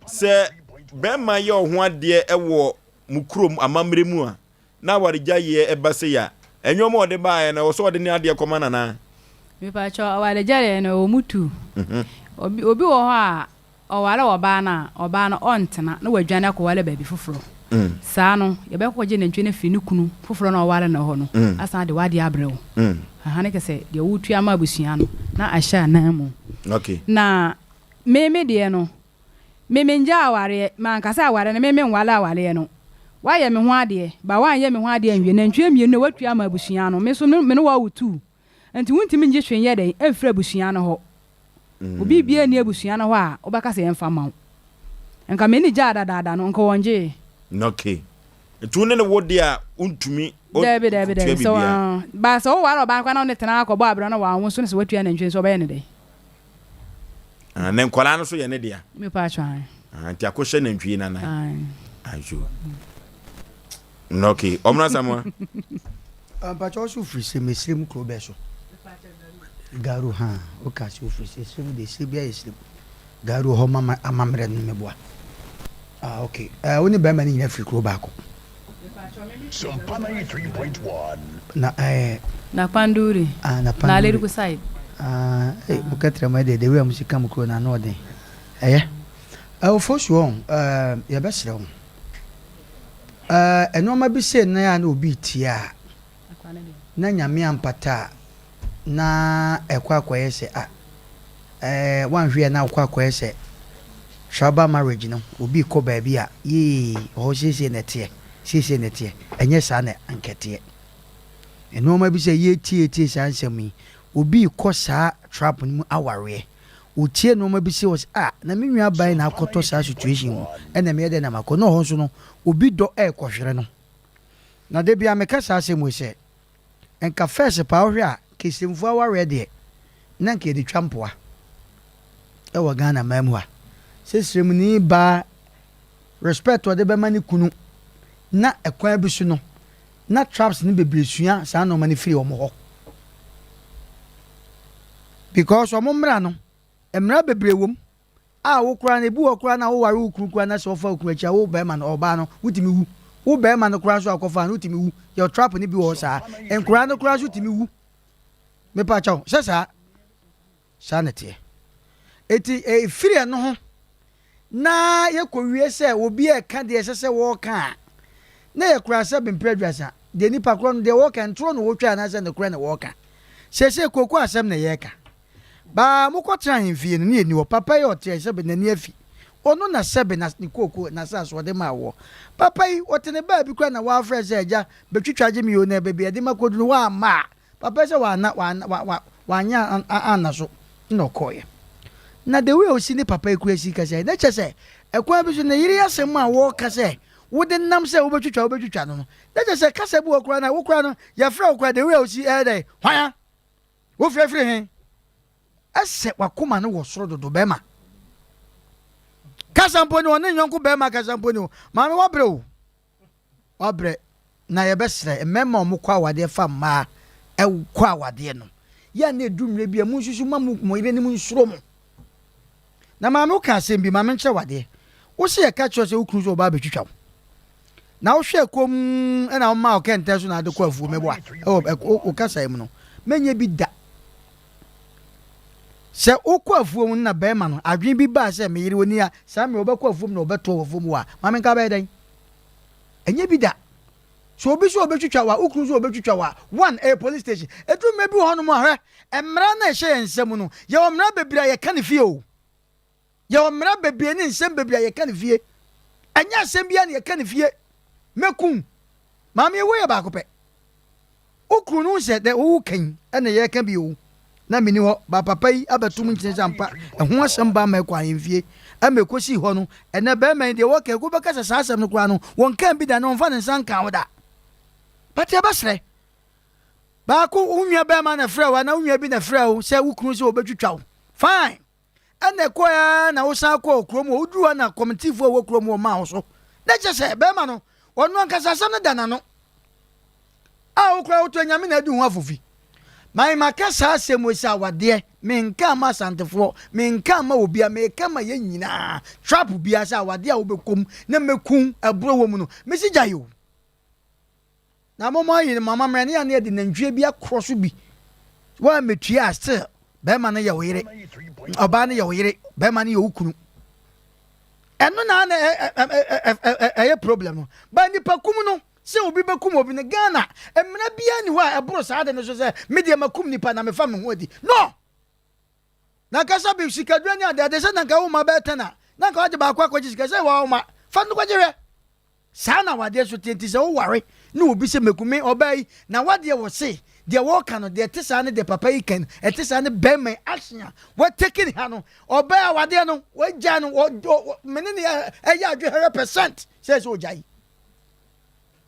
S1: se be ma ye ho ade ewo mukrom amamre mu a na warigya ye ebase ya enwoma ode ba ye na wo so ode ni ade koma nana
S15: mi pa cho warigya ye na o mutu obi wo ho a owale oba na ontena na wadwane akowale ba bi foforo saa no ye be koje na ntwe na fini kunu foforo na owale na ho no asa de wade abrew aha ne kese de wotua ma abusua no na ahya na mu
S1: okay
S15: na meme de no meme nja aware man kasa aware na meme nwala aware no waye me ho ade ba wanye me ho ade anwie na ntwe mie no watua ma abusua no me so me no wa wutu enti wuntimi nje hwenye den emfra abusua no ho obi bia ni abusua no ho a obaka se emfa mawo enka me ni ja dada no nka wonje
S1: okay tune ne wodi a untumi
S15: debe so ba so waro ba kwa na ne tena akọ bo abra na wa won so ne se watua na ntwe so ba ye ne de
S1: ne nkola no so ye ne dia
S15: me pa twa
S1: anti akoshe na ntwi na na ajo okay omna samwa
S2: pa cho su free se mesrim kro be so garu ha o ka su free se srim de se bia isrim garu ho mama amamre no meboa okay woni ba mani nya free kro ba ko
S19: Sompa 93.1
S15: na panduri
S2: na panduri
S15: na leru side
S2: bukatra ma de we musika mukro na no de Oforisuo ya besre wo enoma bi se na ya na obi tia na nyame ampata na ekwa akoye se wanhwe na akoye se shaba marriage no obi ko ba bia ho sese netie enye sa na ankete enoma bi se ye tie sa nsemi obi ko sa trap mu aware utie no ma bi se was na me nwa ban na akoto sa situation ena me de na mako no ho so no obi do kohwere no na de bia me ka sa asem se enka first pa ohwe a kesimfu aware de na nke de twampoa e wa Ghana mamu a sesrem ni ba respect wa de be mani kunu na ekwan bi so no na traps ni bebresua sa no mani free omo ho because omo mra no emra bebrewom wo kura na ebu wo kura na wo ware ukuru kura na so fa ukuru acha wo be ma no oba no wutimi wu wo be ma no kura so akofa no wutimi wu your trap ni bi wo sa enkura no kura so wutimi wu me pa chaw sesa sanete eti free no ho na ye kowie se obi e ka de sese wo ka na ye kura se bempredwasa de nipa kura no de wo ka ntro no wo twa na se ne kura na wo ka sese koko asem na ye ka ba mukotra himfie no ne ni wo papa yi ote se be nani afi ono na sebe na nikoko na sa so de ma wo papa yi otene ba bi kwa na wa fresh eja betwitwaje mi yo na be bi de makodu no wa ma papa se wa na wa nya ana so no koye na de we osi ni papa yi kwesi ka se na chese ekwa bi so na yiri asem a wo ka se wo de nam se wo betwitwa no na chese ka se bu okura na wo kura no ya fra okura de we osi de hwan wo frefre hen ase wakoma no wosoro dodo bema kasamponi woni nyonko bema kasamponi maame wabre na ye besre memma omukwa awade fa ma kwa awade no ya na edumre bia mu susu mamu mo ire ni mu nsuro mo na maame ka asem bi maame nche wade wo se ye ka cho se ukuru so ba betwitwa na wo hwe kom na wo ma o kente so na de kwa afuo mebo a o kasa em no menye bi da sɛ wokɔ afuom na bɛrima no adwene bi baa sɛ meyere woni a saa mmerɛ wobɛkɔ afuom na wɔbɛtoɔ wɔ fom a ma menka bɛyɛ dɛn ɛnyɛ bi da so obi so obɛtwitwa wa wokuru so obɛtwitwa wa one police station ɛduru mma bi wɔ hɔnom ahwɛ mmara na ɛhyɛ yɛn nsɛm no yɛwɔ mmara bebree a yɛka ne fie o yɛwɔ mmara bebree ne nsɛm bebree a yɛka ne fie ɛnyɛ asɛm bia ne yɛka ne fie mɛkum maame ɛwɔ yɛ baako pɛ wokuru no sɛ dɛ wowo kan ɛna yɛka bi o na mini hɔ ba papa yi abɛtum nkyɛn sɛ mpa ɛho asɛm ba ma ɛkɔ ahemfie ɛma ɛkɔsii hɔ no ɛnɛ bɛrima yi deɛ wɔka ɛko bɛka sɛ saa asɛm no koraa no wɔnka bi da ne wɔmfa ne nsa nka wo da bate ɛbɛserɛ baako wo nua bɛrima na frɛ wo ana wo nua bi na frɛ wo sɛ wo kunu sɛ wɔbɛtwitwa wo fine ɛna ɛkɔɛ na wosan kɔ kurom wɔ woduru hɔ na kɔmitifoɔ wɔ kurom wɔ maa wo so na kyɛ sɛ bɛrima no ɔno ankasa asɛm no da n'ano a wokora wotɔ nyame na adi ho afofi maka saa asɛm wɔ sɛ awadeɛ menka ma asantefoɔ menka ma obia meka ma yɛn nyinaa trap bia sɛ awadeɛ a wobɛkɔm na mɛkum ɛborɔ wɔ mu no mesi gya yo na mɔmɔ yi mama mmerɛ ne yɛ ne yɛde nantwie bi akorɔ so bi wɔa mɛtua a still bɛrima no yɛ wo yere ɔbaa no yɛ wo yere bɛrima no yɛ wo kunu ɛno na ɛyɛ problem no ba nipa kum no sɛ obi bɛkum obi no Ghana mmara bia ni hɔ a ɛboro saa de no so sɛ medeɛ makum nipa na mefa me ho adi no na kasa bi sikadua ne ade sɛ nanka wo ma bɛtɛ na nka wagye baako akɔgye sika sɛ wa wo ma fa no kɔgye hwɛ saa na wadeɛ so tenti sɛ woware ne obi sɛ mekume ɔbaa yi na wadeɛ wɔ se deɛ wɔka no deɛ ɛte saa ne deɛ papa yi kan ɛte saa ne bɛrima ahyia wɔteki ne ha no ɔbaa wadeɛ no wɔagya no mene ne ɛyɛ adwe 100% sɛ sɛ ɔgya yi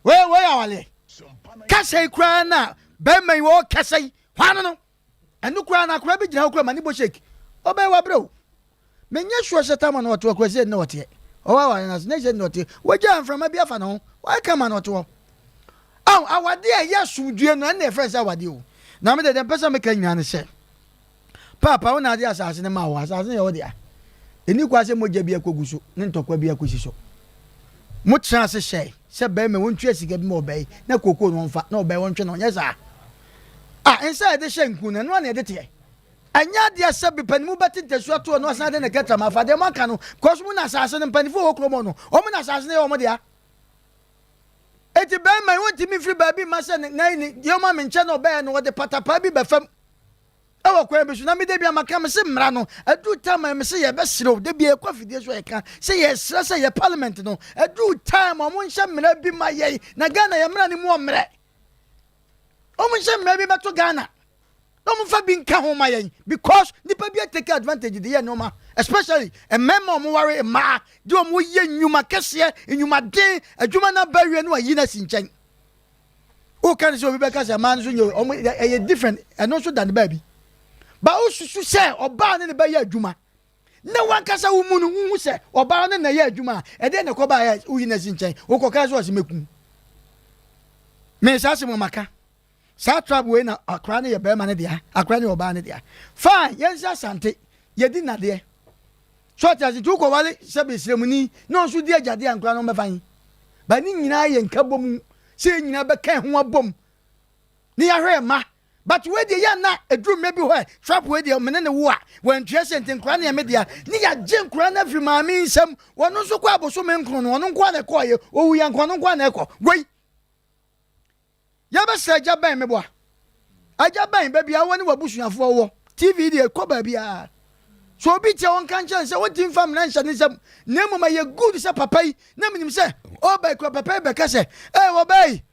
S2: wey awale kasa yi kura na bɛrima yi wɔ kasa yi hwan no ɛno kura na akora bi gyina hɔ kura ma ne bɔ shake ɔbɛn wa brɛw menye sure sɛ tama na ɔto akora sɛ ne ɔteɛ ɔwɔ awale na sɛ ne ɔteɛ wɔgya mframa bi afa ne ho wɔayɛ kama na ɔto aw awade a yɛ sumdue no ɛna ɛfrɛ sɛ awade o na me de pɛ sɛ meka nyina ne sɛ papa wo na ade asase ne ma wo asase ne yɛ wo de a ɛni kwa sɛ mogya bi akɔgu so ne ntɔkwa bi akɔsi so mo tena se hyɛ sɛ bɛrima wɔntwe sika bi ma ɔbɛyi na koko no mfa na ɔbɛyi wɔntwe no nyɛ saa nsa yɛde hyɛ nku na no na yɛde teɛ ɛnyɛ adeɛ sɛ bipanimu bɛte ntɛsua toɔ no ɔsan de ne kɛtra ma afa deɛ moaka no kɔso mu na asase no mpanimfoɔ wɔ kurom no ɔmo na asase no yɛ ɔmo dea eti bɛrima yi wɔntumi mfiri baabi ma sɛ ne deɛ ɔma me nkyɛn na ɔbɛyɛ no wɔde patapaa bi bɛfam ɛwɔ kwan bi so na mede bia maka me se mmara no adu time me se yɛbɛserɛ de bia ɛkɔ fidie so yɛka sɛ yɛserɛ sɛ yɛ parliament no adu time ɔmo nhyɛ mmara bi ma yɛi na Ghana yɛ mmara ne mu ɔmmerɛ ɔmo nhyɛ mmara bi bɛto Ghana ɔmo fa bi nka ho ma yɛn because nipa bi take advantage de yɛ nneɛma especially mmarima ɔmo ware mmaa de ɔmo yɛ nnwuma kɛseɛ nnwuma den adwuma na bawie no ayi na si nkyɛn o kan sɛ obi bɛka sɛ mmaa no so nyɛ ɔmo ɛyɛ different ɛno nso da ne baabi ba o susu sɛ ɔbaa ne bɛyɛ adwuma na wankasa wo mu no hu sɛ ɔbaa ne na yɛ adwuma ɛde ne kɔba yɛ uyi na si nkyɛn wo kɔka so ɔse mekum me sa se mo maka sa trap we na akra ne yɛ bɛrima ne dia akra ne ɔbaa ne dia fine yɛnsa sante yɛdi nadeɛ so ati tu ko wale sɛ besire mu ni na nso di agyade ankra no mɛfan ba ni nyinaa yɛ nka bom sɛ nyinaa bɛka ho abom ni yɛhwɛ ma but we dey na eduru maybe where trap we dey mene ne wo a when twese ntenkura na media ni ya je nkura na firi maami nsam wono so kwa aboso me nkro no wono nkwa na ekoye owu ya nkwa no nkwa na ekọ wei ya ba se agya ban meboa agya ban ba bia woni wabusuafo wo tv dey ekọ ba bia so obi tie won kan chan se won fam na nhyɛ ne nsam na mama ye good se papa yi na minim se o ba ekọ papa be ka se wo bai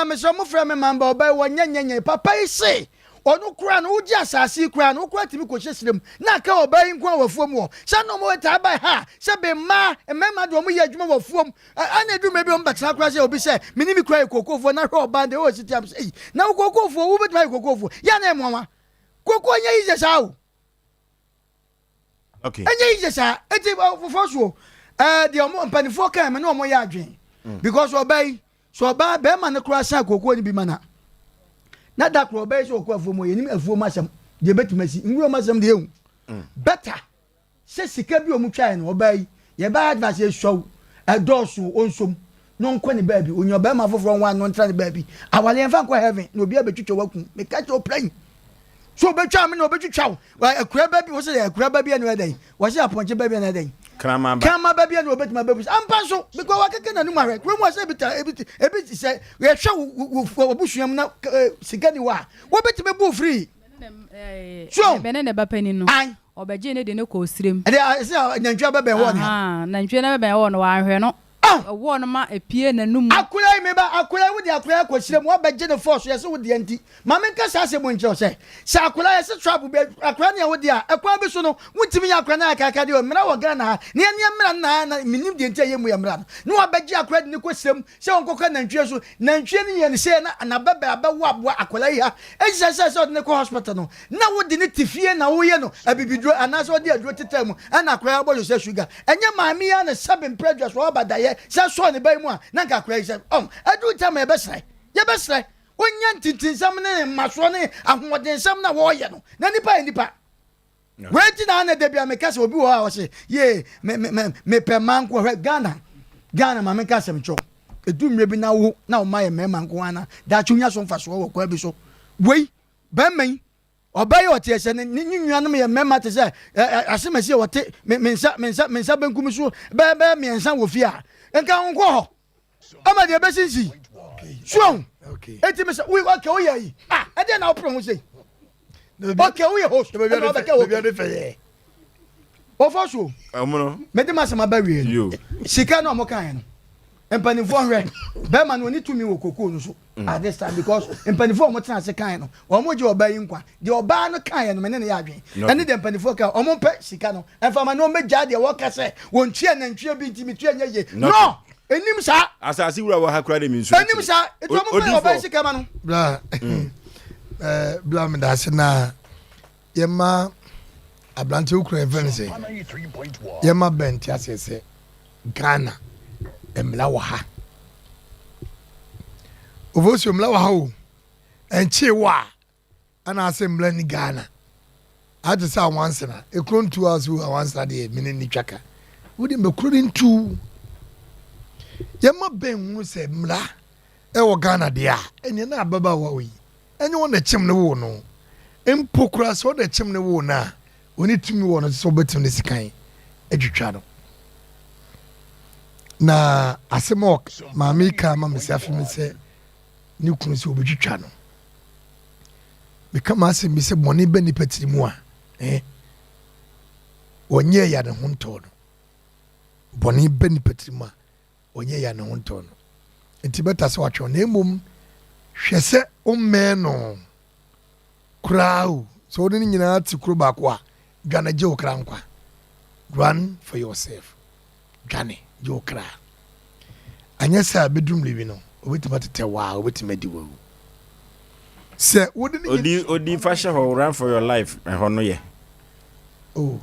S2: me so mo frɛ me mamba obai wonyanyanya papa yi se onu kura no uji asase kura no kura timi ko hyesrem na ka obai nko wafuom wo sɛ no mo ta bai ha sɛ be ma emema do mo yɛ adwuma wafuom ana edu me bi on betena kura sɛ obi sɛ minimi kura kokofo na hwɛ oba de o sitiam sɛ na kokofo wo betuma kokofo ya na emwa koko nya yi sɛ o
S1: okay
S2: anya yi sɛ eti fofo so de o mpanifo kan me na o mo yɛ adwen because obai so ba be ma ne kura sa kokoo ni bi mana na da kro be so kokoo afuo mo yenim afuo ma asem de betumasi nwuro ma asem de ehu better se sika bi o mu twae no obai ye ba advance show adosu onsom no nko ne baabi onyo ba ma foforo nwa no ntra ne baabi awale enfa nko heaven no obi abetwitwa waku me ka to plan so betwa me no betwa akura ba bi wo say akura ba bi anu edan wo say aponche ba bi anu edan
S1: krama
S2: ba bi anu obetima ba bi ampa so because wakeke na numa hwe mu say ebiti say we hwe wo busuam na sigani wa wo betima bu free so
S15: bene ne ba pani no obeje ne de ne ko sirem
S2: e say nantwa ba be ho ne
S15: nantwa na ba be ho no wa hwe no wo no ma epie nanum
S2: akura me ba akura wo di akura ko sirem wo beje ne force yes wo di anti ma me nka sa se mo nche o say sa akura yes trap be akura ne wo di a akwa be so no wuntimi ya akura na aka de o mra wo Ghana ha ne mra na minim de ntia yemu ya mra no wo beje akura de ne ko sirem se won kokka nantwie so nantwie ne ye ne se na ba ba wo aboa akura yi ha e se ne ko hospital no na wo di ne tifie na wo ye no abibidro anaso wo di adro tetamu ana akura bo so sugar enye maami ya ne 7 prejudice wo badaye sa so ne bai mu a na ka kura say adu time e be srai wonya ntintinsam ne maso ne ahoodensam na wo ye no na nipa wait na de bia me ka se obi wo a wo se ye me pe man ko Ghana ma me ka se mcho edu mre bi na wo na o ma ye me man ko ana da chunya so mfa so wo kwa bi so wei ben men obey ote ese ne nnuanum ye mema te se asemase wote mensa benkum so be mensa wo fi a enka nko ho ama de be sinsi so eti me se we okay we yi e de na opro ho sei okay we host be be fe Oforisuo
S1: amuno
S2: me de masema ba wie yo sika na mo kan no empanifo hwe be ma no ni tumi wo kokoo no so at this time because empanifo mo tena se kan no o mo je oba yi nkwa de oba no kan no me ne ya adwen ene de empanifo kan o mo pe sika no emfa ma no meja de wo ka se won tue na ntue bi ntimi tue nya ye no enim sa
S1: asasi wura wa hakura de minsu
S2: enim sa eto mo pe oba sika ma no
S3: bla me da se na yema ablante ukura event say yema bent asese Ghana emla wa ha Oforisuo emla wa ha o enche wa ana asembla ni Ghana ati sa once na ekron 2 hours once na de mini ni twaka wodi me krodin 2 yema ben hu se emla e wo Ghana de a ene na ababa wa wi enye wona chem ne wo no empokura so de chem ne wo na oni tumi wo no so betim ne sikan edwitwa no na asemok maami ka ma me safi me se ni kunu se obetwitwa no me kama asem me se boni be ni patirimu a onye ya ne honto no boni be ni patirimu a onye ya ne honto no enti beta se watwe na emom hwese omme no krau so oni nyina ti kuro ba ko a Ghana je okra nkwa run for yourself Ghana jo kra anya sa bedroom livi no obetima tete wa obetima di wo se
S1: odi fashion ho run for your life ho no ye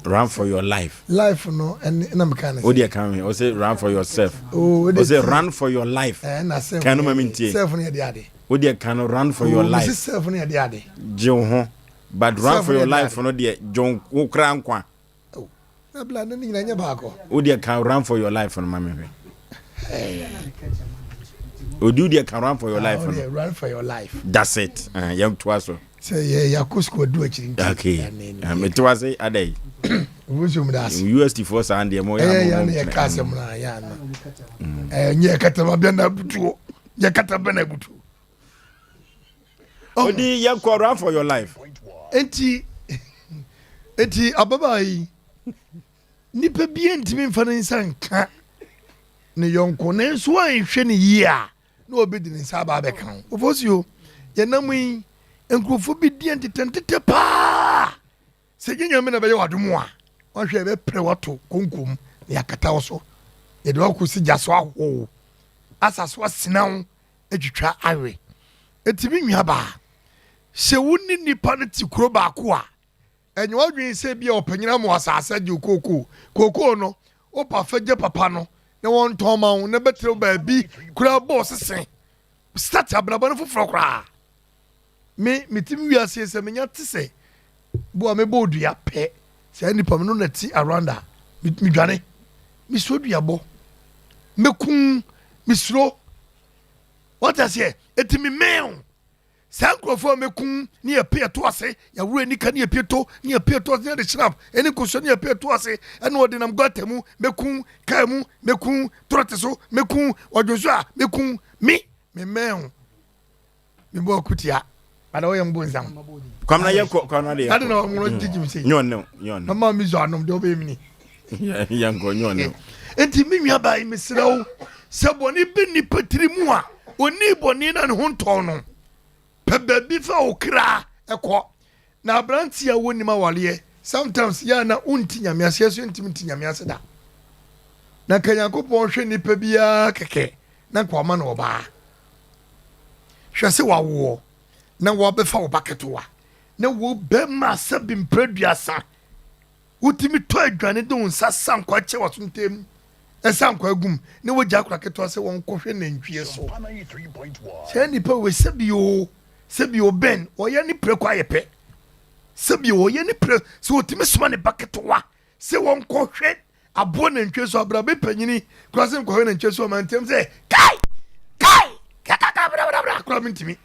S1: run for your life
S3: no and na mechanic
S1: odi can we o say run for yourself o say run for your life
S3: na self
S1: can no mamintie
S3: self no de ade
S1: odi can run for your life
S3: self no de ade
S1: je ho but run for your life no de jon kra nkwa
S3: abla na nyina nya baako
S1: odi can run for your life no mame odi can run for your life no
S3: run for your life
S1: that's it young twaso
S3: say ya kusko do akiri
S1: okay me twase adai
S3: Oforisuo mu das
S1: UST for Sunday mo
S3: ya na ya kasem na ya na nye katama bia na butuo ya kataba na butuo
S1: odi ya ko run for your life
S3: enti ababa yi nipa bia ntimi mfa ne nsanka ne yonko ne nso anhwe ne yia na obedi ne nsa ba bekan Oforisuo ye namu enkrofo bi di entitentete pa se nyanyame na be ye wadomo a wahwe be pre wato konkom ne yakata wo so ye de wakusi jaso aho asaso asinawo atwitwa awe etimi nwa ba se woni nipa ne ti kuro ba ko a enyo adwen se bia opanyina mo asase di koko no o pa faje papa no ne won ton ma won ne betre ba bi kura boss sen start abraba no foforo kura me mitimi wiase se menya tse bo me bodu ya pe se nipa me no na ti around a mi dwane mi so dua bo mekun misro what I say etimi mew Sankrofo mekun ni epie to ase ya wure ni ka ni epie to ase ni shrap eni koso ni epie to ase ene odi nam gwatemu mekun kaemu mekun troteso mekun odwoso mekun me mehu me bo kutia ada wo yambo nzam
S1: kwamna kwamna de
S3: ada na mo jiji se
S1: nyon
S3: mama mi zo anom de obe mi ni
S1: yanko nyon
S3: enti mi nwa ba mi srawo seboni bi ni patiri mu a oni boni na ne ho nton no pebe bi fa okra ekọ na abranti ya woni ma wale sometimes ya na unti nyamiase so ntimi nyamiase da na kanyakopon hwe ni pa bia keke na kwama na oba hwese wawo na wo be fa obaketowa na wo be ma sabi mpraduasa utimi to adwane de unsa sankwa che wasontem esankwa agum na wo gya akra keto ase won kohwe na ntwie so se ni pa we sabi o ben oye ni preko ayepe sabi oye ni pre se otimi soma ne baketowa se won kohwe abo na ntwe so abra be panyini krasem kohwe na ntwe so mantem se kai kaka bra kra mintimi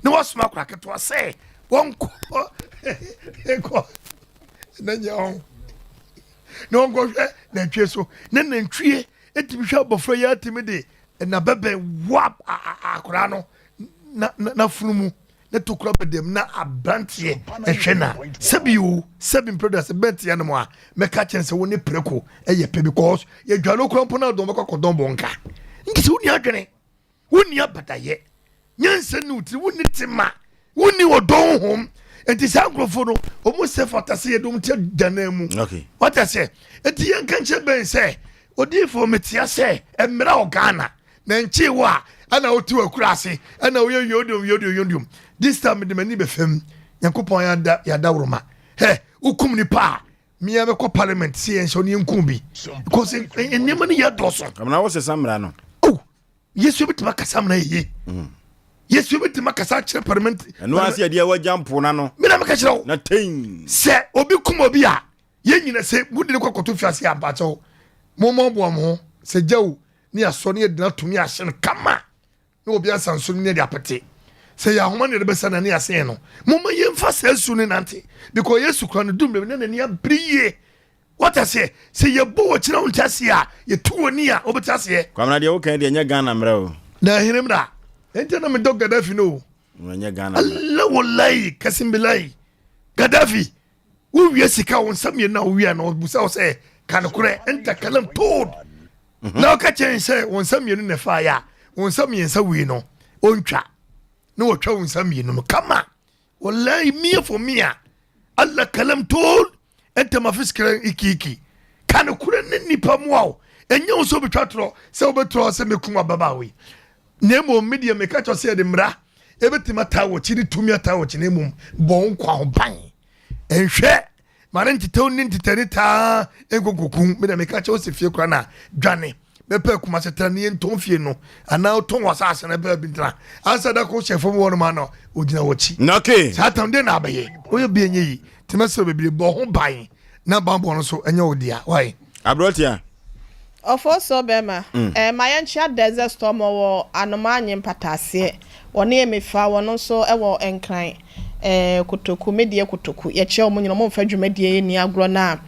S3: na wasoma akra keto se won ko na nyawo na won kohwe na ntwe so na ntwie etimi hwa bofra ya timi de na bebe wap akra no na frumu na tokura bedem na abrantie ehwena sebi product bentia no a meka chense woni preko eyepe because ye dwalo krompo na dom kokodom bonka nkisi woni adwene woni abadaye nyanse ni uti woni tema woni odon hom enti sankrofo no omo se fatase ye dom te danamu
S1: okay
S3: what I say enti yan kanche ben se odifo metia se emra ogana na nchi wa ana otu akurase ana oye yodom this time the mani be fem yankopon ya da woroma he ukum ni pa miya be ko parliament si enso ni nkum bi because enema ni ya doso
S1: amna wo se samra no
S3: oh yesu bitima kasam na ye yesu bitima kasa kire parliament
S1: no ase dia wa jampo na no
S3: mina meka kire
S1: na ten
S3: se obi kum obi a ye nyina se budi ne kokoto fiase amba cho momo bo mo se jawu ni aso ne dina tumi ahye kama no obi asanso ne de apete se ya homa ne de besa na ne ase no mama ye mfa sasu ne nante because yesu kra no dumbe ne ne abriye what I say ye bo kira untase a ye tuoni a obetase
S1: kwamna de wo kan de nya Ghana mra o
S3: na hirimra ente na me dog Gaddafi no
S1: nya Ghana
S3: Allah wallahi kasim billahi Gaddafi wo wie sika won samye na wo wie na busa wo se kan kure enta kalam told na ka chen se won samye no ne fa ya won samye sa wi no ontwa na wo twa won samye no kama wallahi mia for mia Allah kalam told enta mafiskira iki kan kure ne nipa mu aw enye wo so betwatro se wo betro se mekuma babawe nemo media meka cho se de mra ebetima tawo chi ni tumi atawo chi nemo bon kwa ban enhwe mare ntitew ni ntitani ta egogokun me de meka cho se fie kura na dwane bepe kuma se tani enton fie no ana ton wasa ase na be bintra asa da ko chefo mo ma no ogina wochi
S1: okay
S3: satan de na abaye oye bi enye yi timase bebire bo ho ban na bambo no so enye odia why
S1: abrotia
S4: Oforisuo bema mayanchia desert storm wo anomanye mpatase woni emefa wono so ewo enkran kotoku medie kotoku ye che omunyo mo mfa dwumadie ni agro na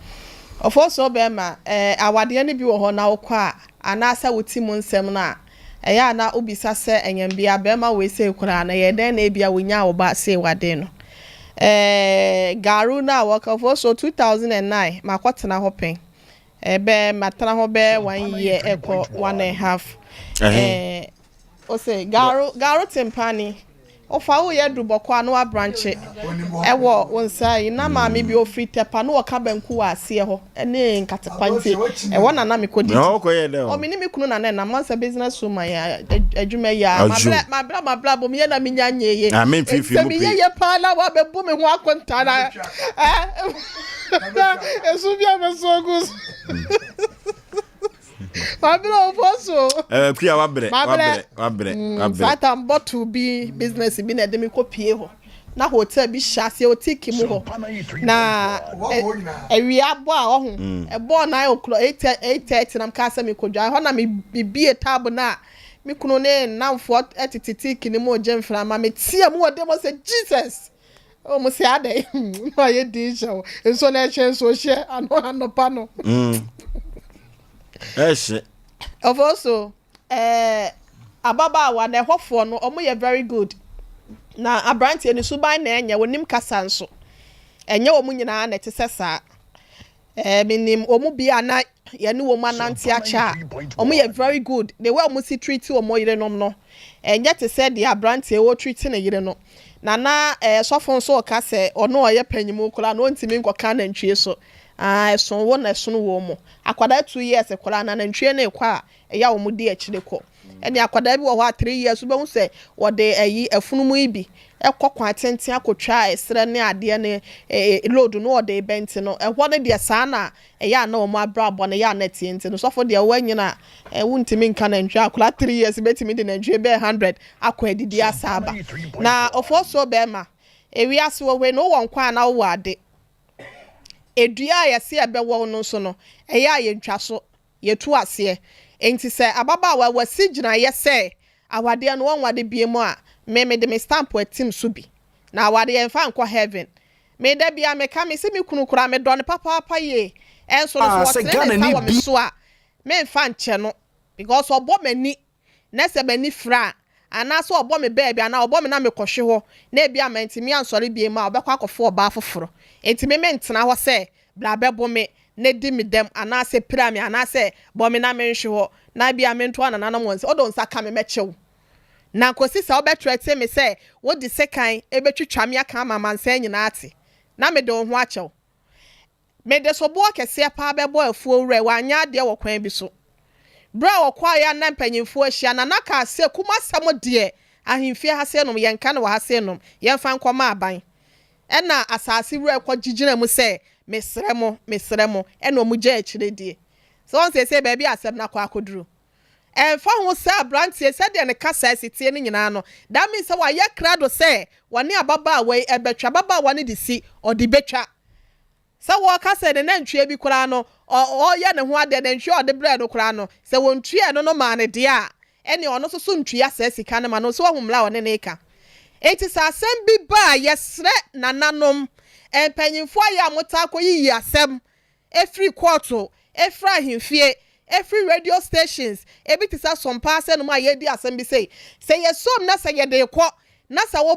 S4: Oforisuo bema awade ne bi wo ho na wokwa anasa wuti mu nsem na ya na obisa se enyambia bema we se kura na ye den na ebia wonya wo ba se wade no garu na work Oforisuo 2009 makotena hopen ebe matana ho be 1 year eko 1.5 ose garu timpani ofa wo ye duboko anu a branch ewo wonsai na ma me bi ofri tepa no ka banku wa ase ho ene nkatepanti ewo na me kodi o me ni me kunu na na mansa business woman ya adwuma ya mabla bo me ye na me nyanye ye me ye pa na wa be bu me ho akonta na esu bia me so gus Mabla Oforisuo
S1: kuya wabre
S4: Sata mbotu bi business bi na de me kopie ho na hotel bi hyase otiki mu ho na ewi abo a ho ebo na oklo 8:30 na mka asa me kodwa ho na me bie tab na me kunu ne namfo etititi kini mo jemfra ma me tie mu ode mo say Jesus o mo say ade ma ye di show enso na eche so hye anopa no
S1: Yes.
S4: Of also ababa wa na ehofo no omo ye very good na abrante ni suban na enye wonim kasa nso enye wo mu nyina na te sesa minim omu bia na ye ne wo manante acha omu ye very good the way omu si treat omu yire nom no enye te se the abrante wo treat na yire no na sofo nso ka se ono oye panyimu kula na ontimi nkoka na ntwie so so wo na so no wo mu akwada 2 years kula na ntwie na ekwa ya omu di akire ko eni akwada bi wo ho 3 years be hu se wo de ayi afunumu ibi ekokwa atenten akotwa esre ne ade ne load no ode bent no ehwo ne de saa na ya na omo abrabo na ya na tienti no sofo de wanyina wuntimi nka na ntwa akula 3 years betimi de na ntwe be 100 akwa didi asaba na Oforisuo be ma ewi ase wo we no won kwa na wo ade edua ya se ebe wo no so no ya ye ntwa so ye tu ase enti se ababa wa wasi gina ye se awade no won wade bie mu a me de me stamp a team subi na awade en fa nkwa heaven me da bia me ka me se me kunu kura me don papa ye enso no so what me so a me fa nche no because obo mani na se mani fra ana so obo me baby ana obo me na me kohwe ho na bia ma ntimi ansori bie mu a obekwa akofo oba afoforo ntimi me ntena ho se bla bebo me na di me dem ana se pira me ana se bo me na me nhwe ho na bia me nto ana na mo nse odo nsa ka me mechew na kosi sa obetrete me se wo di sekan ebetwitwa me aka mama nsa nyina ate na me de ho achew me de so bo kese pa bebo afuo wure wanya de wo kwan bi so bra wo kwa ya na mpanyimfo ahia na naka se kuma sam de ahimfie ha se nom yenka na wa ha se nom yenfa nkoma aban ena asase wure kwa gigina mu se mesremo ena omuja akire die so on se baby asem na kwa akoduru fa ho sa brantie se de ne kasa sitie ne nyina no that means wa ye krado se woni ababa we ebetwa baba woni de si odi betwa se wo kasa de nantwie bi kura no o ye ne ho ade de ntwie ode bre no kura no se wo ntwie no ma ne de a ene ono so so ntwie asa sika ne ma no so wo humla woni ne ka enti sa asem bi ba yesre nananom empanyimfo ya mota koyi asem every quarter efra himfie every radio stations ebitisa Sompa se no ma ye di asem bi say yesom na say ye de ko na sa wo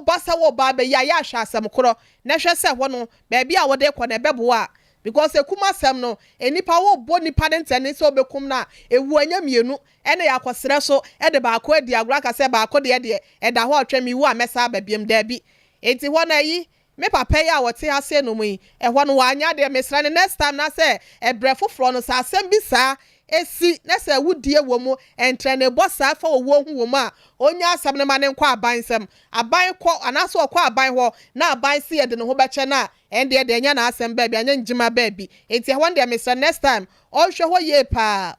S4: ba be ya hwa asem koro na hwe se ho no ba bia wo de ko na bebo a because ekuma asem no enipa wo bo nipa de ntene se obekum na ewu anya mienu ene ya kwosere so e de ba ko adi agura ka se ba ko de da ho atwa mi wu a mesa ba biem da bi enti ho na yi me papa ya wote ase no mu ho no wanya de mesra ne next time na se ebrefofro no sa asem bi sa esi na se wudie wo mu entre ne bossa fa wo hu wo mu a onya asem ne ma ne nkwa aban sem aban kɔ anaso ɔkɔ aban ho na aban si ye de ne ho bɛkyɛ na ende de nya na asem ba bi anya njima ba bi enti ho de mesra next time o hwɛ ho ye pa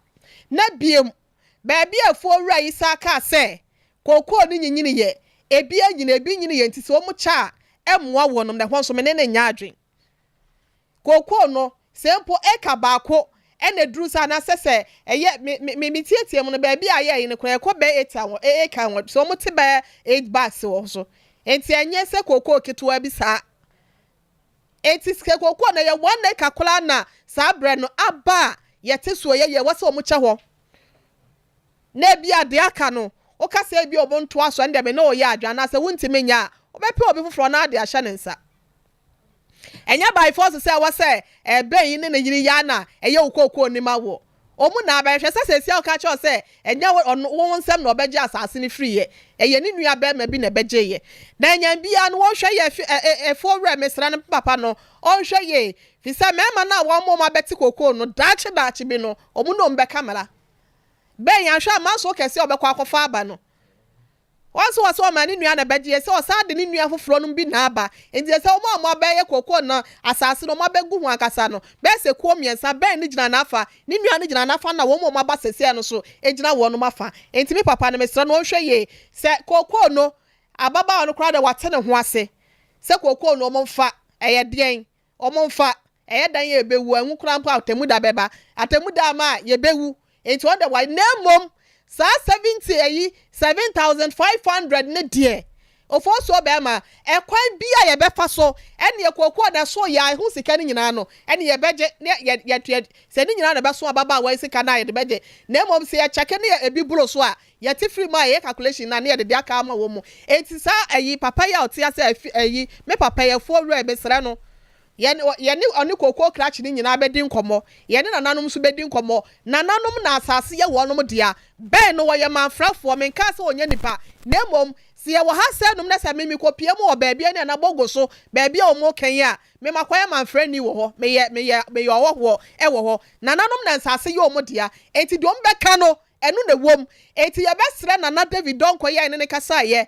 S4: na biem ba bi afo wura yi sa ka se kokoo ni nyinyini ye ebi nyini ye enti se o mu cha emwa wonom na ho so me ne nya adwen kokoo no sempo eka baako ene drusa na sese eye me tietie mu no ba bia ye ne kura ekɔ be 8 awon eka won so mo te ba 8 bags wo so enti enye se kokoo ketewa bi sa enti ske kokoo na ye one eka kula na sa bre no aba ye te so ye wo se o mo kye ho na bia de aka no o ka se bia obonto aso ende me na o ye adwa na se wuntime nya obepe obi foforo na de ahya ne nsa enya by force say wa say ben ne yiri ya na eye ukoko ni ma wo omu na ba hwe say say o ka cho say enya wo nsem na obeje asase ni free ye eye ni nua ba ma bi na beje ye na enya bia no wo hwe ye for re mesra ne papa no o hwe ye fi say mema na wo mo ma beti koko no dachi bi no omu no mbe kamera ben ya hwe ma so kese obekwa akofa aba no waso ma ni nua na beje se o sa de ni nua foforo no bi na aba enti se o mo ba ye kokoo na asase no mo begu hu akasa no be se ko miensa ben ni gina na afa ni nua ni gina na afa na wo mo ba sese no so ejina wo no mafa enti mi papa na mesra no hwe ye se kokoo no ababa no kra de wate ne ho ase se kokoo no mo mfa eye den o mo mfa eye dan ye bewu anwu kra mpa atemu da beba atemu da ma ye bewu enti on de wa na mom sa 70 ayi 7,500 ne de Oforisuo bema ekwan bia ye befa so ene ekoko da so ya hu sika ni nyina no ene ye beje ye se ni nyina na beso ababa wa sika na ye de beje na mom se ye cheke ne ebi buro so a ye ti free ma ye calculation na ne ye de aka ma wo mu enti sa ayi papa ya otia se ayi me papa ye fo wura be sere no ye ni oni koko crash ni nyina be di nkomo ye ni nananom so be di nkomo nananom na asase ye wonom dia be no wo ye manfrafo men ka se onye nipa na mom si ye wo ha se num na se mimi ko pie mu o baabia ne na bogo so baabia o mo kan ya me makwaya manfra ni wo ho me ye owo e wo ho nananom na asase ye o mo dia enti do mbeka no enu na wom enti ye besre nana David donko ye ne kasa ye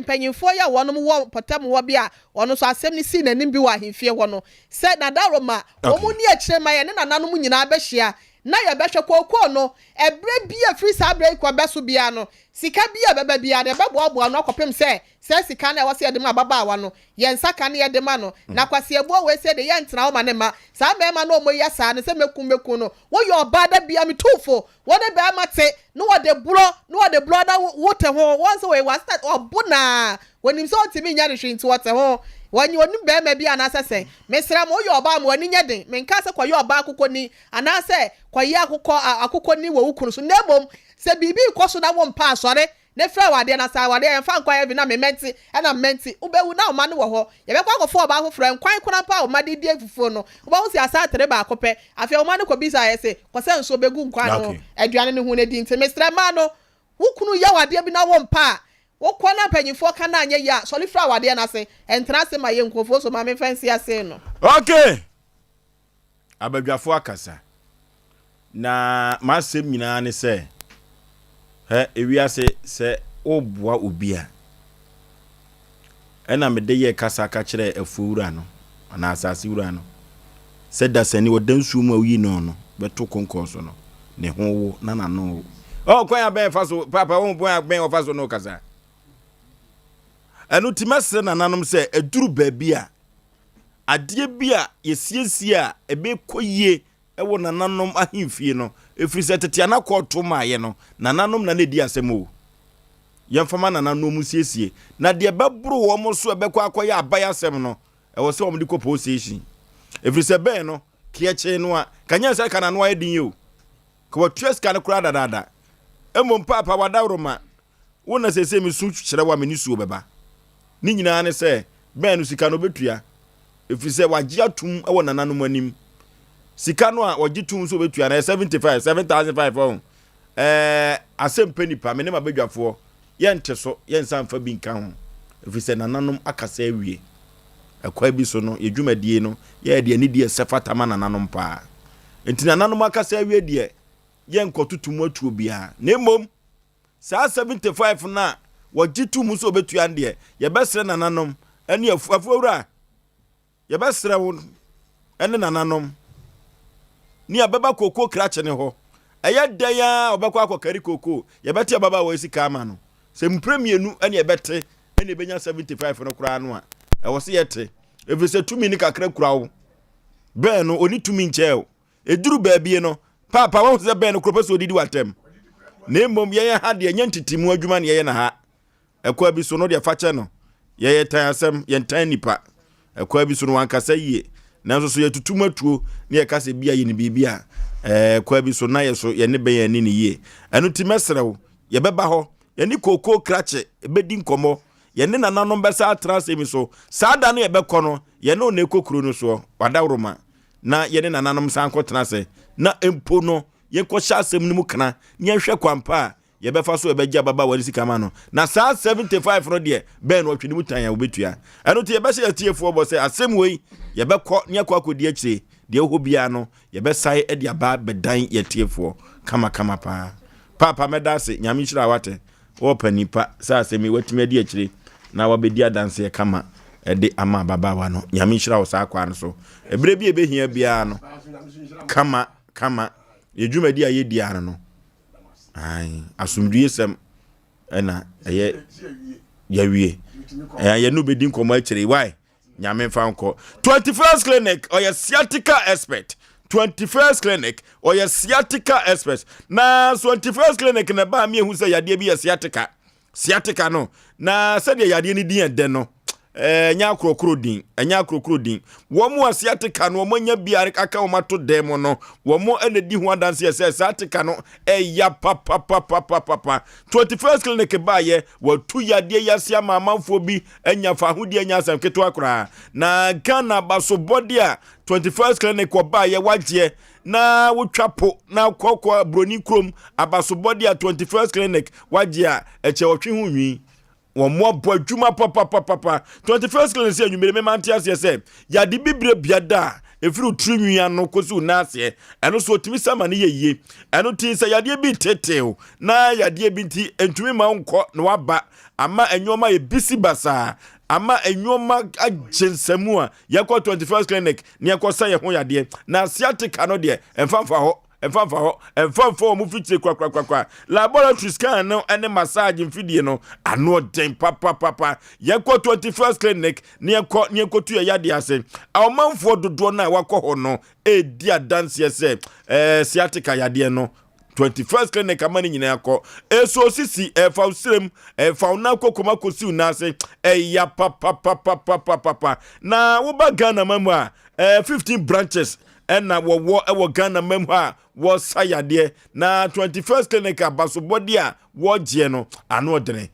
S4: mpanyimfo ya wonom wo potam wo bia wono so asem ni si nanim bi wa ahemfie wo no se na daroma omu ni akire ma ye ne nananom nyina abehia na ye behwe kokoo no ebre bia free sabre kwa beso bia no sika bia beba bia de beboaboa no akopem se sika na wose ye de ma baba wa no ye nsaka na ye de ma no na kwase ebuo we se de ye ntena wo ma ne ma sa be ma no mo ye sa ne se mekum no wo ye oba da bia mitufo wo de be amate no wo de bro da wote ho won se we was start obuna wonim so timi nya de hwinti wote ho wanyi onim be ma bia na sese mesra mo ye oba ma wani nya den menka se kwa ye oba akoko ni ana se kwa ye akoko ni wo wukunu so nebom se bibi ikoso na wo mpa asore ne fra wade na sa wade yemfa nkwa ye bi na mementi na menti ubewu na oma ne wo ho ye be kwa akofo oba afofra nkwan kuna pa o made die fufuo no oba hu si asa tere ba akope afi oma ne ko bisa ye se kwase nso begu nkwan no aduane ne hu ne di nti mesra ma no wukunu ye wade bi na wo mpa wo kwana panyifo kana anye ya soli fra wade na se entra se ma ye nkofo so ma me fancy ase no
S1: okay abadwafo akasa na masem nyina ne se ewiase se obua obia ena me de ye kasa ka kire afuura no ana asase wura no se da sani wodansu mu awi no beto konkoso no ne ho na no kwan ya ben faso papa won bon ben ofaso no kasa enu timesre na nanom se eduru baabia ade bia yesiesie a ebe koyie ewo nananom ahemfie no efrise tete na kwoto maaye no nananom na ne di asemo yemfama nananom siesie na de beburu wo mo so ebekọ akoya abaya asem no ewo se wo de ko position efrise ben no kieche no a kanya se kana no ayedin yo ko tres kana kura dada emom papa wadawroma wona sese mi su kyere wa meni suo beba ni nyina ne se ben no sika no betua efrise wagye atum ewo nananom anim sika no a ogitum so betua na 7,500 Asem Mpe Nipa me ne mabadwafo ye nte so ye nsamfa bi nka ho efise nananom akasa awie akwa bi so no yedwumadie no ye de ani die sefata ma nananom pa enti nananom akasa awie de ye nkotutum atuo bia na mmom saa 75 na wogitum so betua de ye besre nananom ani afuawura ye besre won ene nananom ni ababa koko krache ne ho eye daya obekwa akokari koko ye bete baba wo sika ama no se mpremienu ene ebete ene benya 75 no kura no a e wo se yete efise tumi ni kakra kura wo be no oni tumi nche eduru baabie no papa wo se be no kropeso odidi watem na mmom ye ha de nya ntitimu adwuma ne ye na ha ekwa bi so no de fache no ye tan asem ye tan nipa ekwa bi so no wankasa yie nanso so yetutum atuo ne ye kase bia ye ne bibia kwa bi so na ye so ye ne be ye ni ye anu ti mesrew ye beba ho ye ni koko krache ebedi nkomo ye ne nananom besa atrase mi so saada no ye bekọ no ye ne one kokuru no so wadawroma na ye ne nananom san kotenase na empo no ye ko sha asem ni mu kana ne hwe kwampa ye befa so ebegya baba wani sikama no na saa 75 no de ben otwe ni mutan ya obetua anu ti ye be se atiefo bo se asem wei ye bekọ ne akọ akodi akire de ho bia no ye be sai e de aba bedan ye tiefo kama pa papa medase nyame hira wate wo panipa sa asemi watimi de akire na wa bedi adanse ye kama e de ama baba wa no nyame hira wo sa kwa no so ebre bi ebehia bia no kama ye dwumadi aye di ano no ai asumdue sem ena eye yawie ye no bedi nkomo akire why nyame fa nko 21st clinic or your sciatica expert 21st clinic or your sciatica express na 21st clinic na ba me hu say yade bi sciatica no na said yade ni din ede no nya akrokro din wo mu sciatica no mo nya biare aka wo mato dem no wo mo ene di ho adanse say sciatica no ya papa 21st clinic ba ye wo tu yade yasia mamanfo bi enya fa hodi enya asam keto akra na Ghana baso body a 21st clinic wo ba ye wagye na wotwapo na kokwa broni krom abaso body a 21st clinic wagye a eche wotwe ho nwi wo mo boadwuma papa 21st clinic say anwumere me mantia say ya de bibre biada efiri trinwia no kosu na ase eno so otimi sama ne yeye eno ti say ya de bi teteo na ya de bi nti entumi ma nko na waba ama enwoma ye bisi basa ama enwoma agensamu a yakọ 21st clinic ne yakọ say ye ho yade na sciatica no de emfamfa ho mu fitire kwa laboratory scan no ene massage mfidie no ano den papa yakọ 21st clinic ne yakọ tu yade ase amanfo dodo na wakọ ho no edi adanse ese sciatica yade no 21st clinic amani nyina yakọ eso sisi fa usrem fa una kokoma kosi unase ya papa na wo ba Ghana mamu a 15 branches ena wo Ghana mamu a wo sayade na 21st clinic abaso body a wo gye no ano den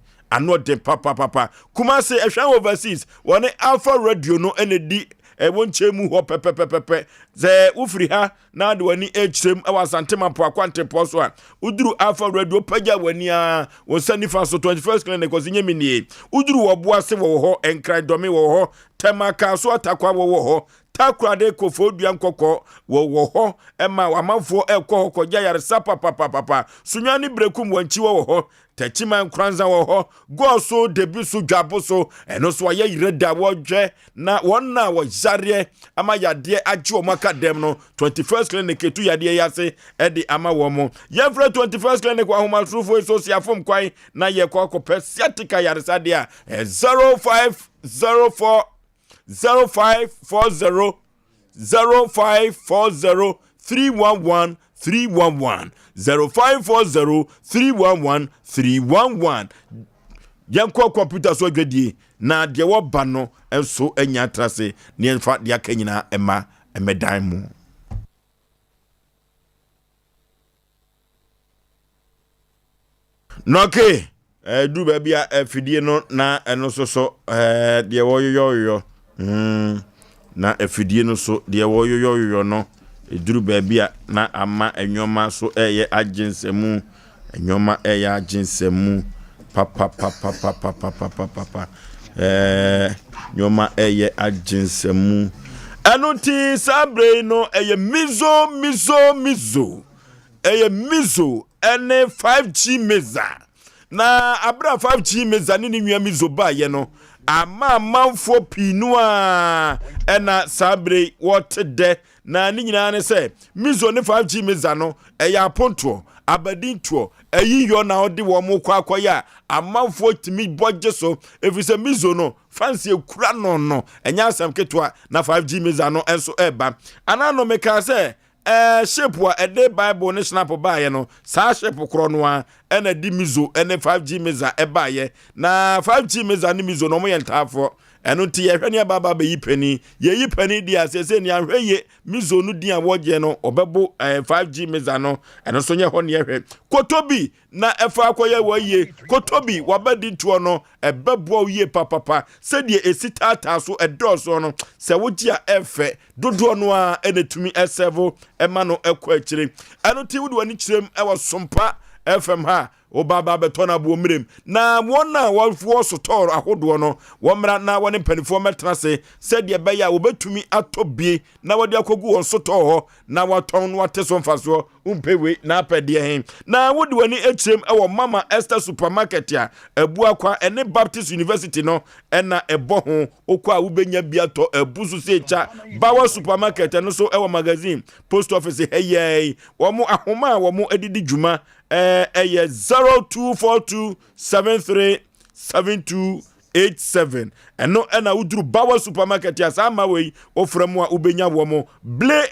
S1: papa kuma se ehwan overseas woni Alpha Radio no enedi wonchemu ho pepepepepe ze ufri ha na de wani echrem awasantema po akwante po so a uduru Alpha Radio pagya wani a wonsani fa so 21st clinic ozinye minie uduru wo boase wo ho enkran domi wo ho temaka so atakwa wo ho takrade kofodua nkokọ wo ho ema amanfo ekọ kọja yare sapa papa sunyani brekum wanchi wo ho techima nkranza wo ho go so debi so dwabo so eno so aye ireda wo dwe na wonna wo jare ama yade age o maka dem no 21st clinic tu yade yase edi ama wo mo yefre 21st clinic wa homa trufo so siafom kwan na ye kokọ sciatica yare sade a 0504 0540 0540 311 311 0540 311 311 yanko computer so dwedie na de wo ba no enso enya trase ne enfa de akanyina emedan mu noke du ba bia afidie no na eno so de wo yoyo na afidie no so de wo yoyo no eduru baabia na ama enwoma so eye agensemu enwoma eye agensemu papa nyoma eye agensemu anunti sabre no eye mizo eye mizo ene 5G meza na abra 5G meza ni nwa mizo ba ye no ama manfo pinua ena sabre what de na ni nyina ne se mizo ne 5G meza no eya ponto abadinto eyiyo na odi wo mo kwa akoya amanfo timi boje so efise mizo no fancy ekura no enya asam ketwa na 5G meza no enso eba anano meka se shape wa ede bible ne snap ba ye no sa shape kro no a ena di mizo ene 5G meza eba ye na 5G meza ne mizo no mo ye ntafo eno ti ye hwani ababa be yipani ye yipani di asese ni ahweye mizo no di awoje no obebo 5G meza no eno so nye ho ne hwe kotobi na efa akoye waye kotobi wabadi tuo no ebebo ye papa se die esitata so edoso no se wogia efe dodo no a enetumi esevo ema no ekọ akire eno ti wudi wani kirem ewo Sompa FM ha o baba betona bo mrem na wona wo so toro ahodo no wo mra na woni panifo metrase se de be ya wo betumi atobie na wodi akogu won so toho na waton no ateso mfaso umpewe na apede hen na wodi wani echirem ewo Mama Esther supermarket ya ebu akwa ene Baptist University no ena ebo ho okwa wo benya biato ebusu secha bawa supermarket no so ewo magazine post office hey wo mo ahoma wo mo edidi dwuma 02427372 87 eno ena udru Bawa supermarket ya sama we ofremu a ubenya womo Blay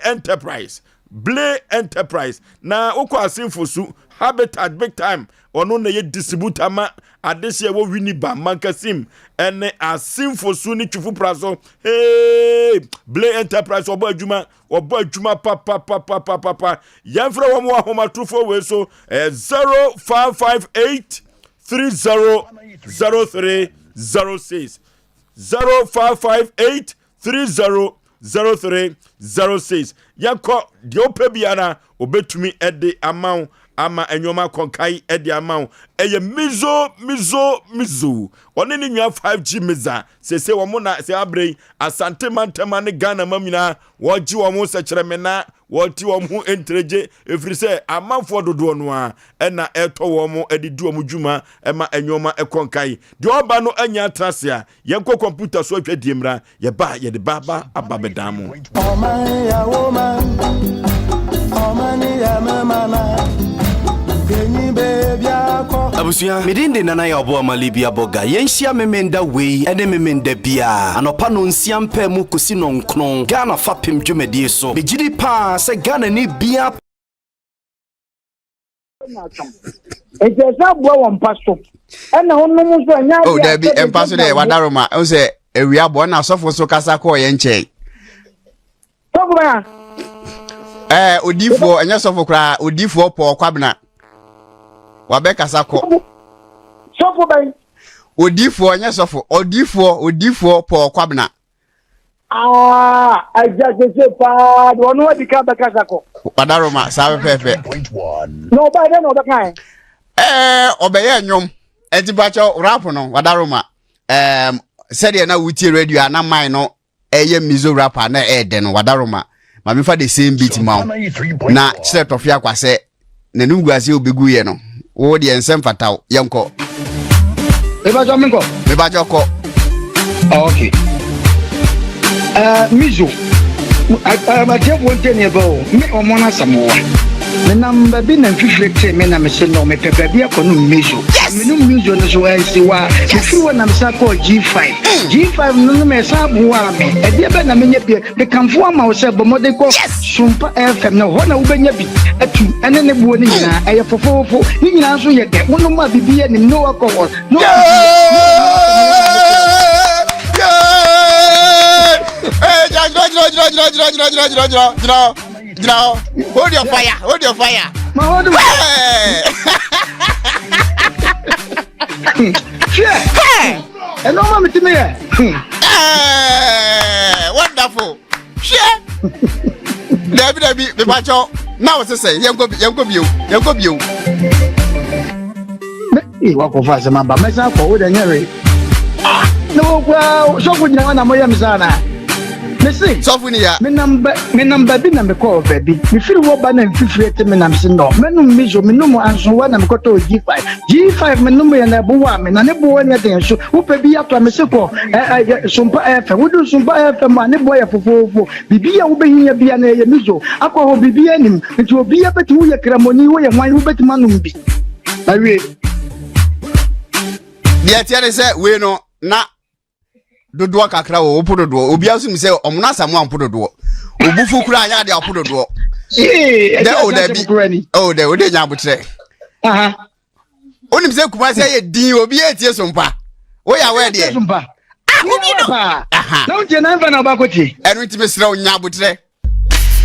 S1: Enterprise na ukọ asimfosu Habitat big time ono na ye distributor ma adese wo winiba mankasim ene asimfosu ni twifu praso hey Blay Enterprise obo adwuma papa yamfra wo mo ahomatrofo we so 0558 300306 0558 300306 yanko diope biara obetumi ede amount ama enyoma konkai ede amount eye mizo one ni nwa 5G miza se wo mo na se abrei asante mantema ne Ghana mamina wo ji wo mo se kyeremena wo ti wo mo entreje efiri se amanfo dodo no a na eto wo mo edidu wo mo dwuma ema enyoma ekonkai de oba no anya trase a yenko computer so atwa diemra ye ba ye de baba ababedamu
S20: Abusuya medinde nana ya obo amalibi aboga yenhia memenda wei ene memenda bia anopa no nsia mpa mu kosi no nkron Ghana fapem dwumedie so begidi pa se Ghana ni bia
S21: ejeza bo won paso ena honum so anya
S22: oh there be empaso de wadaroma o se ewia bo na sofo so kasa ko ye nche
S21: togba
S22: odifo enya sofo kra odifo po kwabena wabeka sako
S21: sofo bai
S22: odifo enya sofo odifo po kwabena
S21: ajaje pa wono wadi ka beka sako
S22: wadaroma sabe pepe
S21: no ba de no beka
S22: obeye nyom entibacho rap no wadaroma said na wuti radio na mine no eye mizo rapper na ede no wadaroma ma me fa the same beat ma na chire tofia kwase na nugu ase obegu ye no wo de ensem fataw yanko me ba jo ko
S21: okay mizo ma je wonte ne ba o me o mona samoa me number bi na reflect me na me se no me pepe bi akono mizo me no mizo no so ansi wa ifiri wa na me sa call G5 no me sa buwa me e bi be na me nya bi me kanfo ama wo se bo mode ko Sompa FM na ho na wo benya bi atu ene ne buo ni nyina eye fofofo ni nyina so ye de wono ma bibi ni no akọ no
S22: hold your fire.
S21: Ma hold Hey! And no mama to me.
S22: Wonderful. Debbie, the macho. Now to say, young go view.
S21: Hey, walk of us, mamma, myself for wood and Harry. No, well, so good now, I'm Sana. Listen,
S22: Sophia,
S21: me number be number call baby. Me feel what ban and 58 me nam sin no. Me no mijo me no mo anso wa nam koto G5 me no me na bo me na ne bo anything so. Wo pe bi ato me se ko Sompa FM. Wo do Sompa FM ma ne bo ya fofofo. Bibi ya wo be hinya bia na ye mijo. Akọ ho bibi anim. Nti obi ya beti wo ye kramoni wo ye hwan wo beti manum bi. Awie.
S22: Dia tiare se we no na dodo kakra wo pododo obi asu mi se omuna samu ampododo obufu kura anya de apododo de o da bi o de o de nya botre onim se kuma se ye din obi etie Sompa wo ya we de
S21: Sompa obi no na o je na mfa na obakoti
S22: enu ntime sira onya botre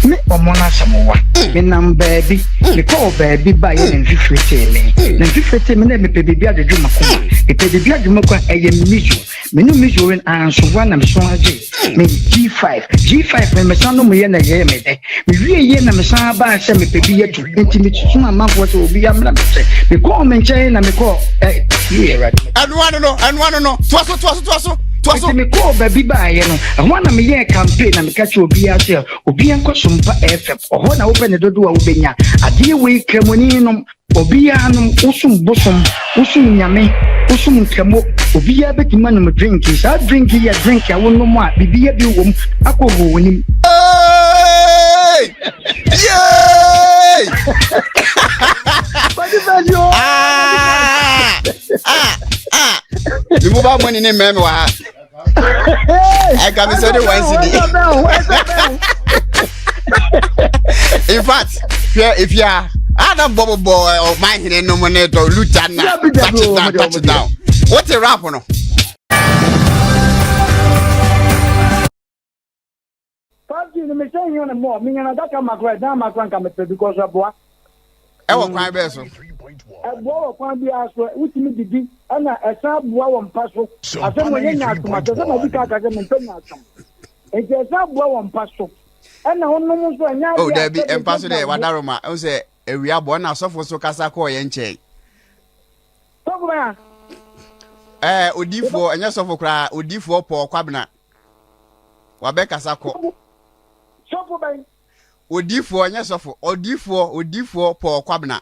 S21: me omona samoa me nam baby me call baby ba ye na fifete me na me pe bibi adwuma ko me pe bibi adwuma ko eye mijo me no mijo wen anso wa na me so age me G5 me san no me ye na ye me de me wie ye na me san ba se me pe bi ye tu enti me tutu ma ko so obi amra me se me call me nche na me call here right
S22: anu no twaso
S21: Twaso me call baby ba ye no ho na me ye campaign na me catch obi ase obi anko Sompa FM ho na open dodo a obenya ade we kremoni no obi anum usum bosom usum nyame usum kremo obi ya betima no drink sa drink ya drink ya wono mo a bibi ya bi wom akogo wonim
S22: yay The mobile money name meme wa. I can be so the In fact, if you are Adam Bubble Boy or my hidden nominator, Lieutenant, touch it down. What's a rap on?
S21: Me saying you more. Me and that come across down my crank because of what?
S22: I will cry beso.
S21: A boy can be asked what me did, and a sub one passo. I said, when you're not to my cousin, I can't get some. It's a sub one passo. And I don't know.
S22: Oh, there be ambassador Wadaroma. I say, we are born as of so Casako and Che. Udifo, and yes of cry, Udifo, poor Quabna. Wabeka Sako. Odifo anya sofo odifo po kwabna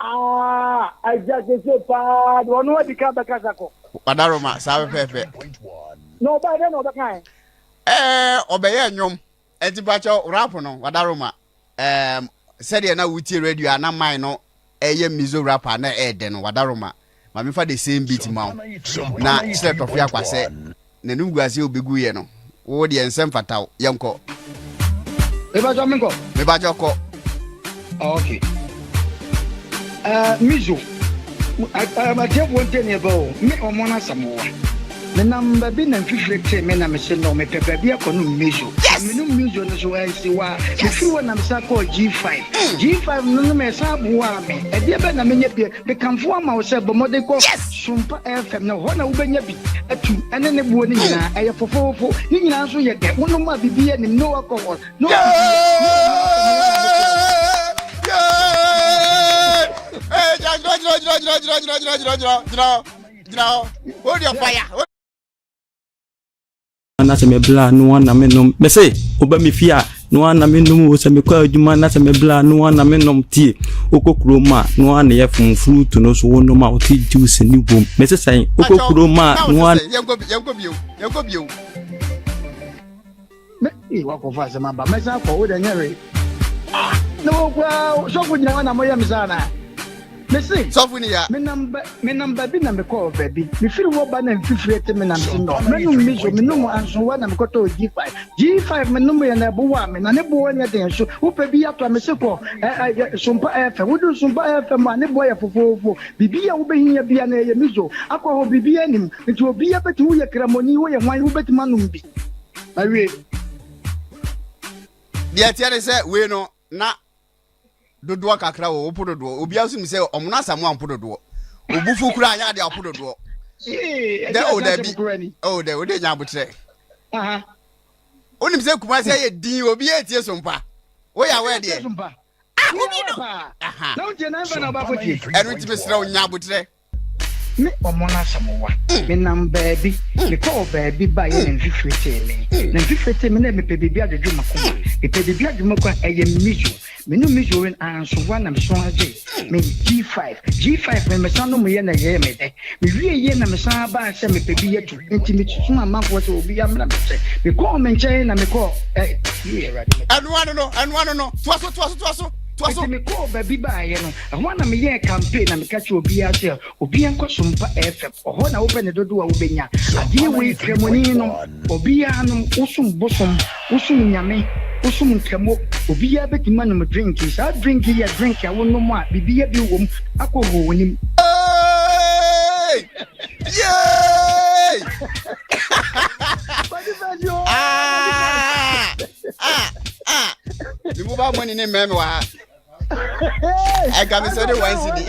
S21: I just say pa do no di ka beka sako
S22: Wadaroma sabe pepe
S21: no ba dey no beka
S22: obeye nwom etibacho rap no Wadaroma said na wuti radio na man no eye mizo rapper na ede no Wadaroma ma me fa the same beat ma na set of ya kwase na nungwase obegu ye no wo de ensem fataw yenko
S21: Meba Joko. Okay. Mizo. I just want to know me or Mona Samoa. The number been and reflect men I'm saying no me baby Mizo. Yes. Me no Mizo no so I see why. If you want I'm called G5. G5 no me sabuwa me. E dia be na me nyebie me kan fo ama wo se bo mode ko Sompa FM no ho na wo benya bi atu ene ne buo ni nyina e ye fofofo ni nyina so ye de wono ma bibie ni no akọ no
S22: hold your fire.
S5: Na se me bla no na me nom me say oba me fia no na me nom wo se me kwa adwuma na se me bla no na me nom tie okokuro ma no na ye fun fruit no so wono ma o ti juice ni bom me say sai okokuro ma no
S22: yanko bio
S21: me wa ko fa se ma ba me sa ko wo de nyere no kwa so ko nyina na mo ya misana Missing,
S22: Sophia,
S21: me number be number call baby. Me feel what ban and fifty me no. Me no miso, me no answer one am got to G5. G5 me no me na boa me na ne boa nya den so. Wo pe bi ato me se ko Sompa FM. Wo do Sompa FM ma ne boa fofofo. Bibia wo be hia bia na ye miso. Akọ ho bibia nim. Nti obi abeti wo ye kramoni wo ye hwan wo beti manum bi. Awie.
S22: Dia tiare se we no na dodo kakra wo pododo obi asu mi se omuna samu ampododo obufu kura anya de apododo de o de nya botre onim se kuma se ye din obi etie Sompa wo ya we de
S21: Sompa na unje na mba na ba foti
S22: enu ti mesra onya botre
S21: me omona samowa me nam baby me call baby ba ye nfifete me na me pe bibi adwo makoma me pe bibi adwo makoma eye mijo me no mijo wen anso one am so age me G5 me san no me ye na ye me de me wie ye na me san ba se me pe bi yetu enti me tutu ma manfo se obi amra me se me call me nchen na me call ye ready
S22: anu no tuaso
S21: me call baby ba ye no ahwa na me ye campaign na me ka che obi ase obi enko Sompa FM oho na open the door wo benya ade we kremoni no obi anu usum nyame usum kremo obi ya beti manum drink sa drink ya drink ya wono mu a bibia bi wom akọho wonim
S22: yay the mobile money name meme wa I can be so the one CD.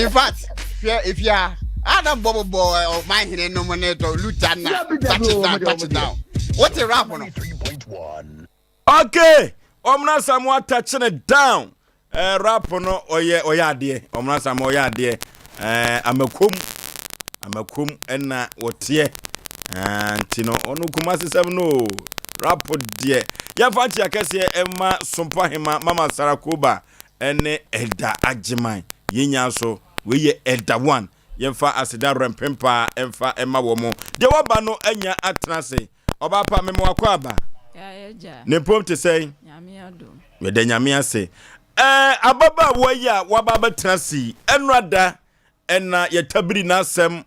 S22: In fact, if you are Adam Bubble Boy or my hidden nominator, Lieutenant, touch it down. What's a rap on?
S1: Okay, Omna Samoa touching it down. Rap on oya dear. Omna Samoa dear. I'm a kum and what ye. And Tino onu kumasi 7 no. Rap dear. Ya fanti akese Emma Sompa hima Mama Sarakuba ene Elda Agyeman. Yenya so we ye Elda 1. Yemfa asida rempempa emfa Emma womo. De waba no enya atrase. Oba pa memo akwa aba.
S6: Ya.
S1: Ne pom te say.
S6: Nyame ado.
S1: We de nyame ase. Ababa wo ya waba betrasi. Enrada ɛna yɛtabiri n'asɛm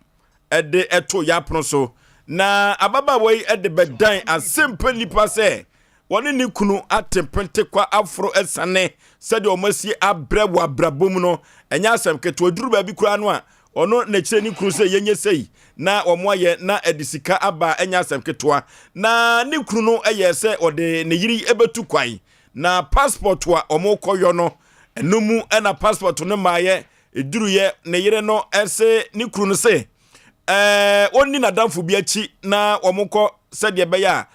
S1: ɛde ɛto yapono so na ababaawa yi ɛde bɛdan Asem Mpe Nipa sɛ wɔne ne kunu atempente kwa afro ɛsane sɛdeɛ ɔmasi abrɛ wɔ abrabom no ɛnyɛ asɛm ketewa duru baabi koraa no a ɔno na kyerɛ ne kunu sɛ yɛnyɛ sei na ɔmo ayɛ na ɛde sika aba ɛnyɛ asɛm ketewa na ne kunu no ɛyɛ sɛ ɔde ne yiri ɛbɛtu kwan na passport a ɔmo kɔyɔ no ɛno mu ɛna passport no maayɛ eduruyɛ ne yere no ɛsɛ ne kunu no sɛ onni nadamfo bi akyi na ɔmo kɔ sɛdeɛ bɛyɛ a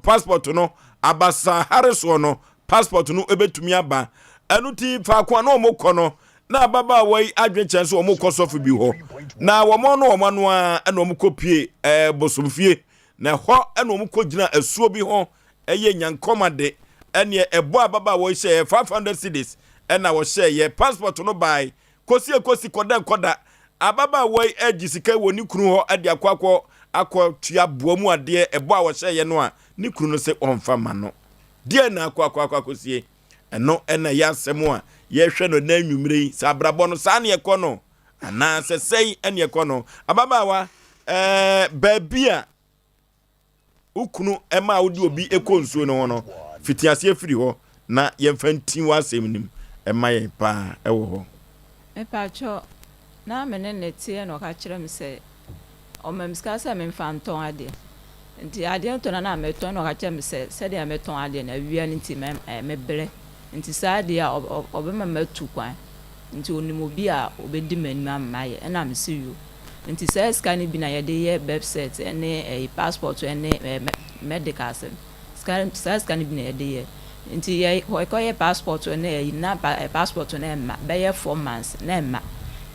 S1: passport no abasa hareso no passport no ebetumi aba ɛno ti faako na ɔmo kɔ no na ababaawa yi adwenkyɛn so ɔmo kɔ sɔfo bi hɔ na wɔmo no ɔmo no a ɛna ɔmo kɔ pie bosomfie na hɔ ɛna ɔmo kɔ gyina asuo bi hɔ ɛyɛ nyankomade ɛne ɛbɔ ababaawa yi hyɛ 500 cedis ɛna wɔhyɛ yɛ passport no bai kosi kɔda ababaawa yi agi sika wɔ ne kunu hɔ ade akɔ tua boa mu adeɛ ɛbɔ a wɔhyɛ yɛ no a ne kunu no sɛ ɔmfa ma no deɛ na akɔsie ɛno ɛna yɛ asɛm a yɛhwɛ no na nwumire yi sɛ abrabɔ no saa ne yɛkɔ no anaa sɛ sɛi ɛne yɛkɔ no ababaawa baabi a ukunu ɛma wodi obi ɛkɔ nsuo no ho no fitiaseɛ firi hɔ na yɛmfa ntin wɔ asɛm nim ɛma yɛn paa ɛwɔ hɔ
S6: mepacho na mene netie no ka kyerɛ me sɛ ɔmamsika sɛ memfa ntɔn ade nti ade ntɔn na metɔn no ka kyerɛ me sɛ sɛdeɛ metɔn ade na wia nti mebrɛ nti saa ade a ɔbɛma matu kwan nti onim obi a obedi manim amaye ɛna mesi yo nti sɛ sika ne bi na yɛde yɛ website ɛne passport ɛne medical sɛ sika ne bi na yɛde yɛ nti yɛ passport ɛne na passport na ɛma bɛyɛ 4 months na ɛma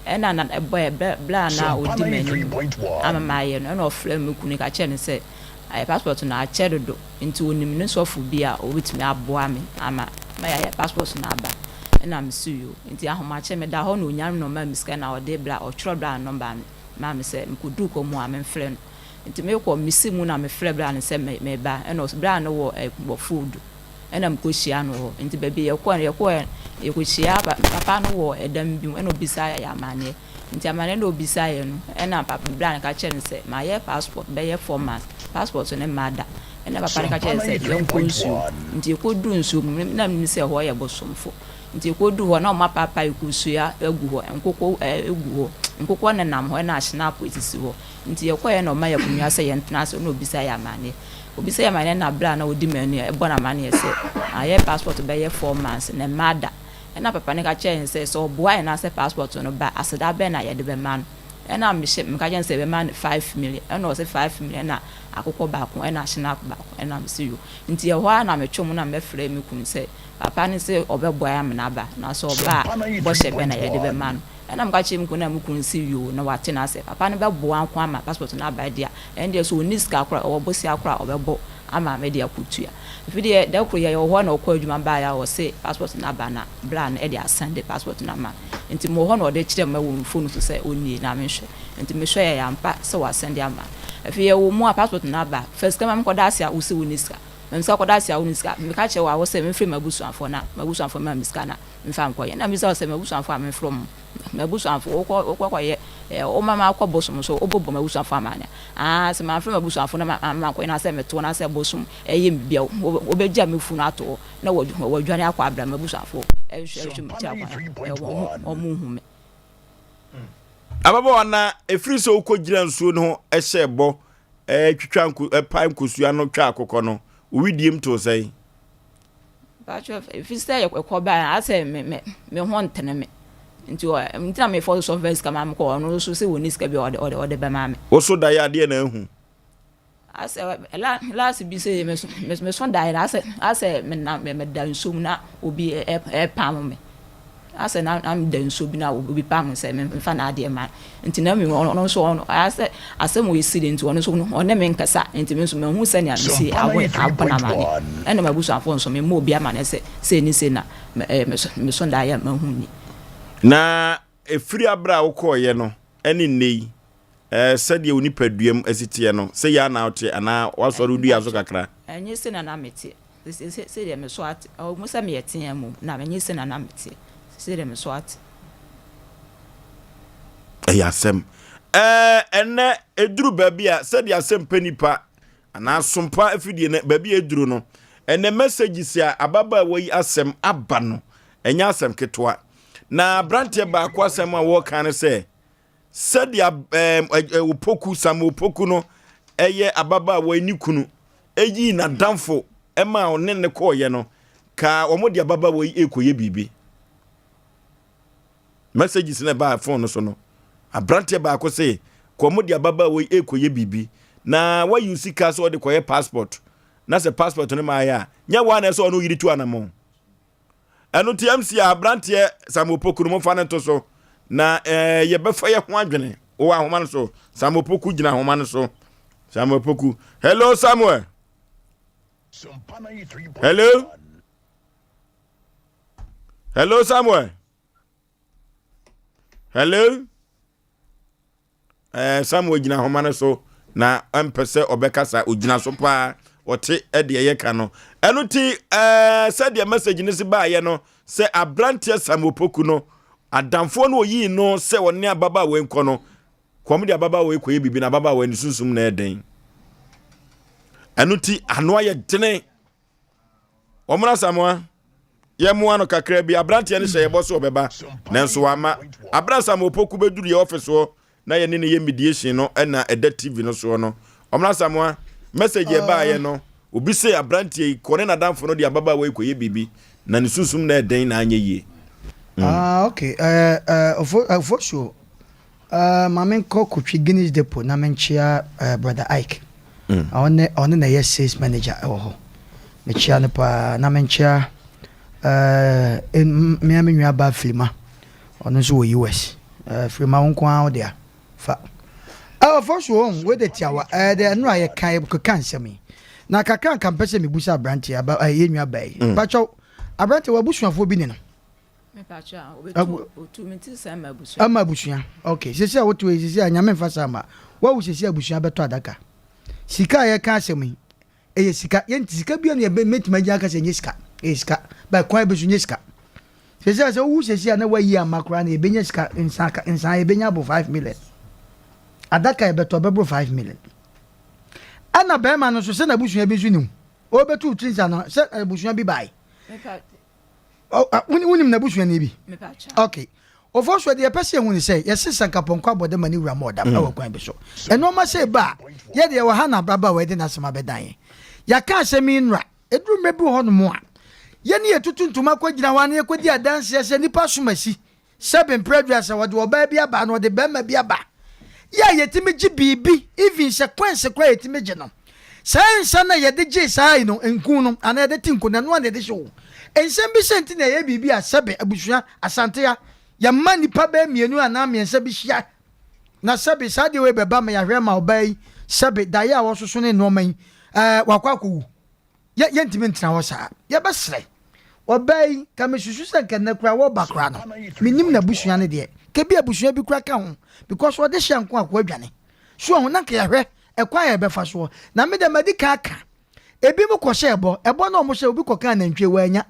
S6: ɛna na ɛbɔ bla na odi manim amaye no ɛna ɔfrɛ me kunu ka kyɛ ne sɛ passport na akyɛ dodo nti onim ne sɔfo bi a obetumi aboa me ama ma yɛ passport na aba ɛna mesi yo nti ahomakyɛ me da hɔ na onyam no ma miska na ɔde bla ɔtwerɛ bla number me ma me sɛ mkodu ko mu a me mfrɛ no nti me kɔ misi mu na me frɛ bla ne sɛ me ba ɛna bla no wɔ food ɛna mkohyia no hɔ nti baabi yɛkɔhyia papa no wɔ ɛdam bi ɛna obisa yɛ amane nti amane na obisa yɛ no ɛna papa bla ne ka kyerɛ ne sɛ ma yɛ passport bɛyɛ 4 months passport ne ma da ɛna papa ne ka kyerɛ sɛ yɛnkɔ nsuo nti yɛkɔdu nsuo mu na me sɛ hɔ yɛ bosomfo nti yɛkɔdu hɔ na ɔma papa yɛkɔsua agu hɔ nkokɔ agu hɔ nkokɔ ne nam hɔ na ahyena po etisi hɔ nti yɛkɔyɛ na ɔma yɛkɔnua sɛ yɛntena sɛ na obisa yɛ amane obisa yɛ amane na bla na odi manu ɛbɔ na amane sɛ ayɛ passport bɛyɛ 4 months na ma da ɛna papa ne ka kyerɛ sɛ sɛ ɔboa yɛ na sɛ passport no ba aseda bɛ na yɛde bɛma no ɛna meka kyerɛ sɛ bɛma no 5 million ɛna ɔsɛ 5 million na akokɔ baako ɛna ahyena baako ɛna mesi yo nti ɛhɔ a na metwom na mɛfrɛ me kunu sɛ papa ne sɛ ɔbɛboa yɛ amena ba na sɛ ɔba bɔhyɛ bɛ na yɛde bɛma no ɛna meka kyerɛ me kunu na me kunu si yo na wate na sɛ papa ne bɛboa nko ama passport na aba dia ɛndeɛ so ɔni sika akora ɔwɔ bosi akora ɔbɛbɔ ama me dia kutua fidie da kro yɛ hɔ na ɔkɔ adwuma ba ya wɔ sɛ passport na aba na bra na ɛde asande passport na ma nti mo hɔ na ɔde kyerɛ me wɔ phone so sɛ ɔnie na me hwɛ nti me hwɛ yɛ ampa sɛ wasande ama afi yɛ wɔ mu a passport na aba first time me kɔda asia usi wɔ niska me nsa kɔda asia wɔ niska me ka kyerɛ wɔ sɛ me frɛ mabusuafo na mabusuafo ma miska na me fa nkɔ yɛ na me sɛ mabusuafo a me from mabusuafo okɔ yɛ o mama akɔ bosom so obobo mabusuafo amanya sɛ ma frɛ mabusuafo na ma kɔ na sɛ me to na sɛ bosom ɛyɛ mbia obegya me fu na ato na wɔdwane akɔ abra mabusuafo ɛhwɛ me tia kwa ɔmo hu me
S1: ababa na efiri so ukɔgyina nsuo no ho ɛhyɛ bɔ twitwa nku pan kosua no twa akokɔ no uwidiem to sɛ
S6: bacho efisɛ yɛkɔ ba asɛ me ho ntene me nti ntina me for so verse kama me ko no so se woni ska bi ode ba ma me
S1: wo so da ya de na hu
S6: asɛ last bi se me so da ya asɛ me na me da nso na obi pam me asɛ na am da nso bi na obi pam se me fa na ade ma nti na me no so asɛ mo yisi de nti ono so no me nkasa nti me so me hu sɛ ne amsi abona ma ne ɛna mabusu afɔ nso me mo obi ama ne sɛ ni se na me so da ya ma hu ni
S1: na efiri abra wokɔɔyɛ no ɛne nnei sɛdeɛ woni paduam asiteɛ no sɛ ya na wote ana wasɔre du aso kakra
S6: ɛnyɛ sɛ na mete sɛ deɛ me so ate mo sɛ me yɛteɛ mu na ɛnyɛ sɛ na mete sɛ deɛ me so ate
S1: Asem ene eduru baby a said Asem Mpe Nipa ana Sompa afidie ne baby eduru no ene messages a ababa wei asem aba no enya asem ketwa na brantie ba kwa asem a wo kan se said ya opoku sam opoku no eye ababa wei ni kunu eyi na damfo ema one ne ko ye no ka omodi ababa wei ekoye bibi messages na ba phone so no abrantie ba ko se ko omodi ababa wei ekoye bibi na wa use ka so de koye passport na se passport no ma ya nya wa na so no yiri tu anamo enu TMC abrantie samopoku no mo fa ne to so na ye befa ye ho adwene wo ahoma no so samopoku gina ahoma no so samopoku hello Samuel hello Samuel hello Samuel gina ahoma no so na ampese obekasa ogina so pa ote ede ye ka no enu ti said the message ni se ba ye no se abrantie samopoku no adamfo no oyi no se woni ababa we nko no kwom de ababa we koye bibi na ababa we ni sunsum na eden enu ti ano aye dene omra Samoa ye mu ano kakra bi abrantie ni se ye boso obeba nanso ama abra samopoku beduru ye office ho na ye ne ye mediation no na eda TV no so no omra Samoa message ye ba ye no obi se abrantie kone na damfo no de ababa we koye bibi na ni sunsum na eden na anye ye
S2: okay Oforisuo mamen ko kutwi Guinness Depot na menchia brother Ike on na yes sales manager ho mechia ne pa na menchia me amenwa ba filma ono so wo US filma wonko a odia fa Oforisuo we de tiawa de no aye kan ko kan semi na kakran kan pese me busa branch aba yenwa bai bacho abrante wa busuafo bi ne no
S6: me pacha obetu minti sama abusuya
S2: abusuya okay sisi a wotu sisi a nyame mfa sama wa wo sisi abusuya beto adaka sika ye kan asemi eye sika ye nti sika bia ne be metima gya ka se nyesika sika ba kwa be su nyesika sisi a se wo sisi a na wa yi amakra na e benya sika insan e benya bo 5 million adaka e beto bebro 5 million ana be ma no so se na abusuya bi su ni o betu trinsa no se abusuya bi bai unim na busuya ni bi okay Oforisuo de pese hu ni say yes sankaponko abode mani wura modam e wakwan bi so eno ma say ba ye de wa ha na braba we de na sema bedan ya ka asemi nra eduru mebi ho no mo a ye ne etutuntuma kwagina wa na ekodi adanse ese nipa somasi seven previous wode oba bi aba na wode bema bi aba ya yetimi gi bibi even sequence kwa yetimi gi no sai na ye de gi sai no enku no ana de tinku na no na de show ensem bi senti na ye bibi asebe abusua asante ya mani pa be mienu ana miense bi hia na sebe sade we beba ma ya hwema obai sebe da ya wo soso ne no man wakwaku ye ntimi ntra wo sa ye besre obai ka me susu se kan kura wo bakra no minim na busua ne de ke bi abusua bi kura ka ho because wo de hia nko akwa adwane so ho na ka ya hwe ekwa ya befa so na me de medika aka ebi mu ko hye ebo no mo hye obi ko kan nantwe wa anya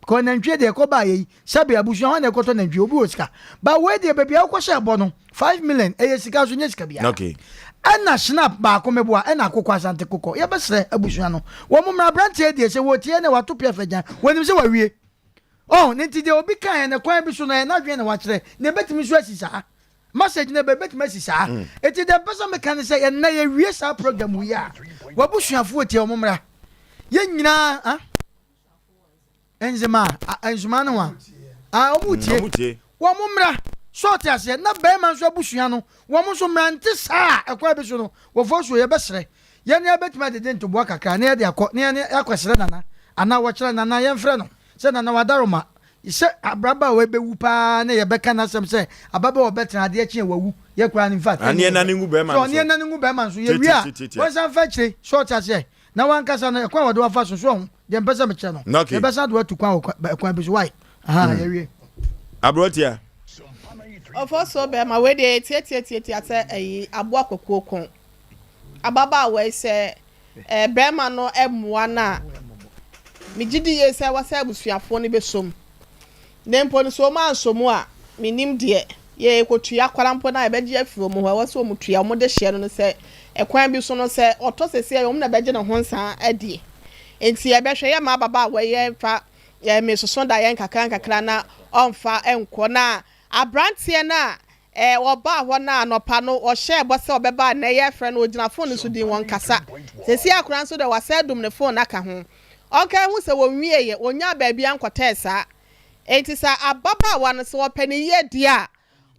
S2: ko nantwe de ko ba yi sabe abusua ho na ko to nantwe obi osika ba we de baby ko hye ebo no 5 million eye sika so nya sika bia
S1: okay
S2: ana snap ba ko mebo a na akokwa asante kokko ye besre abusua no wo mo mra branche de se wo tie na wato pia fajan wonim se wa wie oh nti de obi kan na kwan bi so na na dwen na wa kire na betimi so asisa message na betimi asisa eti de person me kan se ye na ye wie sa program wi a wabusuafo tie wo mo mra ye nyina enzema no wa omutie wo mumra short ase na be man so abusua no wo mo so mrante saa ekwa be so no wo Oforisuo ye besre ye ne abetima de dento bo kakra na ye de akọ na ye akwesre nana ana wo kire nana ye mfre no se nana wadaroma se abraba we bewu pa na ye beka na sem se ababa wo betra de echi wawu ye kura in fact
S1: ani na ningu be man so
S2: ani na ningu be man so ye wia wo san fa kire short ase na wan kasa na ekwa wado afa so so de mpesa me kire no ye besa do atu kwa be so why ye wie
S1: abrotia
S4: Oforisuo be ma we de tie ate aboa kokoko ababa we se be ma no emua na mi gidi ye se wa se abusuafo ne besom nempo no so ma ansomu a minim de ye ko tua kwara mpo na ebeje afiro mu hɔ wɔ mu tua mo de hye no sɛ ekwan bi so no sɛ ɔtɔ sɛsie yɛ na beje ne ho nsa adie enti ebehwɛ yɛ ma baba wɔ yɛ fa me soso da yɛ nkakra na ɔmfa enko na abrantie na oba hɔ na anopa no ɔhyɛ bɔ sɛ ɔbɛba na yɛ frɛ no ogina phone so din wɔn kasa sɛsie akora nso de wasɛ dum ne phone aka ho ɔka hu sɛ wɔnwie yɛ onya baabi ankɔtɛ saa enti sa ababa wa no sɛ ɔpani yɛ dia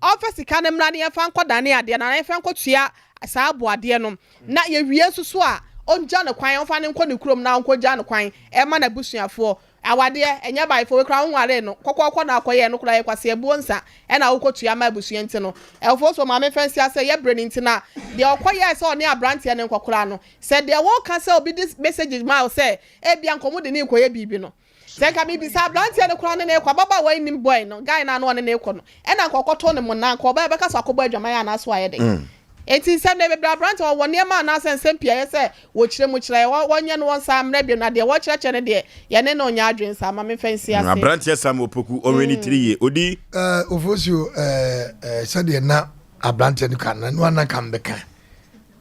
S4: ɔfa sika ne mra ne yɛfa nkɔdane adeɛ na yɛfa nkɔtua saa aboadeɛ no na yɛwie susu a onja ne kwan ɔfa ne nkɔ ne kurom na nkɔgya ne kwan ɛma na busuafoɔ awadeɛ enya baifo we kra ho ware no kokokɔ na akɔyɛ no kra yɛ kwase ebuo nsa ɛna wokɔtua ma busua nti no ɛfo so ma me fancy asɛ yɛ bre nti na deɛ ɔkɔyɛ sɛ ɔne abranteɛ ne nkɔkora no sɛ deɛ wɔka sɛ obi this message ma sɛ ebia nkɔmo de ne nkɔyɛ bibi no sɛ ka bibi sa abranteɛ ne kora ne ne kɔ baba wɔ nim boy no guy na no ne ne kɔ no ɛna nkɔkɔtɔ ne mo na nkɔ ba bɛka so akɔbɔ adwaman ana so ayɛ de eti sɛ ne bebra brant wɔ nneɛma na sɛ nsɛm pia yɛ sɛ wɔkyerɛ mu kyerɛ wɔnyɛ no wɔn sa mmerɛ bi na deɛ wɔkyerɛkyerɛ ne deɛ yɛ ne no nya adwen sa ma me fancy ase
S1: brant yɛ sam opoku ɔwɛni tiri yɛ odi
S3: Oforisuo sɛdeɛ na abrante no kan no ana kan bɛka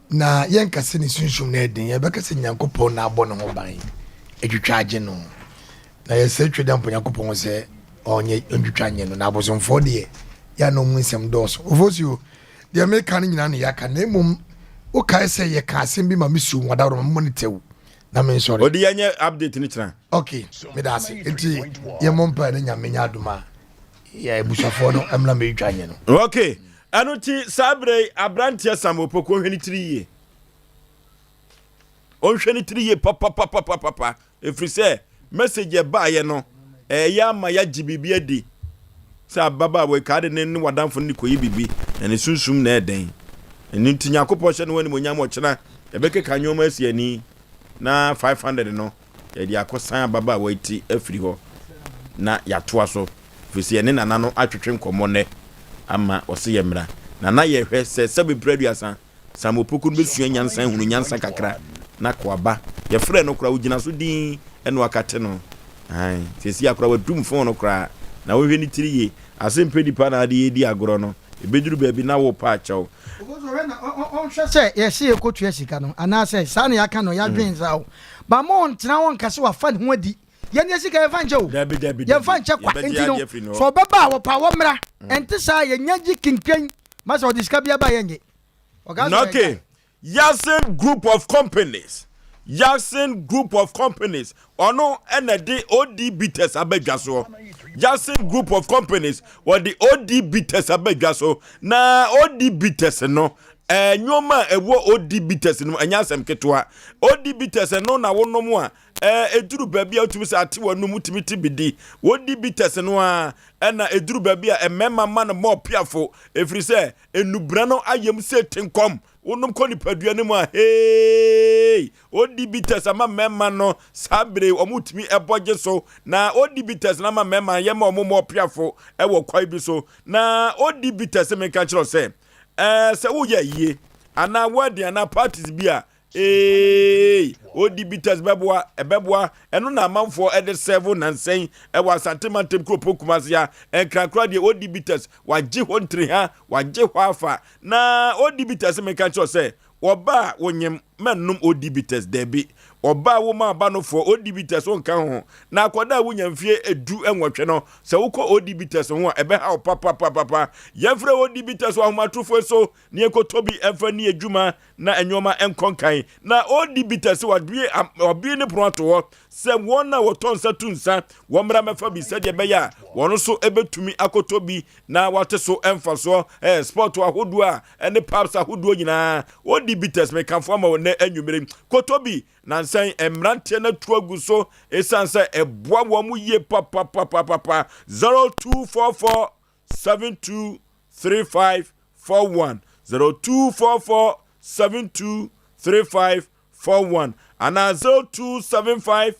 S3: na yɛn kase ne sunsun na ɛden yɛbɛka sɛ Nyankopɔn na abɔ ne ho ban etwitwa agye no na yɛsɛ tweda mpo Nyankopɔn sɛ ɔnyɛ ntwitwa nye no na abosomfo deɛ ya no mu nsɛm dɔso Oforisuo deɛ meka no nyina ne yɛaka na mmom wokae sɛ yɛka asɛm bi ma mesuo wadaworo ma ne tew na me nsɔre
S1: odi yɛnyɛ update ne kyerɛ
S3: okay meda ase enti yɛmmɔ mpa ne nyame nya adom a yɛ abusuafoɔ no ɛmla mɛtwa nyɛ no
S1: okay ɛno ti saa berɛ abranteɛ sam opoko hwɛ ne tiri yie ɔhwɛ ne tiri yie papa ɛfiri sɛ message ɛbaayɛ no ɛyɛ ama yɛagye biribi adi sɛ ababa wɔ kaade ne wadamfo ne kɔyi bibi na ne sunsum na ɛden ɛni nti Nyankopɔn hyɛ no wani mo nyam ɔkyena ɛbɛkeka nyoma asi ani na 500 no yɛde akɔsan ababa wɔ ti afiri hɔ na yɛatoa so fisi ɛne nana no atwetwe nkɔmmɔ nɛ ama ɔse yɛ mmra nana yɛhwɛ sɛ sɛ bepraduasa samopoku no bɛsua nyansa hunu nyansa kakra na kɔaba yɛfrɛ no kora wogyina so din ɛne wakate no ai sɛsi akora wadum fon no kora na wohwɛ ni tiri ye Asem Mpe Nipa na ade yedi agoro no ebeduru baabi na wo pa akyɛw
S2: ɔhwɛ sɛ yɛse yɛkɔtua sika no anaasɛ saa ne yɛaka no yɛadwen saa o ba ma ɔntena wɔ nka sɛ wafa ne ho adi yɛne sika yɛfa nkyɛ o yɛfa nkyɛ kwa nti no sɛ ɔbɛba a wɔpa wɔ mmra ɛnte saa yɛnya gye kinkran ma sɛ ɔde sika biaba yɛnyɛ
S1: okay Yasin group of companies ono enede ODB test abedwa so Yasin group of companies or the ODB test abedwa so na ODB test no nyoma ewo ODB test no anya asem ketwa ODB test no na wonom a eduru baabi a utumi sa ate wonu mutimiti bidi ODB test no a na eduru baabi a emema man mo piafo efiri se enubra no ayem se tenkom wonum kɔ nipadua ne mu a hey ODB test ama memma no sabre omutimi eboje so na ODB test na ama memma yema omomo piafo ɛwɔ kwai bi so na ODB test me ka kyerɛ sɛ sɛ wo yɛ yie ana wadi ana parties bi a ODB test bɛboa ɛno na amanfoɔ ɛde 7 na nsen ɛwɔ asantemantem kropo kumasia ɛnkrakra deɛ ODB test wagye hɔ ntiri ha wagye hɔ afa na ODB test meka kyerɛ sɛ wɔba wonyem mannum ODB test dabi ọba wo ma ba no for ODB test on kan ho na akoda wo nyamfie edu enwotwe no se wo ko ODB test ho ebe ha papa yefre ODB test wa homatrofo so ne ekotobi emfa ne adwuma na enyoma enkonkan na ODB test wa due obi ne proto ho se won na woton sa tunsa wo mra mefa bi se de be ya wono so ebetumi akotobi na wate so emfa so sport wa hodu a ene paps ahodu nyina ODB test me kan fo ma wo ne anwumere kotobi na nsan emrantie na tuagu so esansa eboa wo mu ye papa 0244 723541 0244 723541 ana 0275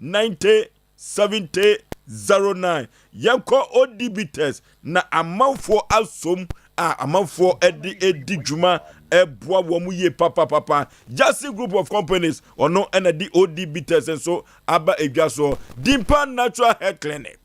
S1: 90 70 09 yanko ODB test na amanfo asom amanfo edi juma eboa wo mu ye papa just group of companies ono na di ODB test so aba edwa so Dimpa Natural Hair Clinic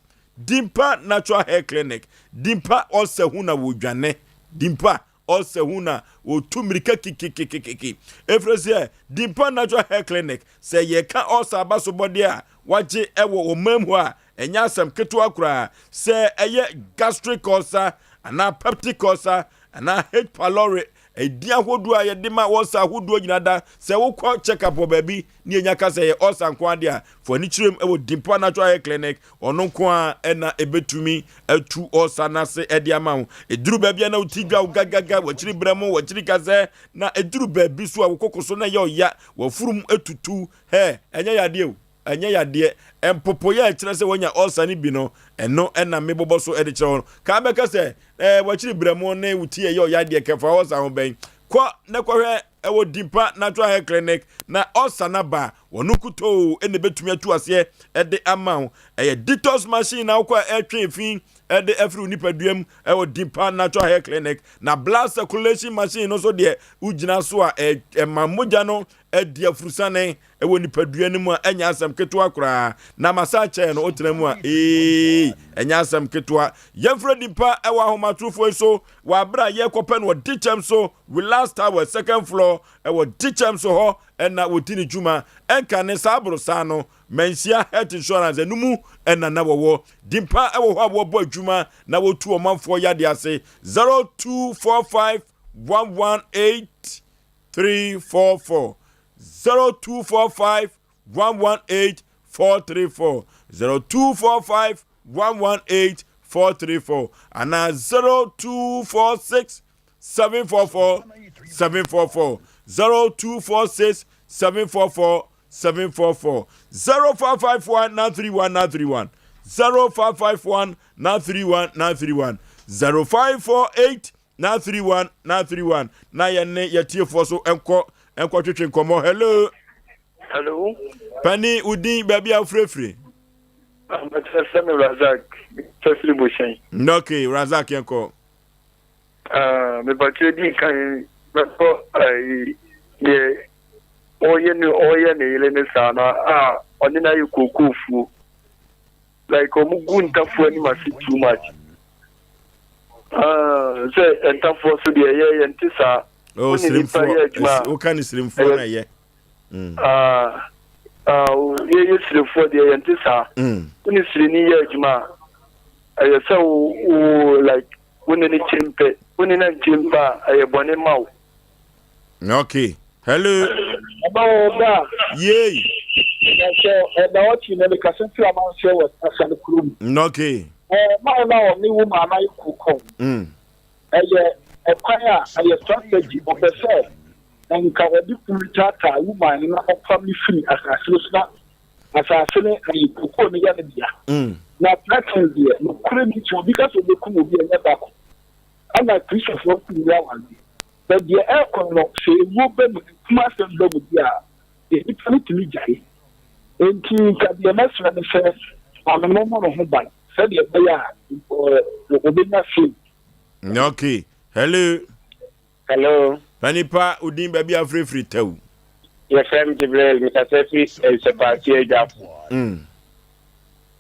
S1: Dimpa Natural Hair Clinic. Dimpa also huna wudwane. Dimpa also huna wotumirika kiki. Efrese Dimpa Natural Hair Clinic say ye can also abaso body a waje ewo omam ho a enya asem keto akura say eye gastric ulcer ana peptic ulcer ana H pylori edi ahodu a yede ma ulcer ahodu nyinada say wo kwa check up baby ni enya ka say ulcer nko ade a for ni chirem ewo Dimpa Natural Hair Clinic ono nko a ena ebetumi atu ulcer na se ede ama ho eduru baby na utiga gaga wachiri bramo wachiri kaze na eduru baby so a wokokoso na ye oya wafurum etutu he enya yade o enya yade empopo ya kire se wonya ulcer ni bi no eno ena mebobo so ede kire ka be ka se wachiri bramo na wuti ye oya de kefa ulcer ho ben kwa ne kwahwe ewo Dimpa Natural Hair Clinic na ulcer na ba wonukuto ene betumi atu ase ede ama detox machine na kwa etwe fin ede every nipaduam ewo Dimpa Natural Hair Clinic na blood circulation machine no so de ugina so a mamoja no edi afurusane ewo nipadua ni mu enya asem keto akura na masache no otremu a enya asem keto yemfre Dimpa ewo ahomatrofo so wa bra ye kopen wo dichem so we last our second floor ewo dichem so ho ena wotini juma enka ne sabro sano mensia health insurance enumu ena na wo Dimpa ewo ho abo adwuma na wotu omanfo yade ase 0245 118 344 0245 118 434 0245 118 434 and 0246 744 744 0246 744 744 0551 931 931 0551 931 931 0548 931 931 na yene yetiefo so enko twetwe nkomo. Hello Pani udin baby afrefre
S7: Asem Razak Fesri Boshen.
S1: Okay, Razak yanko.
S7: Me batwe din kan before oye ne ile ne sana oni na yukokufu like omugunta fu ni masi too much. Say entafo so de ye ntisa.
S1: Oh, slim for. O kan slim for na ye.
S7: Ye slim for de ye ntisa. Uni slim ni ye juma. Aye so like uni ni chimpe, uni na chimpa aye bone maw.
S1: Okay. Hello.
S7: About
S1: Yay.
S7: So what you know because you am share with asan krum.
S1: Okay.
S7: My now ni woman na ikuko. A choir a strategy of the fair and can be pulitata woman na family free as a solution as a sene and kuko ni ya. Na practice there no credit because of the kumo bi enya back. And I Christopher for the one. But the air con say wo be kuma sem do dia. E itani timi jai. Enti ka the master the first on the moment of home. Said the player obenya free.
S1: Okay. Hello. Panipa udin baby afrefri taw.
S7: Your friend Jibril Mr. Sefi is a party job.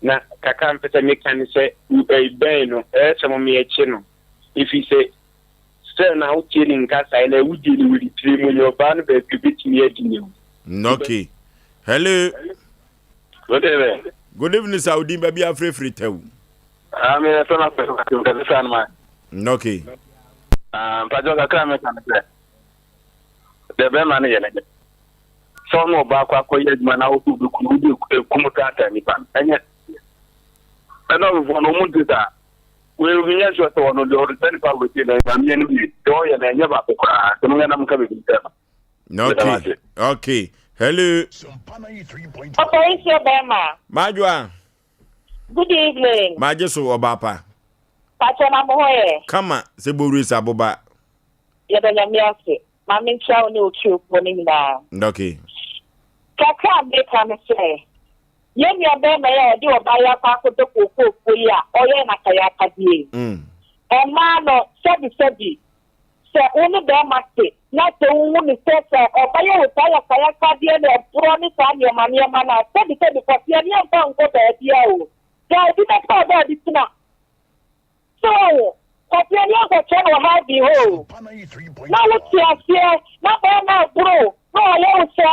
S7: Na kaka mpeta mekan say ben no some me echi no. If he say still now killing kasa na wudi ni wudi 3 million ban be bibiti edini.
S1: Okay. Hello. Good evening Saudi baby afrefri taw.
S7: Me so na person man.
S1: Okay.
S7: Pajo kakra me kan say. The be man ye ne. So no ba kwa yedma na wo du kumuta ta ni ban. Anya. Ana wo no mu dita. We nya so to no do return pa we na me ni bi. Do ye na nya ba ko kra. So no na m ka be bi ta.
S1: Okay. Okay. Hello.
S9: Oforisuo Bema.
S1: Majwa.
S9: Good evening.
S1: Majeso obapa.
S9: Pachana moye.
S1: Kama se borisa aboba.
S9: Yebenya miase. Mami chao ni uchu poni na.
S1: Okay.
S9: Kaka beka me say. Yemi Bema ya di obaya kwa koto koko ya. Oye na kaya kadie. Emano sebi. Se unu Bema se. Na te unu se obaya utaya kaya kadie ne pro ni sa ni mani na sebi kwa pia ni mpa nko be dia o. guy didn't call that it's not. So, Kopiani go channel how the whole. Now let's see, not now, bro. No, you say.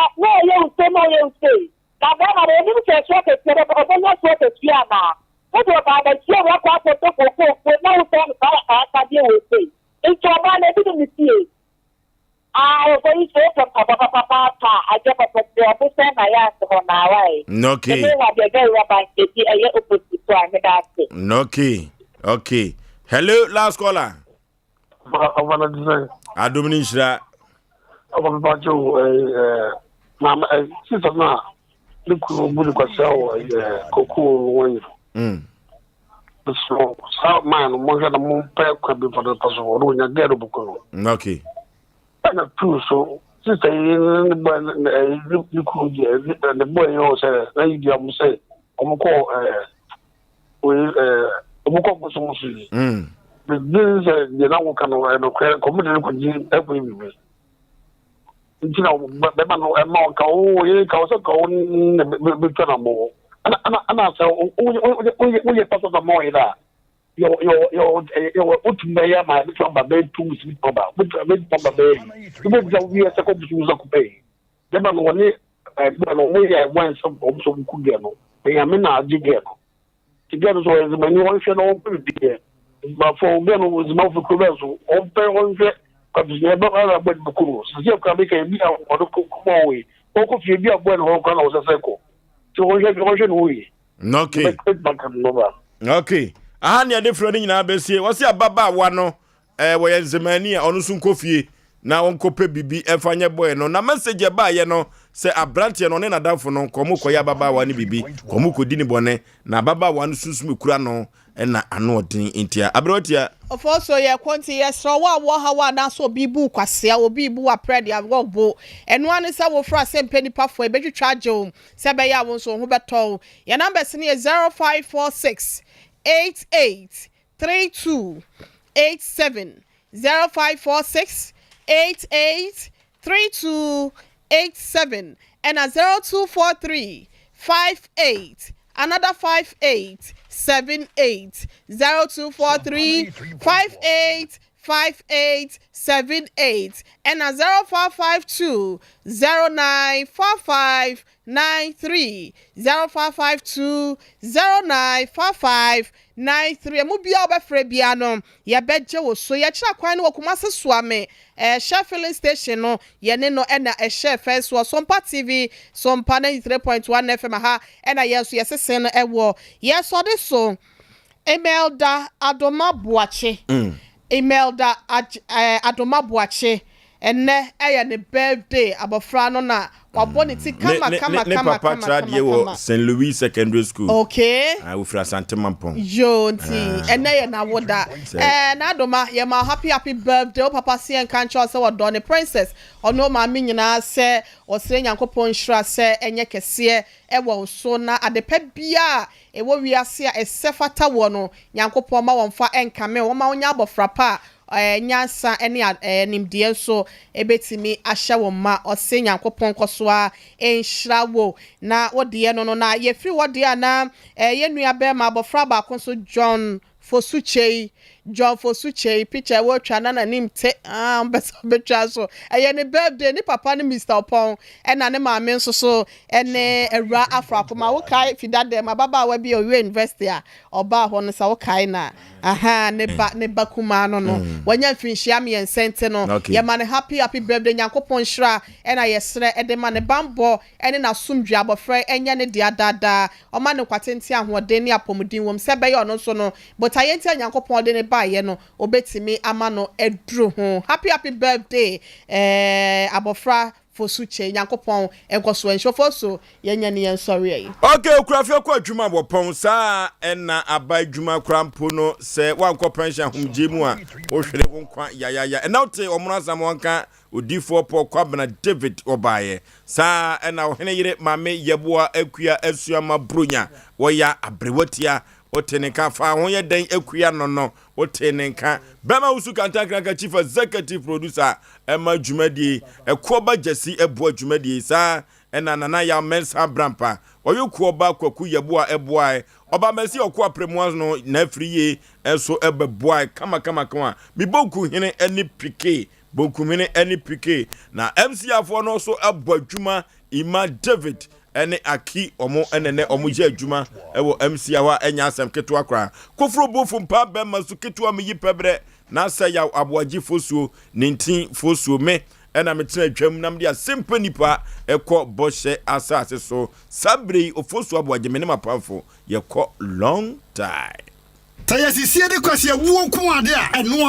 S9: Now, then I didn't say what it's not what it's here now. What about the show? What happened to go now? I deal with it. It's your man, I didn't see it. I was going to Papa. I get a person I asked for now.
S1: Okay. Hello, last caller. I don't mean that.
S8: Sister na the cool cocoa one. So, man, more than a moon pair could be for the person who will get a book.
S1: Okay.
S8: And true, so sister, you could get the boy also, lady, I must say, I'm call a book of some. But this is the now kind of community every week. You know, but the man amount also going to more. And I say, we are part of the more that your mayor might become a bed 2 weeks about, which a bit from a bay. We are second to pay. The man only I went some could get no. They are men are together. Together, so as many one should all be. But for them, it was not for Kureso, all pay one jet, but you never had a bed for Kuru. So you can make a meal or the cook away. Or could you be a when all kind of a circle? So we have the way.
S1: Okay. I had a different in ABC. What's your Baba Wano? Where Zemania on Sunkofie. Now on Cope Bibi and Fanya Bueno. Na message by no say a branch and on another for no Komuko ya Baba Wani Bibi, Komuko Dinibone, na Baba Wan Susmu Kurano, and na anotin intia. Abrotia.
S4: Of also, yeah, quantity, yes, so what now so Bibu Quasia will be Bua Predi, I've got bo, and one is our for Asem Mpe Nipa for a better charge home, Sabaya won't so Huberto. Your number is near 0546 88 32 87 0546 88 32 87 and a 0243 58 another 58 78 0243 58 5878 and a 0552 0945 93 0552 0945 93 Mubia Frebiano, ya bedje wo so ya kira kwan no Kumase Suame Share filling station no ye ne no na share first wo Sompa TV Sompa 93.1 FM ha na yeso yesese no ewo yeso de so Imelda Adoma Boache Imelda Adoma Boache enne ne birthday abofra no na waboniti kama
S1: papa tradie wo St. Louis Secondary School.
S4: Okay.
S1: I will fra Santa Mampong.
S4: Jonti. Enne na woda. Na Adoma ye ma happy birthday o papa si en kan cho se wodone princess. Ono ma mi nyina se osire Nyankopon hira se enye kese e wo so na adepa bia e wo wiase a esefata wo no Nyankopon ma wonfa enkame wo ma onya abofra pa nyansa ene nimdie so ebetimi ahya wo ma ose Nyankopon kosoa enhira wo na wode no na ye free wode na ye nua be ma abofra ba konso John Fosuchei picture wo twa na nim te betwa so ne birthday ni papa ni Mr. Opon na ne maame nso so ene ewra afrakoma wo kai fidade ma baba wa bi o university a oba ho no sa wo kai na ne ba kuma no wanya finhia me ensente no ye ma ne happy birthday Nyankopon hira na yesre de ma ne bambo ene na sumdwa abofra enya ne dia dada o ma ne kwatenti ahoden ni apomudin wom se be ye ono so no but ayenti Nyankopon de ne baye no obetimi ama no edru ho happy birthday abofra Fosuche Nyankopon enkoso enshofo so yenya ne yen sorry
S1: okay okurafia kwa adwuma bopon saa na aba adwuma krampo no se wankọ pension humje mu a ohwere wonkwa ya na wote omrazam wanka odifo po kwabna David obaye saa na ohene yire mame yeboa akua asuama bronya wo ya abrewatia otenenka fa ho ye den akuya no otenenka bema usu kantankraka chief executive producer ema dwumadie ekoba jesi ebo dwumadie sa ena nana ya mensa brampa oyokuoba kwaku yeboa eboa oba mesi okwa premoas no na friye enso ebeboa kama miboku hene eni pike boku hene eni pike na MCA no so abo adwuma Ima David ene aki omo enene omo je adwuma ewo MCA wa enya asem keto akra kofro bofu mpa be masu keto am yi pebre na sa ya aboagye fosuo 19 fosuo me ena metena adwam nam dia Asem Mpe Nipa ekọ boshe asase so sabre ofosuo aboagye me ne mapamfo ye ko long time
S11: Tayasi sie de kwase wo nko ade a eno